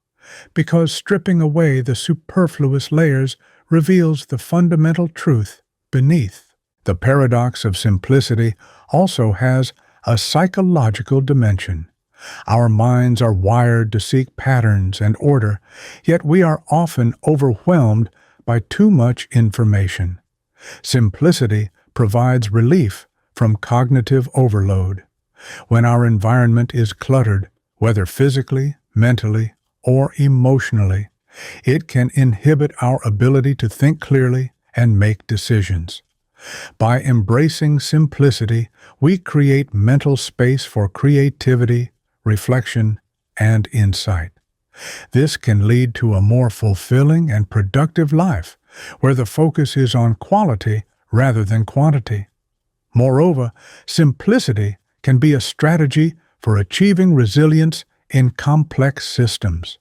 because stripping away the superfluous layers reveals the fundamental truth beneath. The paradox of simplicity also has a psychological dimension. Our minds are wired to seek patterns and order, yet we are often overwhelmed by too much information. Simplicity provides relief from cognitive overload. When our environment is cluttered, whether physically, mentally, or emotionally, it can inhibit our ability to think clearly and make decisions. By embracing simplicity, we create mental space for creativity, reflection, and insight. This can lead to a more fulfilling and productive life, where the focus is on quality rather than quantity. Moreover, simplicity can be a strategy for achieving resilience in complex systems.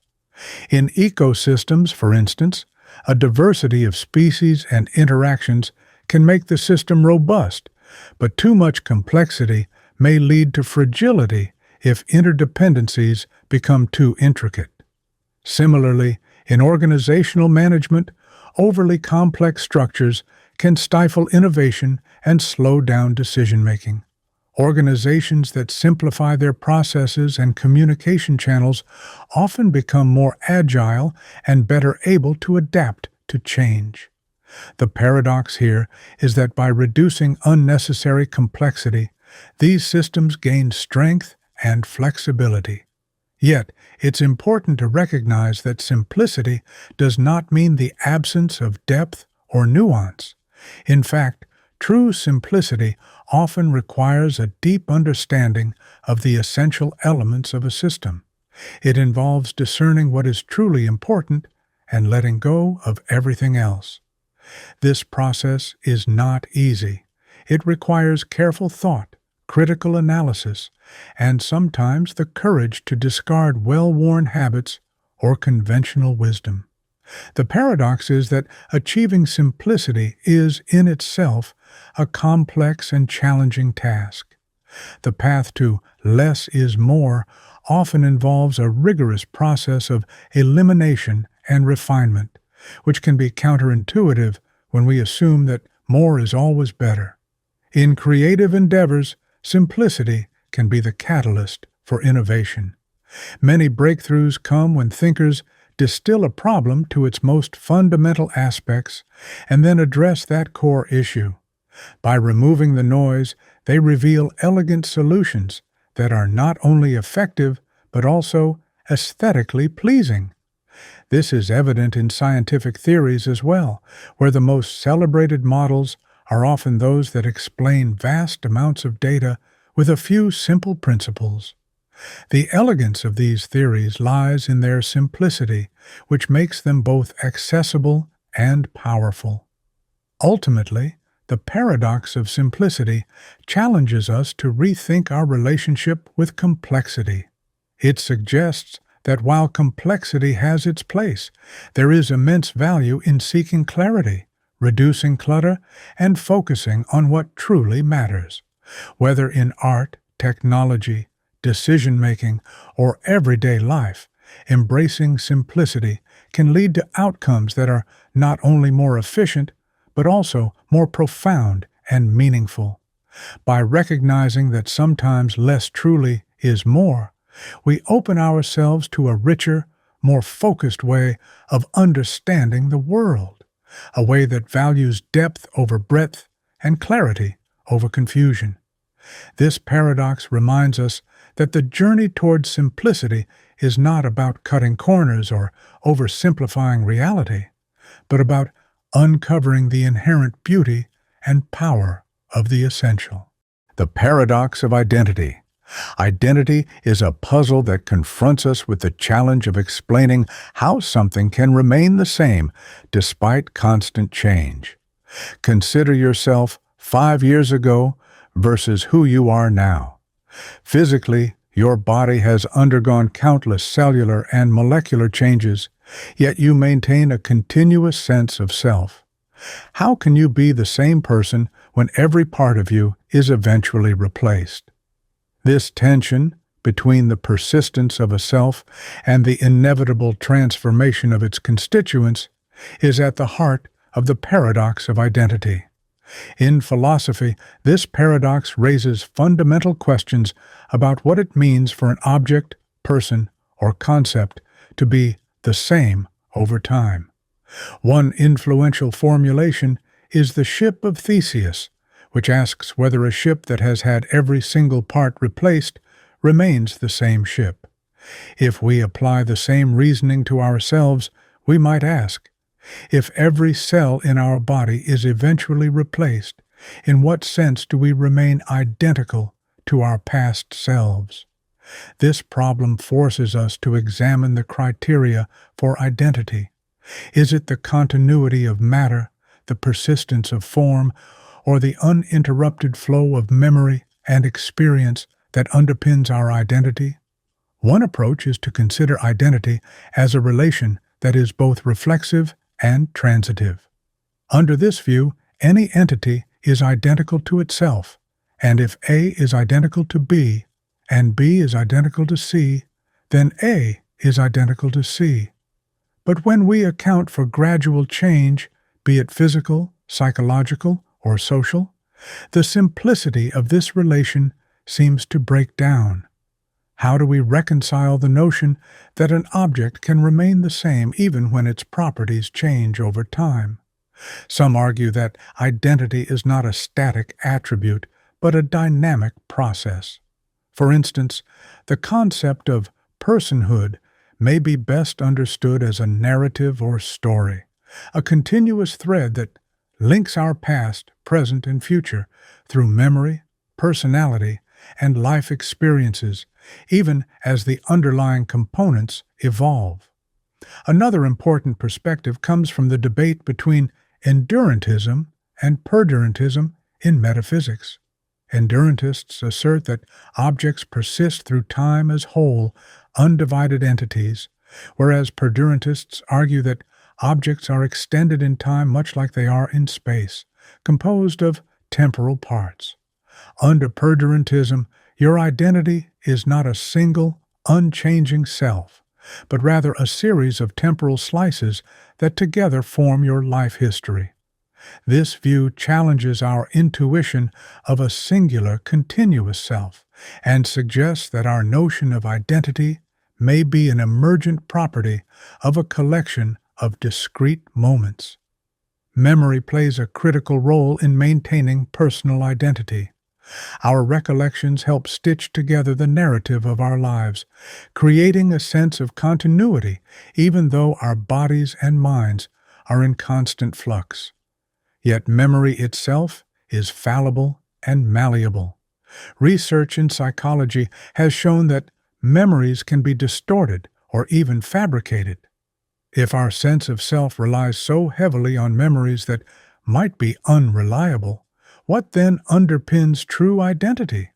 In ecosystems, for instance, A diversity of species and interactions can make the system robust, but too much complexity may lead to fragility if interdependencies become too intricate. Similarly, in organizational management, overly complex structures can stifle innovation and slow down decision-making. Organizations that simplify their processes and communication channels often become more agile and better able to adapt to change. The paradox here is that by reducing unnecessary complexity, these systems gain strength and flexibility. Yet, it's important to recognize that simplicity does not mean the absence of depth or nuance. In fact, true simplicity often requires a deep understanding of the essential elements of a system. It involves discerning what is truly important and letting go of everything else. This process is not easy. It requires careful thought, critical analysis, and sometimes the courage to discard well-worn habits or conventional wisdom. The paradox is that achieving simplicity is, in itself, a complex and challenging task. The path to less is more often involves a rigorous process of elimination and refinement, which can be counterintuitive when we assume that more is always better. In creative endeavors, simplicity can be the catalyst for innovation. Many breakthroughs come when thinkers distill a problem to its most fundamental aspects and then address that core issue. By removing the noise, they reveal elegant solutions that are not only effective but also aesthetically pleasing. This is evident in scientific theories as well, where the most celebrated models are often those that explain vast amounts of data with a few simple principles. The elegance of these theories lies in their simplicity, which makes them both accessible and powerful. Ultimately, the paradox of simplicity challenges us to rethink our relationship with complexity. It suggests that while complexity has its place, there is immense value in seeking clarity, reducing clutter, and focusing on what truly matters. Whether in art, technology, decision-making, or everyday life, embracing simplicity can lead to outcomes that are not only more efficient, but also more profound and meaningful. By recognizing that sometimes less truly is more, we open ourselves to a richer, more focused way of understanding the world, a way that values depth over breadth and clarity over confusion. This paradox reminds us that the journey towards simplicity is not about cutting corners or oversimplifying reality, but about uncovering the inherent beauty and power of the essential. The paradox of identity. Identity is a puzzle that confronts us with the challenge of explaining how something can remain the same despite constant change. Consider yourself 5 years ago versus who you are now. Physically, your body has undergone countless cellular and molecular changes, yet you maintain a continuous sense of self. How can you be the same person when every part of you is eventually replaced? This tension between the persistence of a self and the inevitable transformation of its constituents is at the heart of the paradox of identity. In philosophy, this paradox raises fundamental questions about what it means for an object, person, or concept to be the same over time. One influential formulation is the Ship of Theseus, which asks whether a ship that has had every single part replaced remains the same ship. If we apply the same reasoning to ourselves, we might ask, if every cell in our body is eventually replaced, in what sense do we remain identical to our past selves? This problem forces us to examine the criteria for identity. Is it the continuity of matter, the persistence of form, or the uninterrupted flow of memory and experience that underpins our identity? One approach is to consider identity as a relation that is both reflexive and transitive. Under this view, any entity is identical to itself, and if A is identical to B, and B is identical to C, then A is identical to C. But when we account for gradual change, be it physical, psychological, or social, the simplicity of this relation seems to break down. How do we reconcile the notion that an object can remain the same even when its properties change over time? Some argue that identity is not a static attribute, but a dynamic process. For instance, the concept of personhood may be best understood as a narrative or story, a continuous thread that links our past, present, and future through memory, personality, and life experiences, even as the underlying components evolve. Another important perspective comes from the debate between endurantism and perdurantism in metaphysics. Endurantists assert that objects persist through time as whole, undivided entities, whereas perdurantists argue that objects are extended in time much like they are in space, composed of temporal parts. Under perdurantism, your identity is not a single, unchanging self, but rather a series of temporal slices that together form your life history. This view challenges our intuition of a singular, continuous self and suggests that our notion of identity may be an emergent property of a collection of discrete moments. Memory plays a critical role in maintaining personal identity. Our recollections help stitch together the narrative of our lives, creating a sense of continuity even though our bodies and minds are in constant flux. Yet memory itself is fallible and malleable. Research in psychology has shown that memories can be distorted or even fabricated. If our sense of self relies so heavily on memories that might be unreliable, what then underpins true identity?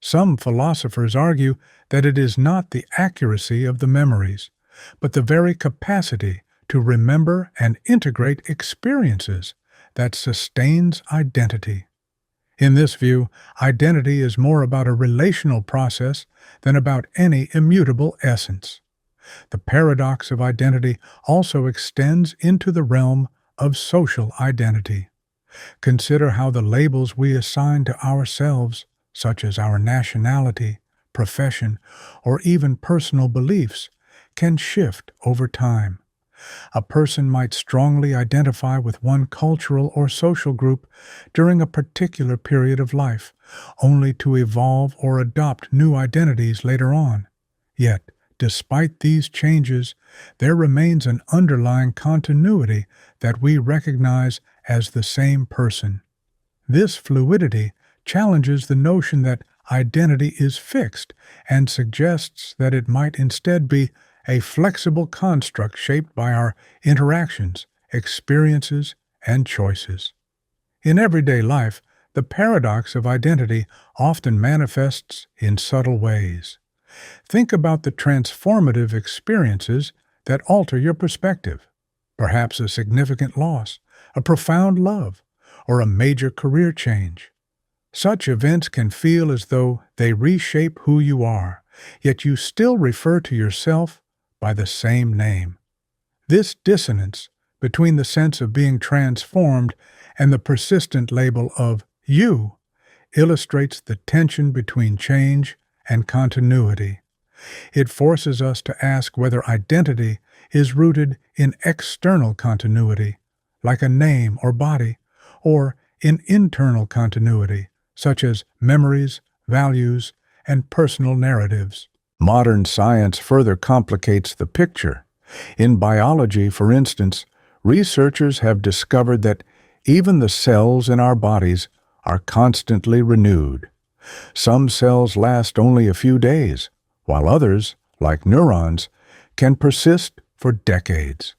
Some philosophers argue that it is not the accuracy of the memories, but the very capacity to remember and integrate experiences that sustains identity. In this view, identity is more about a relational process than about any immutable essence. The paradox of identity also extends into the realm of social identity. Consider how the labels we assign to ourselves, such as our nationality, profession, or even personal beliefs, can shift over time. A person might strongly identify with one cultural or social group during a particular period of life, only to evolve or adopt new identities later on. Yet, despite these changes, there remains an underlying continuity that we recognize as the same person. This fluidity challenges the notion that identity is fixed and suggests that it might instead be a flexible construct shaped by our interactions, experiences, and choices. In everyday life, the paradox of identity often manifests in subtle ways. Think about the transformative experiences that alter your perspective. Perhaps a significant loss, a profound love, or a major career change. Such events can feel as though they reshape who you are, yet you still refer to yourself by the same name. This dissonance between the sense of being transformed and the persistent label of you illustrates the tension between change and continuity. It forces us to ask whether identity is rooted in external continuity, like a name or body, or in internal continuity, such as memories, values, and personal narratives. Modern science further complicates the picture. In biology, for instance, researchers have discovered that even the cells in our bodies are constantly renewed. Some cells last only a few days, while others, like neurons, can persist for decades.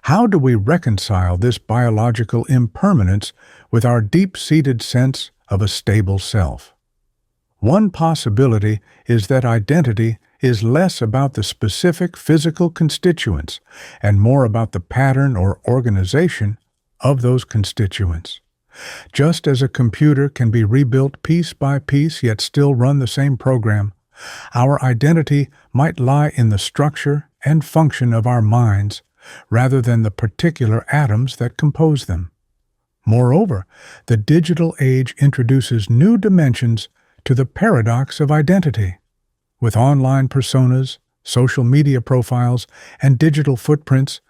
How do we reconcile this biological impermanence with our deep-seated sense of a stable self? One possibility is that identity is less about the specific physical constituents and more about the pattern or organization of those constituents. Just as a computer can be rebuilt piece by piece yet still run the same program, our identity might lie in the structure and function of our minds rather than the particular atoms that compose them. Moreover, the digital age introduces new dimensions to the paradox of identity. With online personas, social media profiles, and digital footprints,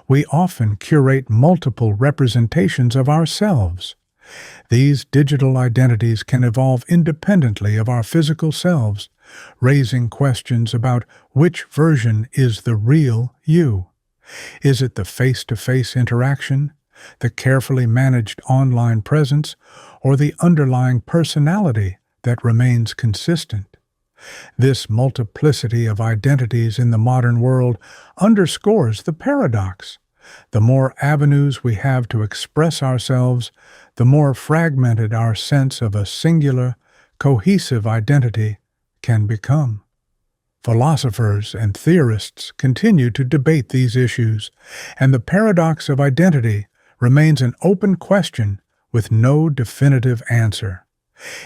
we often curate multiple representations of ourselves. These digital identities can evolve independently of our physical selves, raising questions about which version is the real you. Is it the face-to-face interaction, the carefully managed online presence, or the underlying personality that remains consistent? This multiplicity of identities in the modern world underscores the paradox. The more avenues we have to express ourselves, the more fragmented our sense of a singular, cohesive identity can become. Philosophers and theorists continue to debate these issues, and the paradox of identity remains an open question with no definitive answer.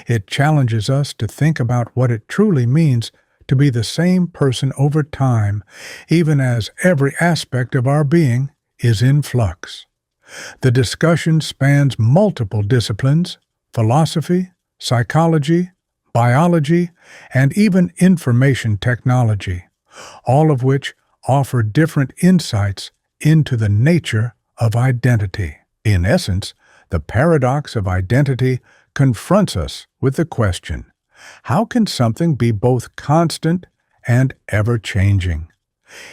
It challenges us to think about what it truly means to be the same person over time, even as every aspect of our being is in flux. The discussion spans multiple disciplines: philosophy, psychology, biology, and even information technology, all of which offer different insights into the nature of identity. In essence, the paradox of identity confronts us with the question, how can something be both constant and ever-changing?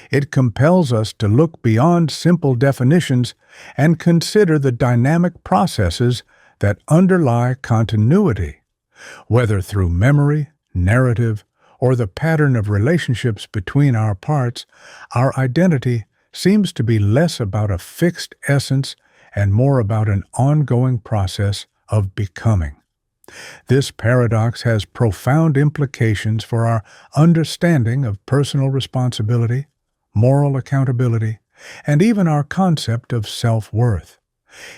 It compels us to look beyond simple definitions and consider the dynamic processes that underlie continuity. Whether through memory, narrative, or the pattern of relationships between our parts, our identity seems to be less about a fixed essence and more about an ongoing process of becoming. This paradox has profound implications for our understanding of personal responsibility, moral accountability, and even our concept of self-worth.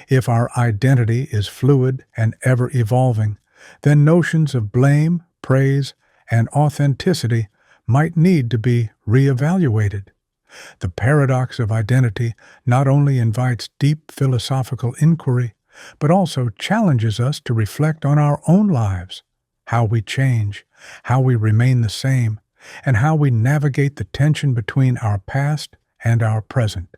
If our identity is fluid and ever-evolving, then notions of blame, praise, and authenticity might need to be reevaluated. The paradox of identity not only invites deep philosophical inquiry, but also challenges us to reflect on our own lives, how we change, how we remain the same, and how we navigate the tension between our past and our present.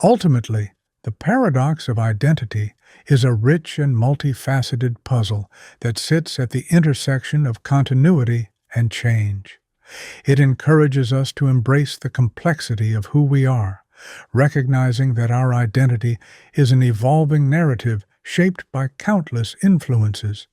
Ultimately, the paradox of identity is a rich and multifaceted puzzle that sits at the intersection of continuity and change. It encourages us to embrace the complexity of who we are, recognizing that our identity is an evolving narrative shaped by countless influences.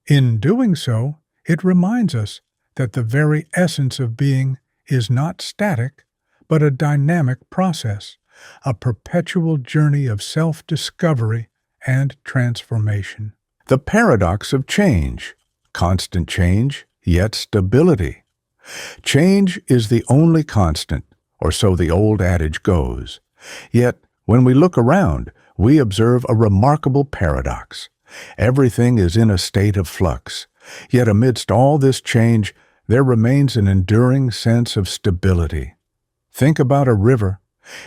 In doing so, it reminds us that the very essence of being is not static, but a dynamic process, a perpetual journey of self-discovery and transformation. The paradox of change, constant change, yet stability. Change is the only constant, or so the old adage goes. Yet, when we look around, we observe a remarkable paradox. Everything is in a state of flux, yet amidst all this change, there remains an enduring sense of stability. Think about a river.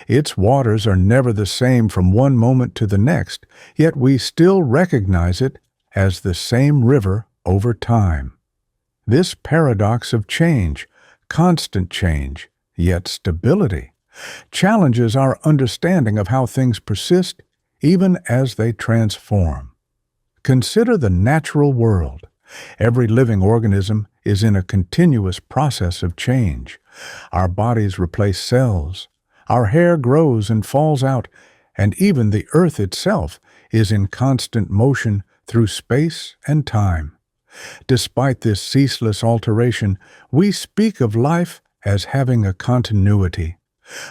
Its waters are never the same from one moment to the next, yet we still recognize it as the same river over time. This paradox of change, constant change, yet stability, challenges our understanding of how things persist even as they transform. Consider the natural world. Every living organism is in a continuous process of change. Our bodies replace cells. Our hair grows and falls out, and even the earth itself is in constant motion through space and time. Despite this ceaseless alteration, we speak of life as having a continuity.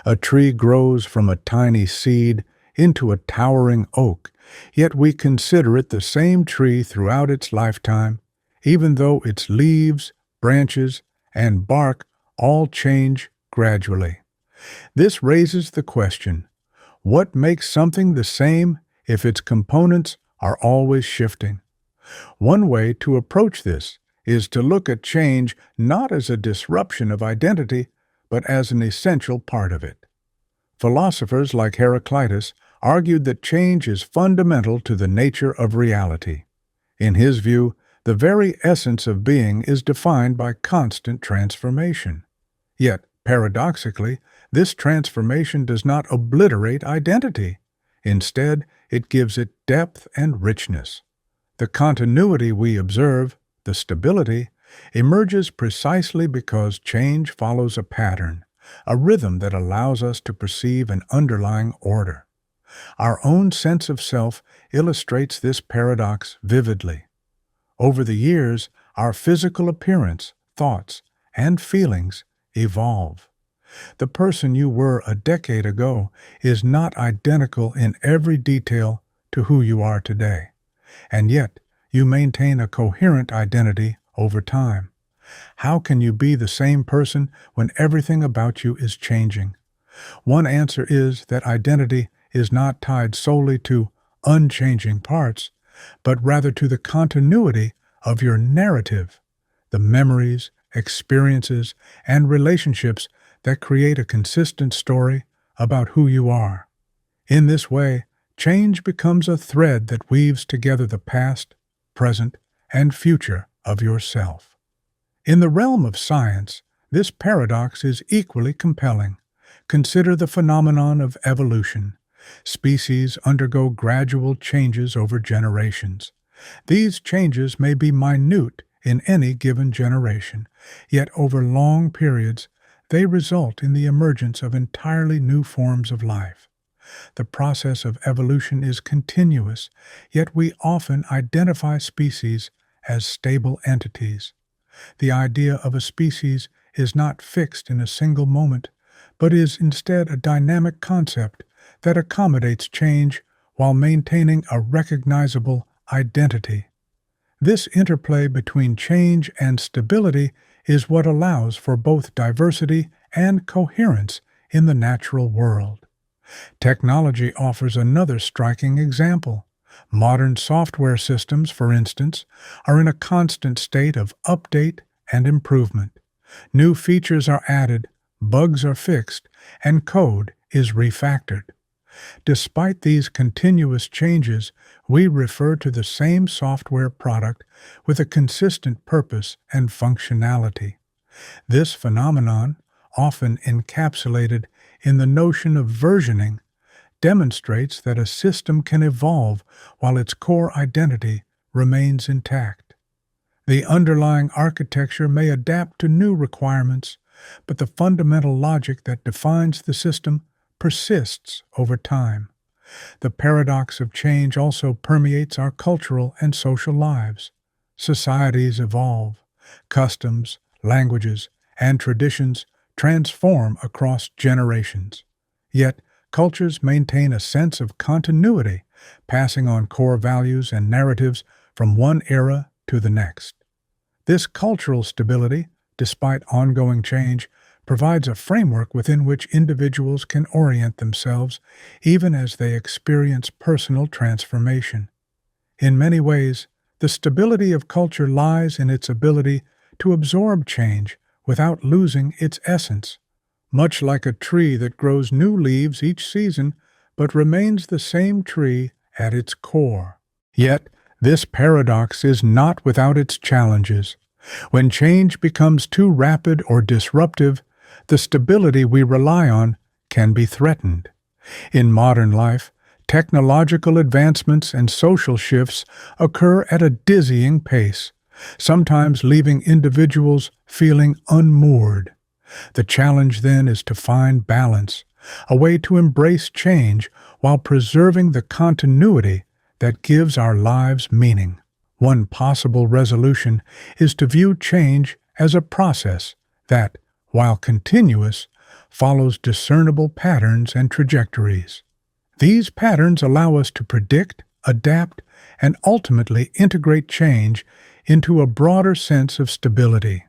A tree grows from a tiny seed into a towering oak, yet we consider it the same tree throughout its lifetime, even though its leaves, branches, and bark all change gradually. This raises the question, what makes something the same if its components are always shifting? One way to approach this is to look at change not as a disruption of identity, but as an essential part of it. Philosophers like Heraclitus argued that change is fundamental to the nature of reality. In his view, the very essence of being is defined by constant transformation. Yet, paradoxically, this transformation does not obliterate identity. Instead, it gives it depth and richness. The continuity we observe, the stability, emerges precisely because change follows a pattern, a rhythm that allows us to perceive an underlying order. Our own sense of self illustrates this paradox vividly. Over the years, our physical appearance, thoughts, and feelings evolve. The person you were a decade ago is not identical in every detail to who you are today, and yet you maintain a coherent identity over time. How can you be the same person when everything about you is changing? One answer is that identity is not tied solely to unchanging parts, but rather to the continuity of your narrative, the memories, experiences, and relationships that create a consistent story about who you are. In this way, change becomes a thread that weaves together the past, present, and future of yourself. In the realm of science, this paradox is equally compelling. Consider the phenomenon of evolution. Species undergo gradual changes over generations. These changes may be minute in any given generation, yet over long periods they result in the emergence of entirely new forms of life. The process of evolution is continuous, yet we often identify species as stable entities. The idea of a species is not fixed in a single moment, but is instead a dynamic concept that accommodates change while maintaining a recognizable identity. This interplay between change and stability is what allows for both diversity and coherence in the natural world. Technology offers another striking example. Modern software systems, for instance, are in a constant state of update and improvement. New features are added, bugs are fixed, and code is refactored. Despite these continuous changes, we refer to the same software product with a consistent purpose and functionality. This phenomenon, often encapsulated in the notion of versioning, demonstrates that a system can evolve while its core identity remains intact. The underlying architecture may adapt to new requirements, but the fundamental logic that defines the system persists over time. The paradox of change also permeates our cultural and social lives. Societies evolve. Customs, languages, and traditions transform across generations. Yet, cultures maintain a sense of continuity, passing on core values and narratives from one era to the next. This cultural stability, despite ongoing change, provides a framework within which individuals can orient themselves even as they experience personal transformation. In many ways, the stability of culture lies in its ability to absorb change without losing its essence, much like a tree that grows new leaves each season but remains the same tree at its core. Yet, this paradox is not without its challenges. When change becomes too rapid or disruptive, the stability we rely on can be threatened. In modern life, technological advancements and social shifts occur at a dizzying pace, sometimes leaving individuals feeling unmoored. The challenge then is to find balance, a way to embrace change while preserving the continuity that gives our lives meaning. One possible resolution is to view change as a process that, while continuous, follows discernible patterns and trajectories. These patterns allow us to predict, adapt, and ultimately integrate change into a broader sense of stability.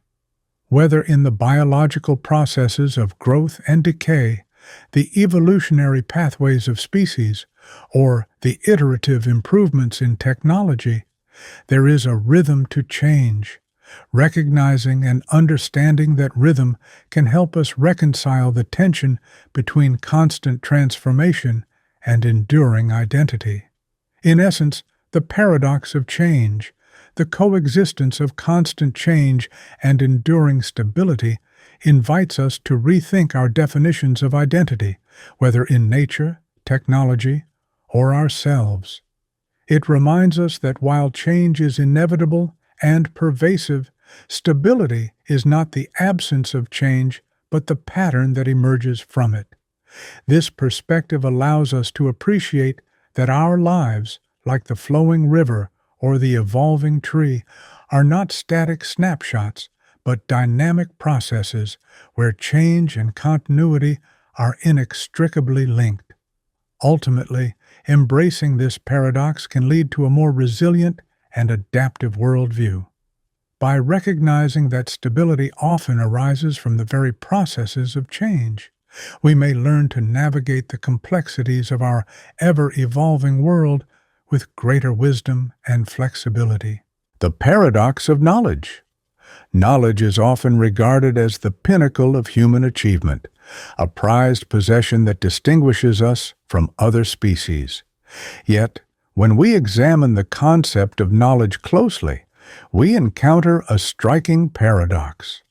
Whether in the biological processes of growth and decay, the evolutionary pathways of species, or the iterative improvements in technology, there is a rhythm to change. Recognizing and understanding that rhythm can help us reconcile the tension between constant transformation and enduring identity. In essence, the paradox of change, the coexistence of constant change and enduring stability, invites us to rethink our definitions of identity, whether in nature, technology, or ourselves. It reminds us that while change is inevitable and pervasive, stability is not the absence of change, but the pattern that emerges from it. This perspective allows us to appreciate that our lives, like the flowing river or the evolving tree, are not static snapshots, but dynamic processes where change and continuity are inextricably linked. Ultimately, embracing this paradox can lead to a more resilient and adaptive worldview. By recognizing that stability often arises from the very processes of change, we may learn to navigate the complexities of our ever-evolving world with greater wisdom and flexibility. The paradox of knowledge. Knowledge is often regarded as the pinnacle of human achievement, a prized possession that distinguishes us from other species. Yet, when we examine the concept of knowledge closely, we encounter a striking paradox.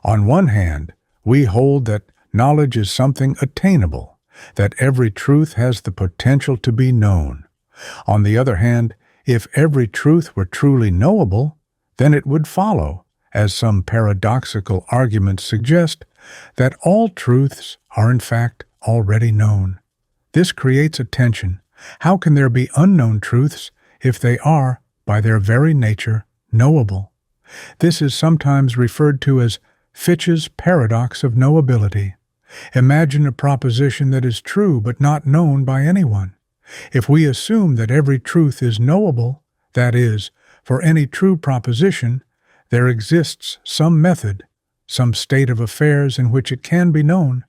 On one hand, we hold that knowledge is something attainable, that every truth has the potential to be known. On the other hand, if every truth were truly knowable, then it would follow, as some paradoxical arguments suggest, that all truths are in fact already known. This creates a tension. How can there be unknown truths if they are, by their very nature, knowable? This is sometimes referred to as Fitch's paradox of knowability. Imagine a proposition that is true but not known by anyone. If we assume that every truth is knowable, that is, for any true proposition, there exists some method, some state of affairs in which it can be known,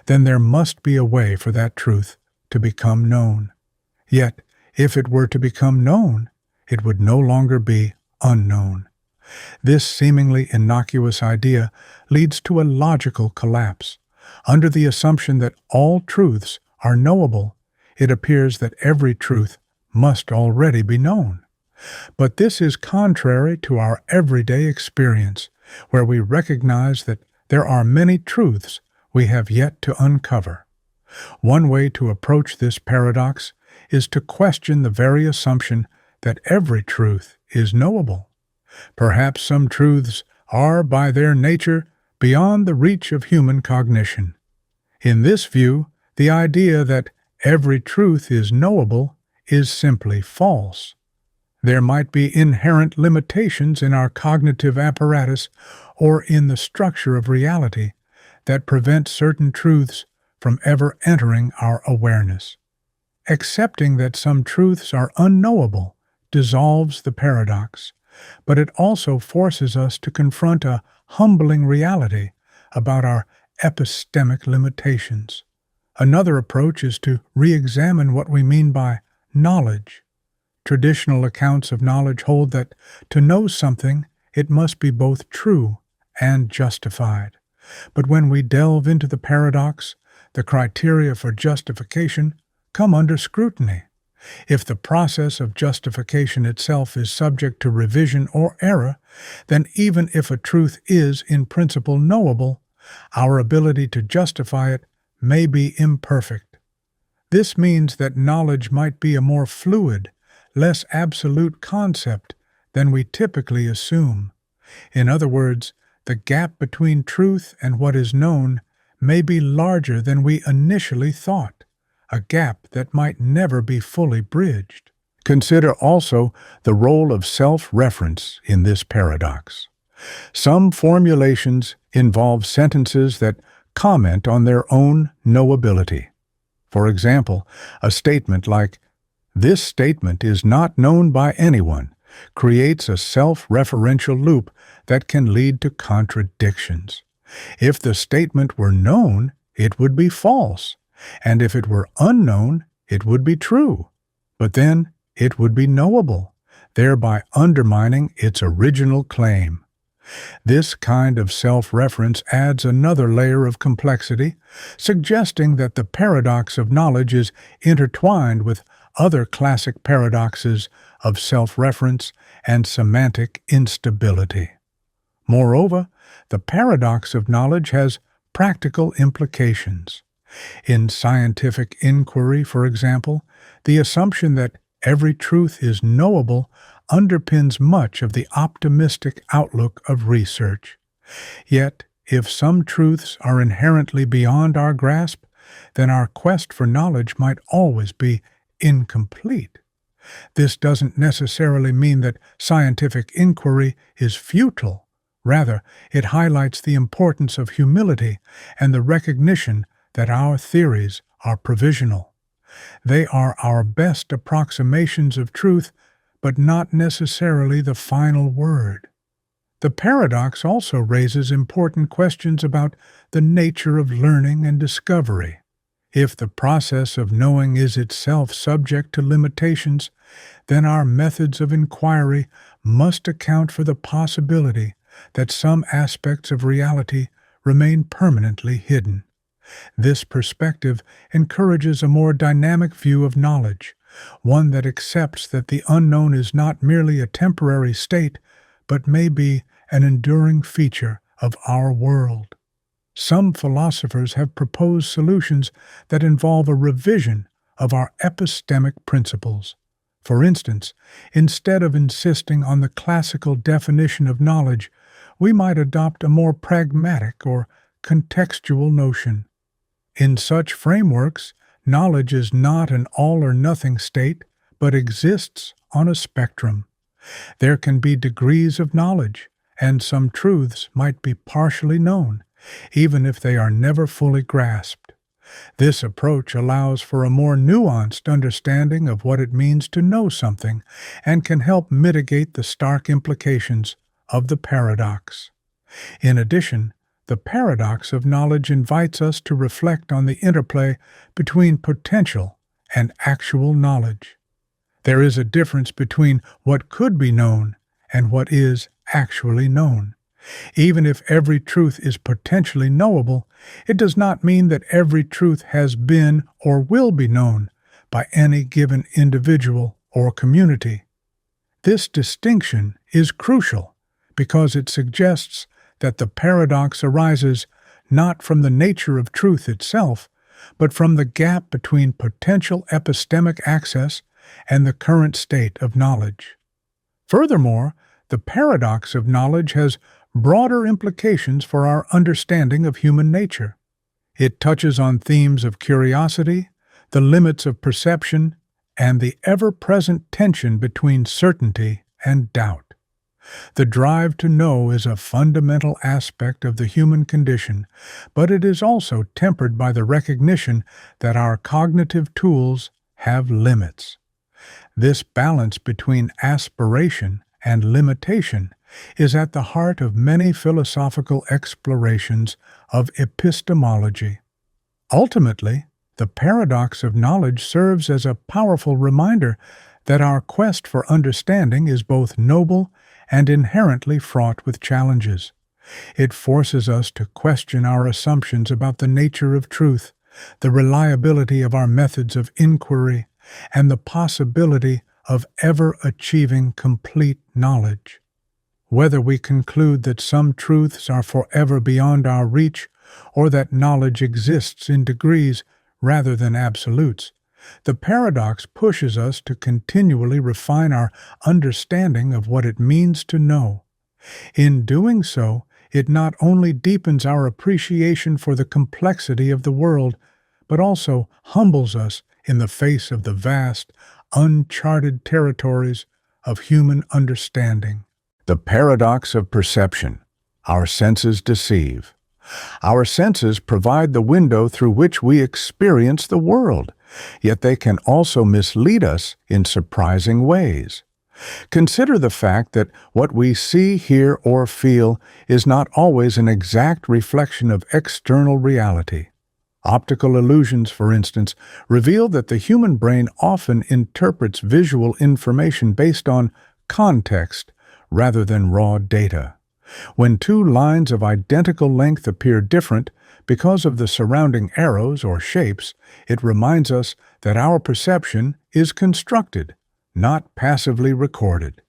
then there must be a way for that truth to become known. Yet, if it were to become known, it would no longer be unknown. This seemingly innocuous idea leads to a logical collapse. Under the assumption that all truths are knowable, it appears that every truth must already be known. But this is contrary to our everyday experience, where we recognize that there are many truths we have yet to uncover. One way to approach this paradox is to question the very assumption that every truth is knowable. Perhaps some truths are, by their nature, beyond the reach of human cognition. In this view, the idea that every truth is knowable is simply false. There might be inherent limitations in our cognitive apparatus or in the structure of reality that prevent certain truths from ever entering our awareness. Accepting that some truths are unknowable dissolves the paradox, but it also forces us to confront a humbling reality about our epistemic limitations. Another approach is to re-examine what we mean by knowledge. Traditional accounts of knowledge hold that to know something, it must be both true and justified. But when we delve into the paradox, the criteria for justification come under scrutiny. If the process of justification itself is subject to revision or error, then even if a truth is in principle knowable, our ability to justify it may be imperfect. This means that knowledge might be a more fluid, less absolute concept than we typically assume. In other words, the gap between truth and what is known may be larger than we initially thought, a gap that might never be fully bridged. Consider also the role of self-reference in this paradox. Some formulations involve sentences that comment on their own knowability. For example, a statement like, "This statement is not known by anyone," creates a self-referential loop that can lead to contradictions. If the statement were known, it would be false, and if it were unknown, it would be true. But then it would be knowable, thereby undermining its original claim. This kind of self-reference adds another layer of complexity, suggesting that the paradox of knowledge is intertwined with other classic paradoxes of self-reference and semantic instability. Moreover, the paradox of knowledge has practical implications. In scientific inquiry, for example, the assumption that every truth is knowable underpins much of the optimistic outlook of research. Yet, if some truths are inherently beyond our grasp, then our quest for knowledge might always be incomplete. This doesn't necessarily mean that scientific inquiry is futile. Rather, it highlights the importance of humility and the recognition that our theories are provisional. They are our best approximations of truth, but not necessarily the final word. The paradox also raises important questions about the nature of learning and discovery. If the process of knowing is itself subject to limitations, then our methods of inquiry must account for the possibility that some aspects of reality remain permanently hidden. This perspective encourages a more dynamic view of knowledge, one that accepts that the unknown is not merely a temporary state, but may be an enduring feature of our world. Some philosophers have proposed solutions that involve a revision of our epistemic principles. For instance, instead of insisting on the classical definition of knowledge, we might adopt a more pragmatic or contextual notion. In such frameworks, knowledge is not an all-or-nothing state, but exists on a spectrum. There can be degrees of knowledge, and some truths might be partially known, even if they are never fully grasped. This approach allows for a more nuanced understanding of what it means to know something and can help mitigate the stark implications of the paradox. In addition, the paradox of knowledge invites us to reflect on the interplay between potential and actual knowledge. There is a difference between what could be known and what is actually known. Even if every truth is potentially knowable, it does not mean that every truth has been or will be known by any given individual or community. This distinction is crucial because it suggests that the paradox arises not from the nature of truth itself, but from the gap between potential epistemic access and the current state of knowledge. Furthermore, the paradox of knowledge has broader implications for our understanding of human nature. It touches on themes of curiosity, the limits of perception, and the ever-present tension between certainty and doubt. The drive to know is a fundamental aspect of the human condition, but it is also tempered by the recognition that our cognitive tools have limits. This balance between aspiration and limitation is at the heart of many philosophical explorations of epistemology. Ultimately, the paradox of knowledge serves as a powerful reminder that our quest for understanding is both noble and inherently fraught with challenges. It forces us to question our assumptions about the nature of truth, the reliability of our methods of inquiry, and the possibility of ever achieving complete knowledge. Whether we conclude that some truths are forever beyond our reach, or that knowledge exists in degrees rather than absolutes, the paradox pushes us to continually refine our understanding of what it means to know. In doing so, it not only deepens our appreciation for the complexity of the world, but also humbles us in the face of the vast, uncharted territories of human understanding. The paradox of perception. Our senses deceive. Our senses provide the window through which we experience the world, yet they can also mislead us in surprising ways. Consider the fact that what we see, hear, or feel is not always an exact reflection of external reality. Optical illusions, for instance, reveal that the human brain often interprets visual information based on context rather than raw data. When two lines of identical length appear different because of the surrounding arrows or shapes, it reminds us that our perception is constructed, not passively recorded.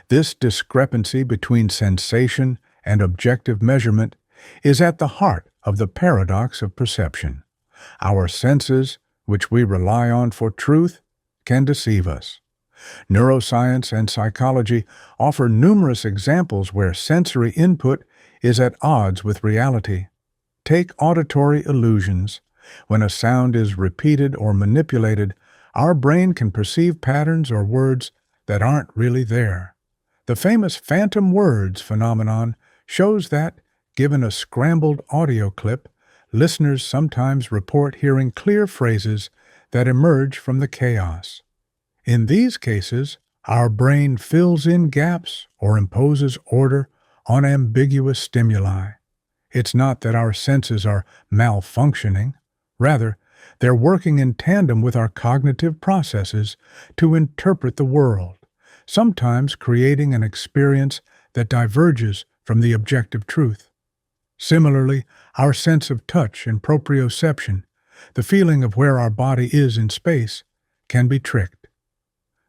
This discrepancy between sensation and objective measurement is at the heart of the paradox of perception. Our senses, which we rely on for truth, can deceive us. Neuroscience and psychology offer numerous examples where sensory input is at odds with reality. Take auditory illusions. When a sound is repeated or manipulated, our brain can perceive patterns or words that aren't really there. The famous phantom words phenomenon shows that, given a scrambled audio clip, listeners sometimes report hearing clear phrases that emerge from the chaos. In these cases, our brain fills in gaps or imposes order on ambiguous stimuli. It's not that our senses are malfunctioning. Rather, they're working in tandem with our cognitive processes to interpret the world, sometimes creating an experience that diverges from the objective truth. Similarly, our sense of touch and proprioception, the feeling of where our body is in space, can be tricked.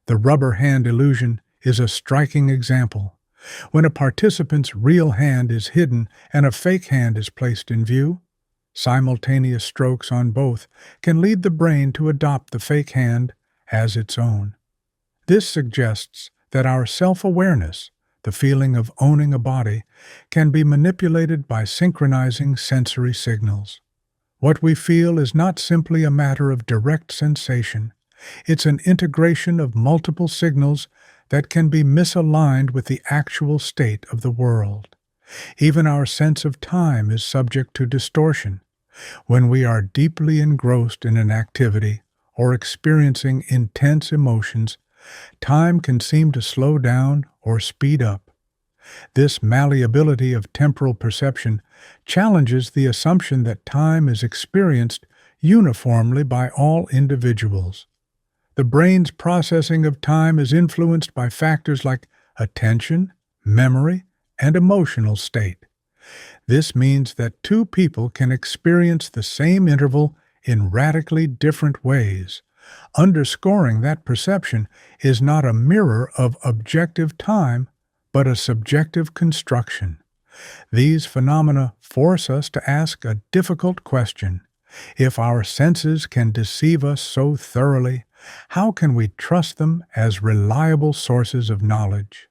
The rubber hand illusion is a striking example. When a participant's real hand is hidden and a fake hand is placed in view, simultaneous strokes on both can lead the brain to adopt the fake hand as its own. This suggests that our self-awareness, the feeling of owning a body, can be manipulated by synchronizing sensory signals. What we feel is not simply a matter of direct sensation. It's an integration of multiple signals that can be misaligned with the actual state of the world. Even our sense of time is subject to distortion. When we are deeply engrossed in an activity or experiencing intense emotions, time can seem to slow down or speed up. This malleability of temporal perception challenges the assumption that time is experienced uniformly by all individuals. The brain's processing of time is influenced by factors like attention, memory, and emotional state. This means that two people can experience the same interval in radically different ways, underscoring that perception is not a mirror of objective time, but a subjective construction. These phenomena force us to ask a difficult question. If our senses can deceive us so thoroughly, how can we trust them as reliable sources of knowledge?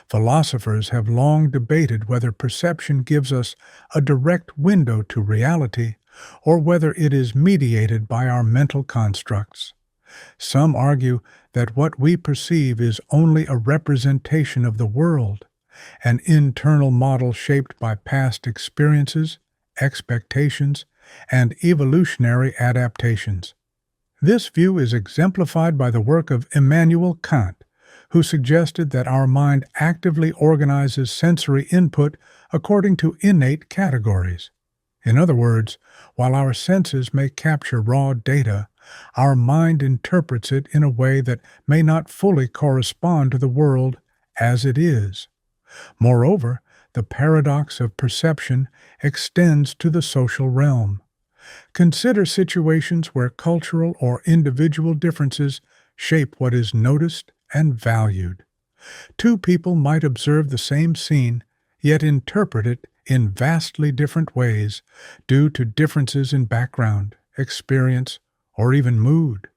Philosophers have long debated whether perception gives us a direct window to reality or whether it is mediated by our mental constructs. Some argue that what we perceive is only a representation of the world, an internal model shaped by past experiences, expectations, and evolutionary adaptations. This view is exemplified by the work of Immanuel Kant, who suggested that our mind actively organizes sensory input according to innate categories. In other words, while our senses may capture raw data, our mind interprets it in a way that may not fully correspond to the world as it is. Moreover, the paradox of perception extends to the social realm. Consider situations where cultural or individual differences shape what is noticed and valued. Two people might observe the same scene, yet interpret it in vastly different ways due to differences in background, experience, or even mood.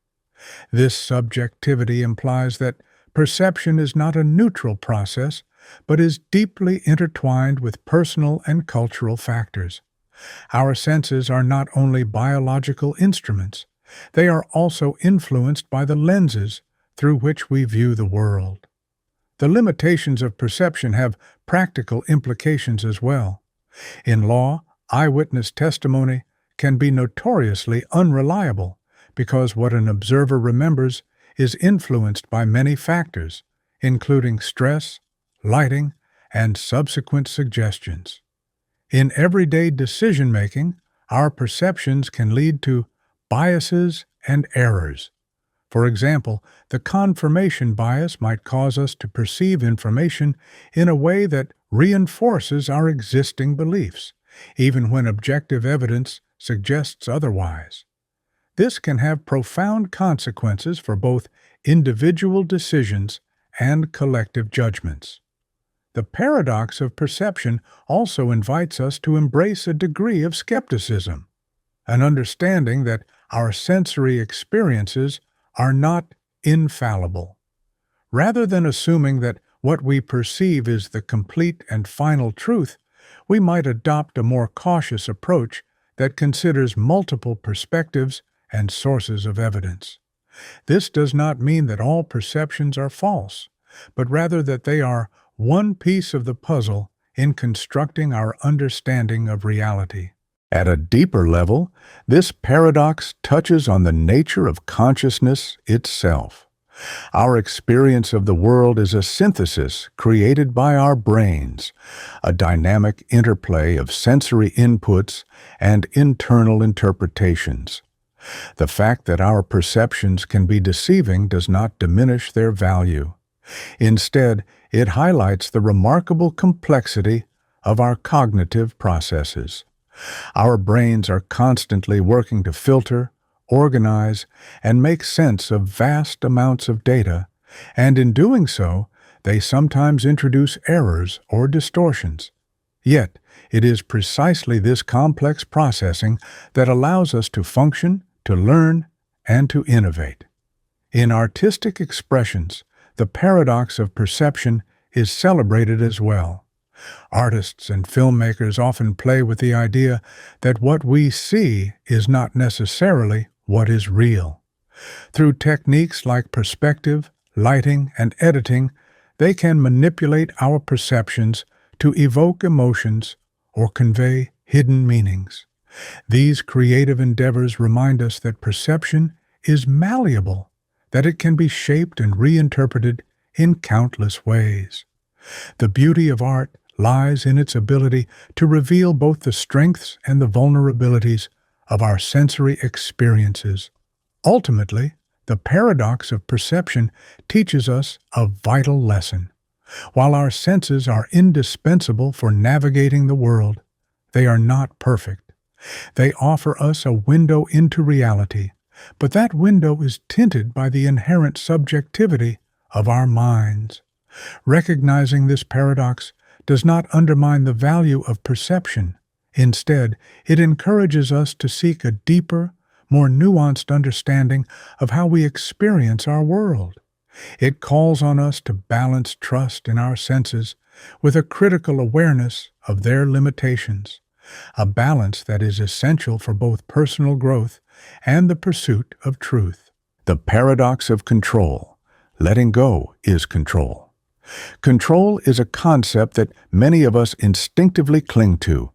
This subjectivity implies that perception is not a neutral process, but is deeply intertwined with personal and cultural factors. Our senses are not only biological instruments, they are also influenced by the lenses through which we view the world. The limitations of perception have practical implications as well. In law, eyewitness testimony can be notoriously unreliable because what an observer remembers is influenced by many factors, including stress, lighting, and subsequent suggestions. In everyday decision-making, our perceptions can lead to biases and errors. For example, the confirmation bias might cause us to perceive information in a way that reinforces our existing beliefs, even when objective evidence suggests otherwise. This can have profound consequences for both individual decisions and collective judgments. The paradox of perception also invites us to embrace a degree of skepticism, an understanding that our sensory experiences are not infallible. Rather than assuming that what we perceive is the complete and final truth, we might adopt a more cautious approach that considers multiple perspectives and sources of evidence. This does not mean that all perceptions are false, but rather that they are one piece of the puzzle in constructing our understanding of reality. At a deeper level, this paradox touches on the nature of consciousness itself. Our experience of the world is a synthesis created by our brains, a dynamic interplay of sensory inputs and internal interpretations. The fact that our perceptions can be deceiving does not diminish their value. Instead, it highlights the remarkable complexity of our cognitive processes. Our brains are constantly working to filter, organize, and make sense of vast amounts of data, and in doing so, they sometimes introduce errors or distortions. Yet, it is precisely this complex processing that allows us to function, to learn, and to innovate. In artistic expressions, the paradox of perception is celebrated as well. Artists and filmmakers often play with the idea that what we see is not necessarily what is real. Through techniques like perspective, lighting, and editing, they can manipulate our perceptions to evoke emotions or convey hidden meanings. These creative endeavors remind us that perception is malleable, that it can be shaped and reinterpreted in countless ways. The beauty of art lies in its ability to reveal both the strengths and the vulnerabilities of our sensory experiences. Ultimately, the paradox of perception teaches us a vital lesson. While our senses are indispensable for navigating the world, they are not perfect. They offer us a window into reality, but that window is tinted by the inherent subjectivity of our minds. Recognizing this paradox does not undermine the value of perception. Instead, it encourages us to seek a deeper, more nuanced understanding of how we experience our world. It calls on us to balance trust in our senses with a critical awareness of their limitations, a balance that is essential for both personal growth and the pursuit of truth. The paradox of control. Letting go is control. Control is a concept that many of us instinctively cling to,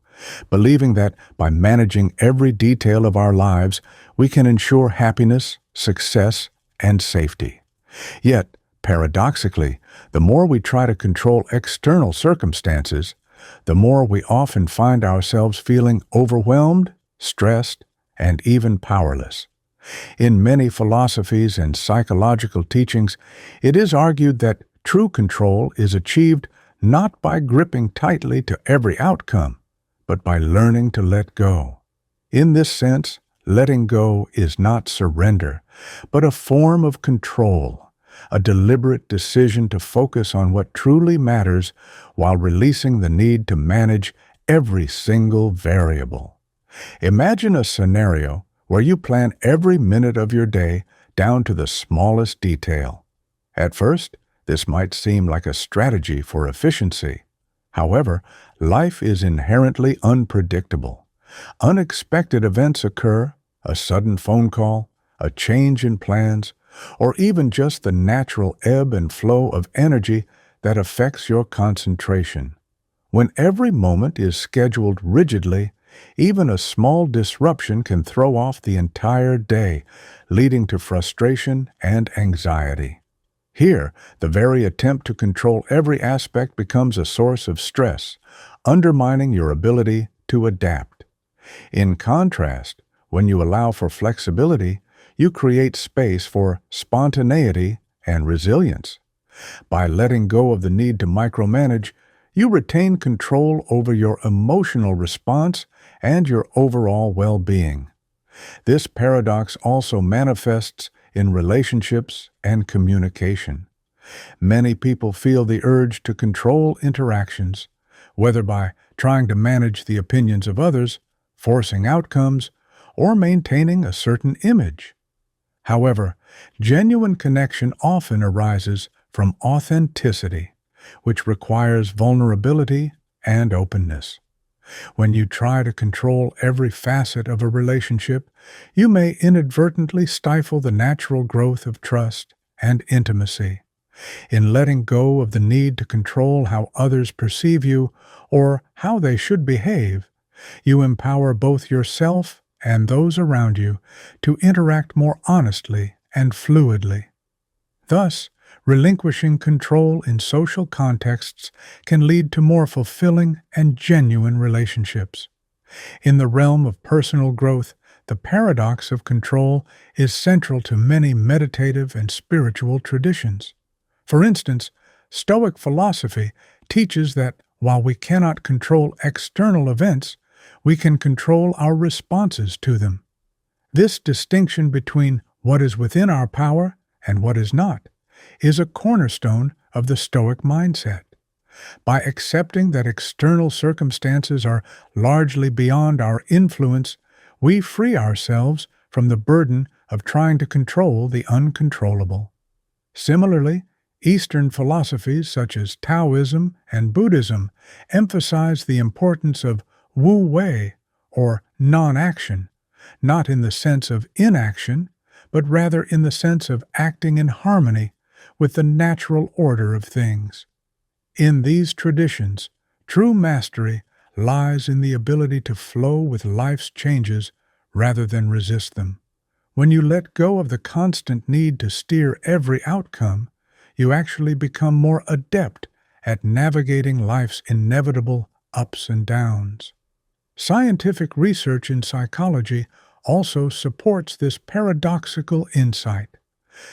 believing that by managing every detail of our lives, we can ensure happiness, success, and safety. Yet, paradoxically, the more we try to control external circumstances, the more we often find ourselves feeling overwhelmed, stressed, and even powerless. In many philosophies and psychological teachings, it is argued that true control is achieved not by gripping tightly to every outcome, but by learning to let go. In this sense, letting go is not surrender, but a form of control, a deliberate decision to focus on what truly matters while releasing the need to manage every single variable. Imagine a scenario where you plan every minute of your day down to the smallest detail. At first, this might seem like a strategy for efficiency. However, life is inherently unpredictable. Unexpected events occur, a sudden phone call, a change in plans, or even just the natural ebb and flow of energy that affects your concentration. When every moment is scheduled rigidly, even a small disruption can throw off the entire day, leading to frustration and anxiety. Here, the very attempt to control every aspect becomes a source of stress, undermining your ability to adapt. In contrast, when you allow for flexibility, you create space for spontaneity and resilience. By letting go of the need to micromanage, you retain control over your emotional response and your overall well-being. This paradox also manifests in relationships and communication. Many people feel the urge to control interactions, whether by trying to manage the opinions of others, forcing outcomes, or maintaining a certain image. However, genuine connection often arises from authenticity, which requires vulnerability and openness. When you try to control every facet of a relationship, you may inadvertently stifle the natural growth of trust and intimacy. In letting go of the need to control how others perceive you or how they should behave, you empower both yourself and those around you to interact more honestly and fluidly. Thus, relinquishing control in social contexts can lead to more fulfilling and genuine relationships. In the realm of personal growth, the paradox of control is central to many meditative and spiritual traditions. For instance, Stoic philosophy teaches that while we cannot control external events, we can control our responses to them. This distinction between what is within our power and what is not is a cornerstone of the Stoic mindset. By accepting that external circumstances are largely beyond our influence, we free ourselves from the burden of trying to control the uncontrollable. Similarly, Eastern philosophies such as Taoism and Buddhism emphasize the importance of wu wei, or non-action, not in the sense of inaction, but rather in the sense of acting in harmony with the natural order of things. In these traditions, true mastery lies in the ability to flow with life's changes rather than resist them. When you let go of the constant need to steer every outcome, you actually become more adept at navigating life's inevitable ups and downs. Scientific research in psychology also supports this paradoxical insight.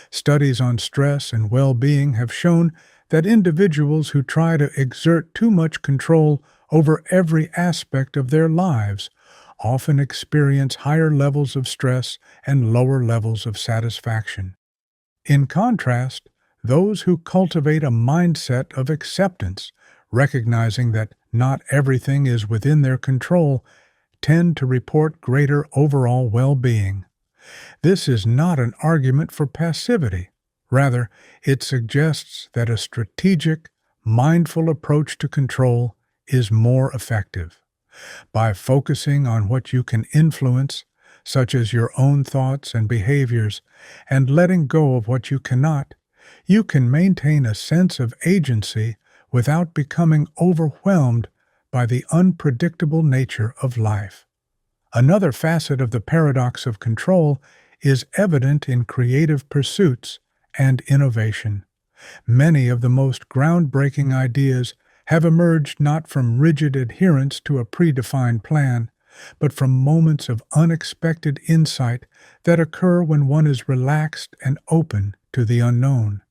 Studies on stress and well-being have shown that individuals who try to exert too much control over every aspect of their lives often experience higher levels of stress and lower levels of satisfaction. In contrast, those who cultivate a mindset of acceptance, recognizing that not everything is within their control, tend to report greater overall well-being. This is not an argument for passivity. Rather, it suggests that a strategic, mindful approach to control is more effective. By focusing on what you can influence, such as your own thoughts and behaviors, and letting go of what you cannot, you can maintain a sense of agency without becoming overwhelmed by the unpredictable nature of life. Another facet of the paradox of control is evident in creative pursuits and innovation. Many of the most groundbreaking ideas have emerged not from rigid adherence to a predefined plan, but from moments of unexpected insight that occur when one is relaxed and open to the unknown.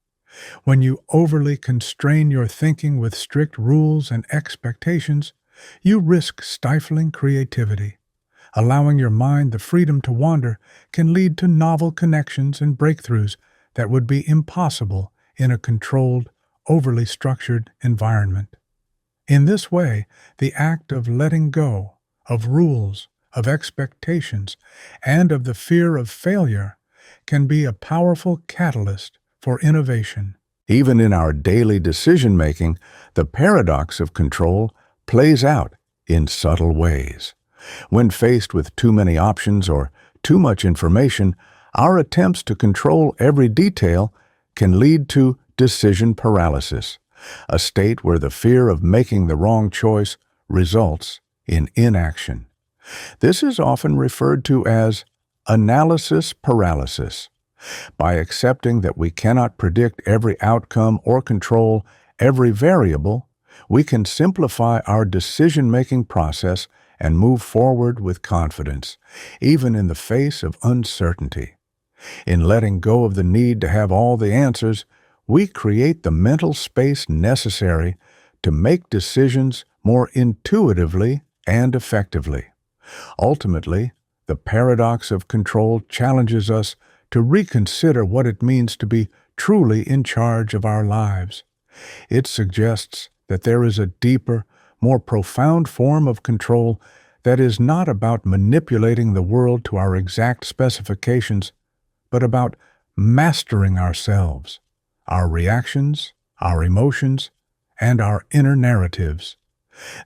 When you overly constrain your thinking with strict rules and expectations, you risk stifling creativity. Allowing your mind the freedom to wander can lead to novel connections and breakthroughs that would be impossible in a controlled, overly structured environment. In this way, the act of letting go of rules, of expectations, and of the fear of failure can be a powerful catalyst for innovation. Even in our daily decision-making, the paradox of control plays out in subtle ways. When faced with too many options or too much information, our attempts to control every detail can lead to decision paralysis, a state where the fear of making the wrong choice results in inaction. This is often referred to as analysis paralysis. By accepting that we cannot predict every outcome or control every variable, we can simplify our decision-making process and move forward with confidence, even in the face of uncertainty. In letting go of the need to have all the answers, we create the mental space necessary to make decisions more intuitively and effectively. Ultimately, the paradox of control challenges us to reconsider what it means to be truly in charge of our lives. It suggests that there is a deeper, more profound form of control that is not about manipulating the world to our exact specifications, but about mastering ourselves, our reactions, our emotions, and our inner narratives.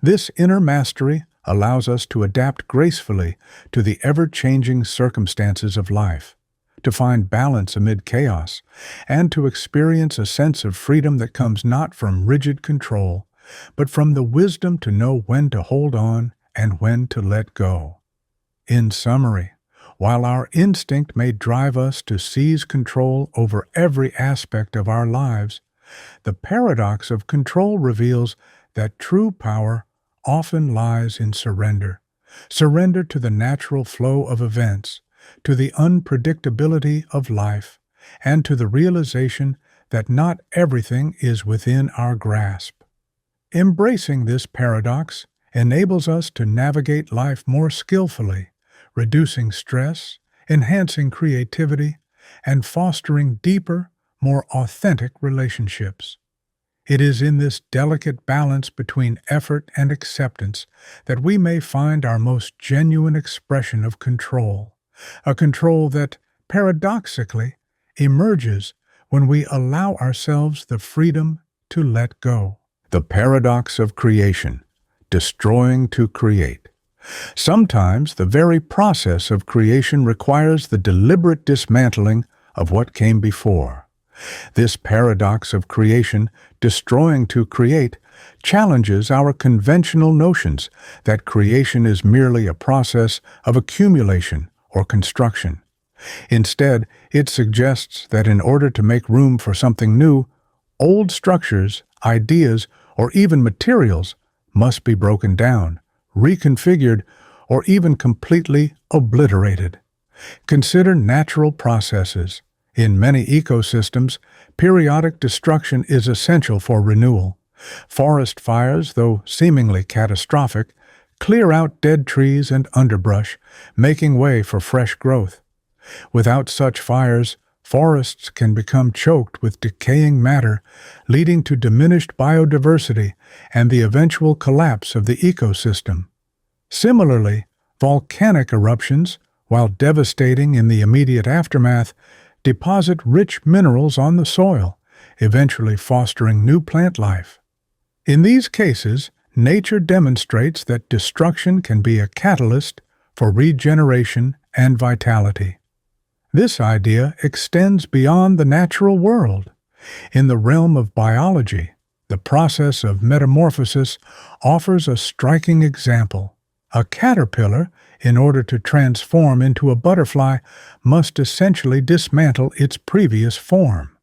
This inner mastery allows us to adapt gracefully to the ever-changing circumstances of life, to find balance amid chaos, and to experience a sense of freedom that comes not from rigid control, but from the wisdom to know when to hold on and when to let go. In summary, while our instinct may drive us to seize control over every aspect of our lives, the paradox of control reveals that true power often lies in surrender. Surrender to the natural flow of events, to the unpredictability of life, and to the realization that not everything is within our grasp. Embracing this paradox enables us to navigate life more skillfully, reducing stress, enhancing creativity, and fostering deeper, more authentic relationships. It is in this delicate balance between effort and acceptance that we may find our most genuine expression of control, a control that, paradoxically, emerges when we allow ourselves the freedom to let go. The paradox of creation, destroying to create. Sometimes the very process of creation requires the deliberate dismantling of what came before. This paradox of creation, destroying to create, challenges our conventional notions that creation is merely a process of accumulation or construction. Instead, it suggests that in order to make room for something new, old structures, ideas, or even materials must be broken down, reconfigured, or even completely obliterated. Consider natural processes. In many ecosystems, periodic destruction is essential for renewal. Forest fires, though seemingly catastrophic, clear out dead trees and underbrush, making way for fresh growth. Without such fires, forests can become choked with decaying matter, leading to diminished biodiversity and the eventual collapse of the ecosystem. Similarly, volcanic eruptions, while devastating in the immediate aftermath, deposit rich minerals on the soil, eventually fostering new plant life. In these cases, nature demonstrates that destruction can be a catalyst for regeneration and vitality. This idea extends beyond the natural world. In the realm of biology, the process of metamorphosis offers a striking example. A caterpillar, in order to transform into a butterfly, must essentially dismantle its previous form.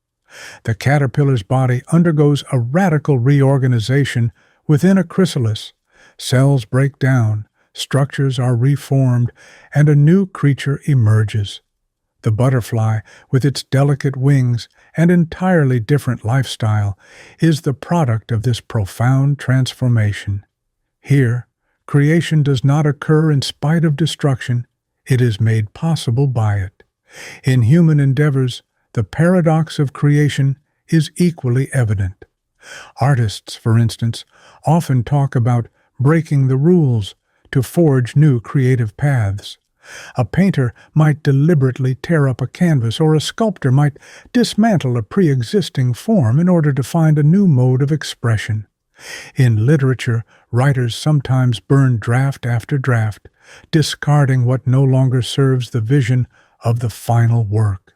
The caterpillar's body undergoes a radical reorganization within a chrysalis. Cells break down, structures are reformed, and a new creature emerges. The butterfly, with its delicate wings and entirely different lifestyle, is the product of this profound transformation. Here, creation does not occur in spite of destruction, it is made possible by it. In human endeavors, the paradox of creation is equally evident. Artists, for instance, often talk about breaking the rules to forge new creative paths. A painter might deliberately tear up a canvas, or a sculptor might dismantle a pre-existing form in order to find a new mode of expression. In literature, writers sometimes burn draft after draft, discarding what no longer serves the vision of the final work.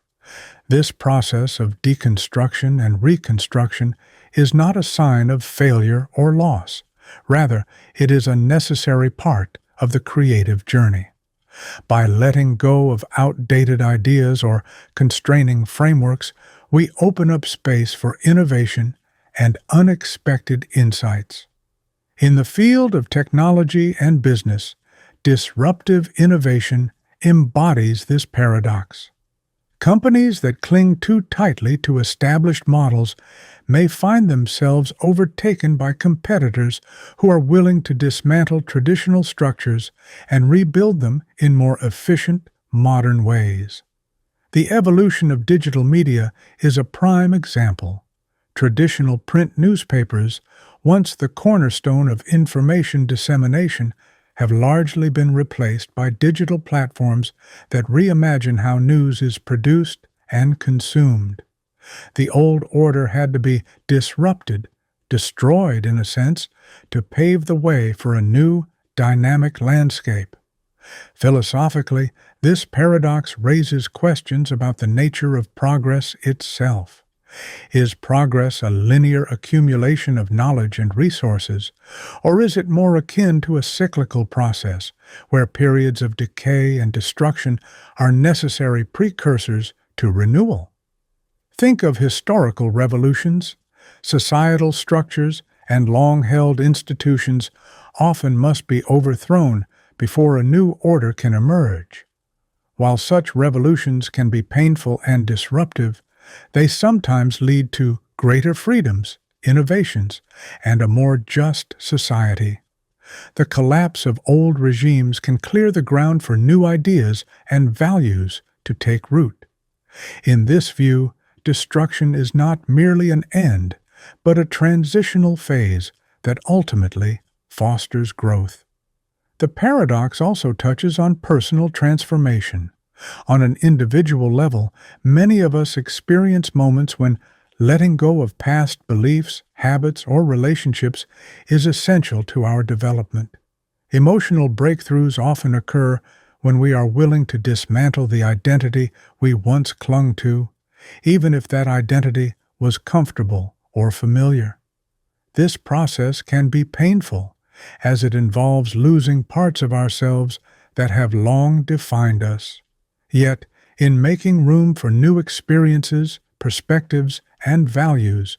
This process of deconstruction and reconstruction is not a sign of failure or loss. Rather, it is a necessary part of the creative journey. By letting go of outdated ideas or constraining frameworks, we open up space for innovation and unexpected insights. In the field of technology and business, disruptive innovation embodies this paradox. Companies that cling too tightly to established models may find themselves overtaken by competitors who are willing to dismantle traditional structures and rebuild them in more efficient, modern ways. The evolution of digital media is a prime example. Traditional print newspapers, once the cornerstone of information dissemination, have largely been replaced by digital platforms that reimagine how news is produced and consumed. The old order had to be disrupted, destroyed in a sense, to pave the way for a new, dynamic landscape. Philosophically, this paradox raises questions about the nature of progress itself. Is progress a linear accumulation of knowledge and resources, or is it more akin to a cyclical process where periods of decay and destruction are necessary precursors to renewal? Think of historical revolutions. Societal structures and long-held institutions often must be overthrown before a new order can emerge. While such revolutions can be painful and disruptive, they sometimes lead to greater freedoms, innovations, and a more just society. The collapse of old regimes can clear the ground for new ideas and values to take root. In this view, destruction is not merely an end, but a transitional phase that ultimately fosters growth. The paradox also touches on personal transformation. On an individual level, many of us experience moments when letting go of past beliefs, habits, or relationships is essential to our development. Emotional breakthroughs often occur when we are willing to dismantle the identity we once clung to, even if that identity was comfortable or familiar. This process can be painful, as it involves losing parts of ourselves that have long defined us. Yet, in making room for new experiences, perspectives, and values,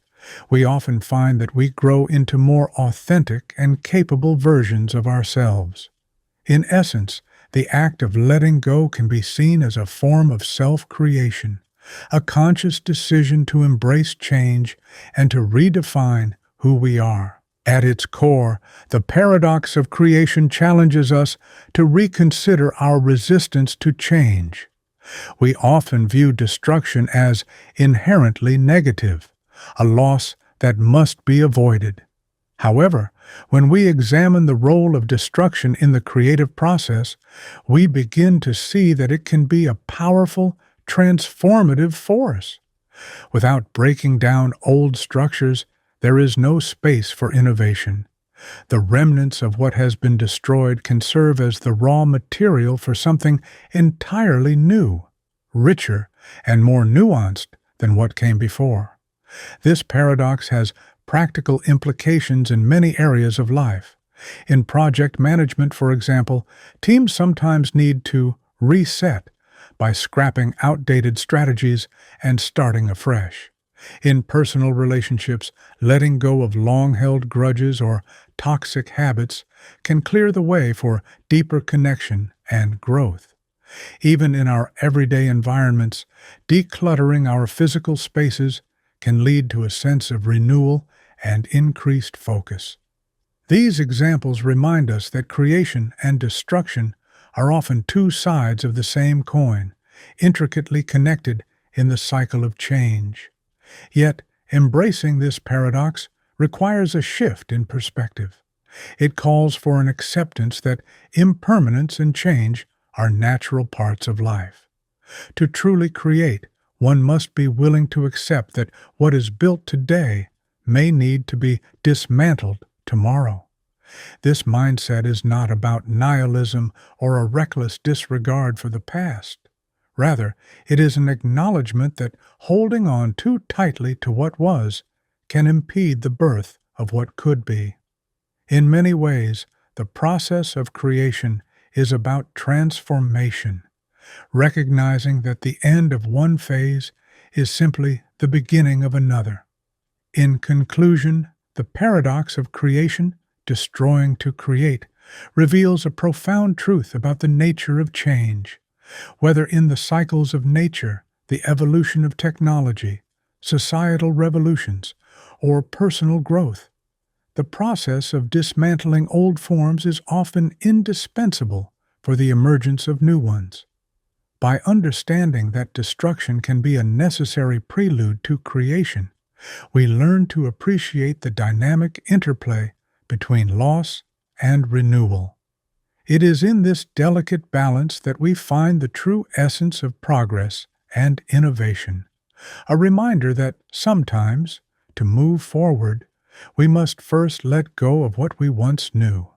we often find that we grow into more authentic and capable versions of ourselves. In essence, the act of letting go can be seen as a form of self-creation, a conscious decision to embrace change and to redefine who we are. At its core, the paradox of creation challenges us to reconsider our resistance to change. We often view destruction as inherently negative, a loss that must be avoided. However, when we examine the role of destruction in the creative process, we begin to see that it can be a powerful, transformative force. Without breaking down old structures, there is no space for innovation. The remnants of what has been destroyed can serve as the raw material for something entirely new, richer, and more nuanced than what came before. This paradox has practical implications in many areas of life. In project management, for example, teams sometimes need to reset by scrapping outdated strategies and starting afresh. In personal relationships, letting go of long-held grudges or toxic habits can clear the way for deeper connection and growth. Even in our everyday environments, decluttering our physical spaces can lead to a sense of renewal and increased focus. These examples remind us that creation and destruction are often two sides of the same coin, intricately connected in the cycle of change. Yet, embracing this paradox requires a shift in perspective. It calls for an acceptance that impermanence and change are natural parts of life. To truly create, one must be willing to accept that what is built today may need to be dismantled tomorrow. This mindset is not about nihilism or a reckless disregard for the past. Rather, it is an acknowledgement that holding on too tightly to what was can impede the birth of what could be. In many ways, the process of creation is about transformation, recognizing that the end of one phase is simply the beginning of another. In conclusion, the paradox of creation, destroying to create, reveals a profound truth about the nature of change. Whether in the cycles of nature, the evolution of technology, societal revolutions, or personal growth, the process of dismantling old forms is often indispensable for the emergence of new ones. By understanding that destruction can be a necessary prelude to creation, we learn to appreciate the dynamic interplay between loss and renewal. It is in this delicate balance that we find the true essence of progress and innovation, a reminder that sometimes, to move forward, we must first let go of what we once knew.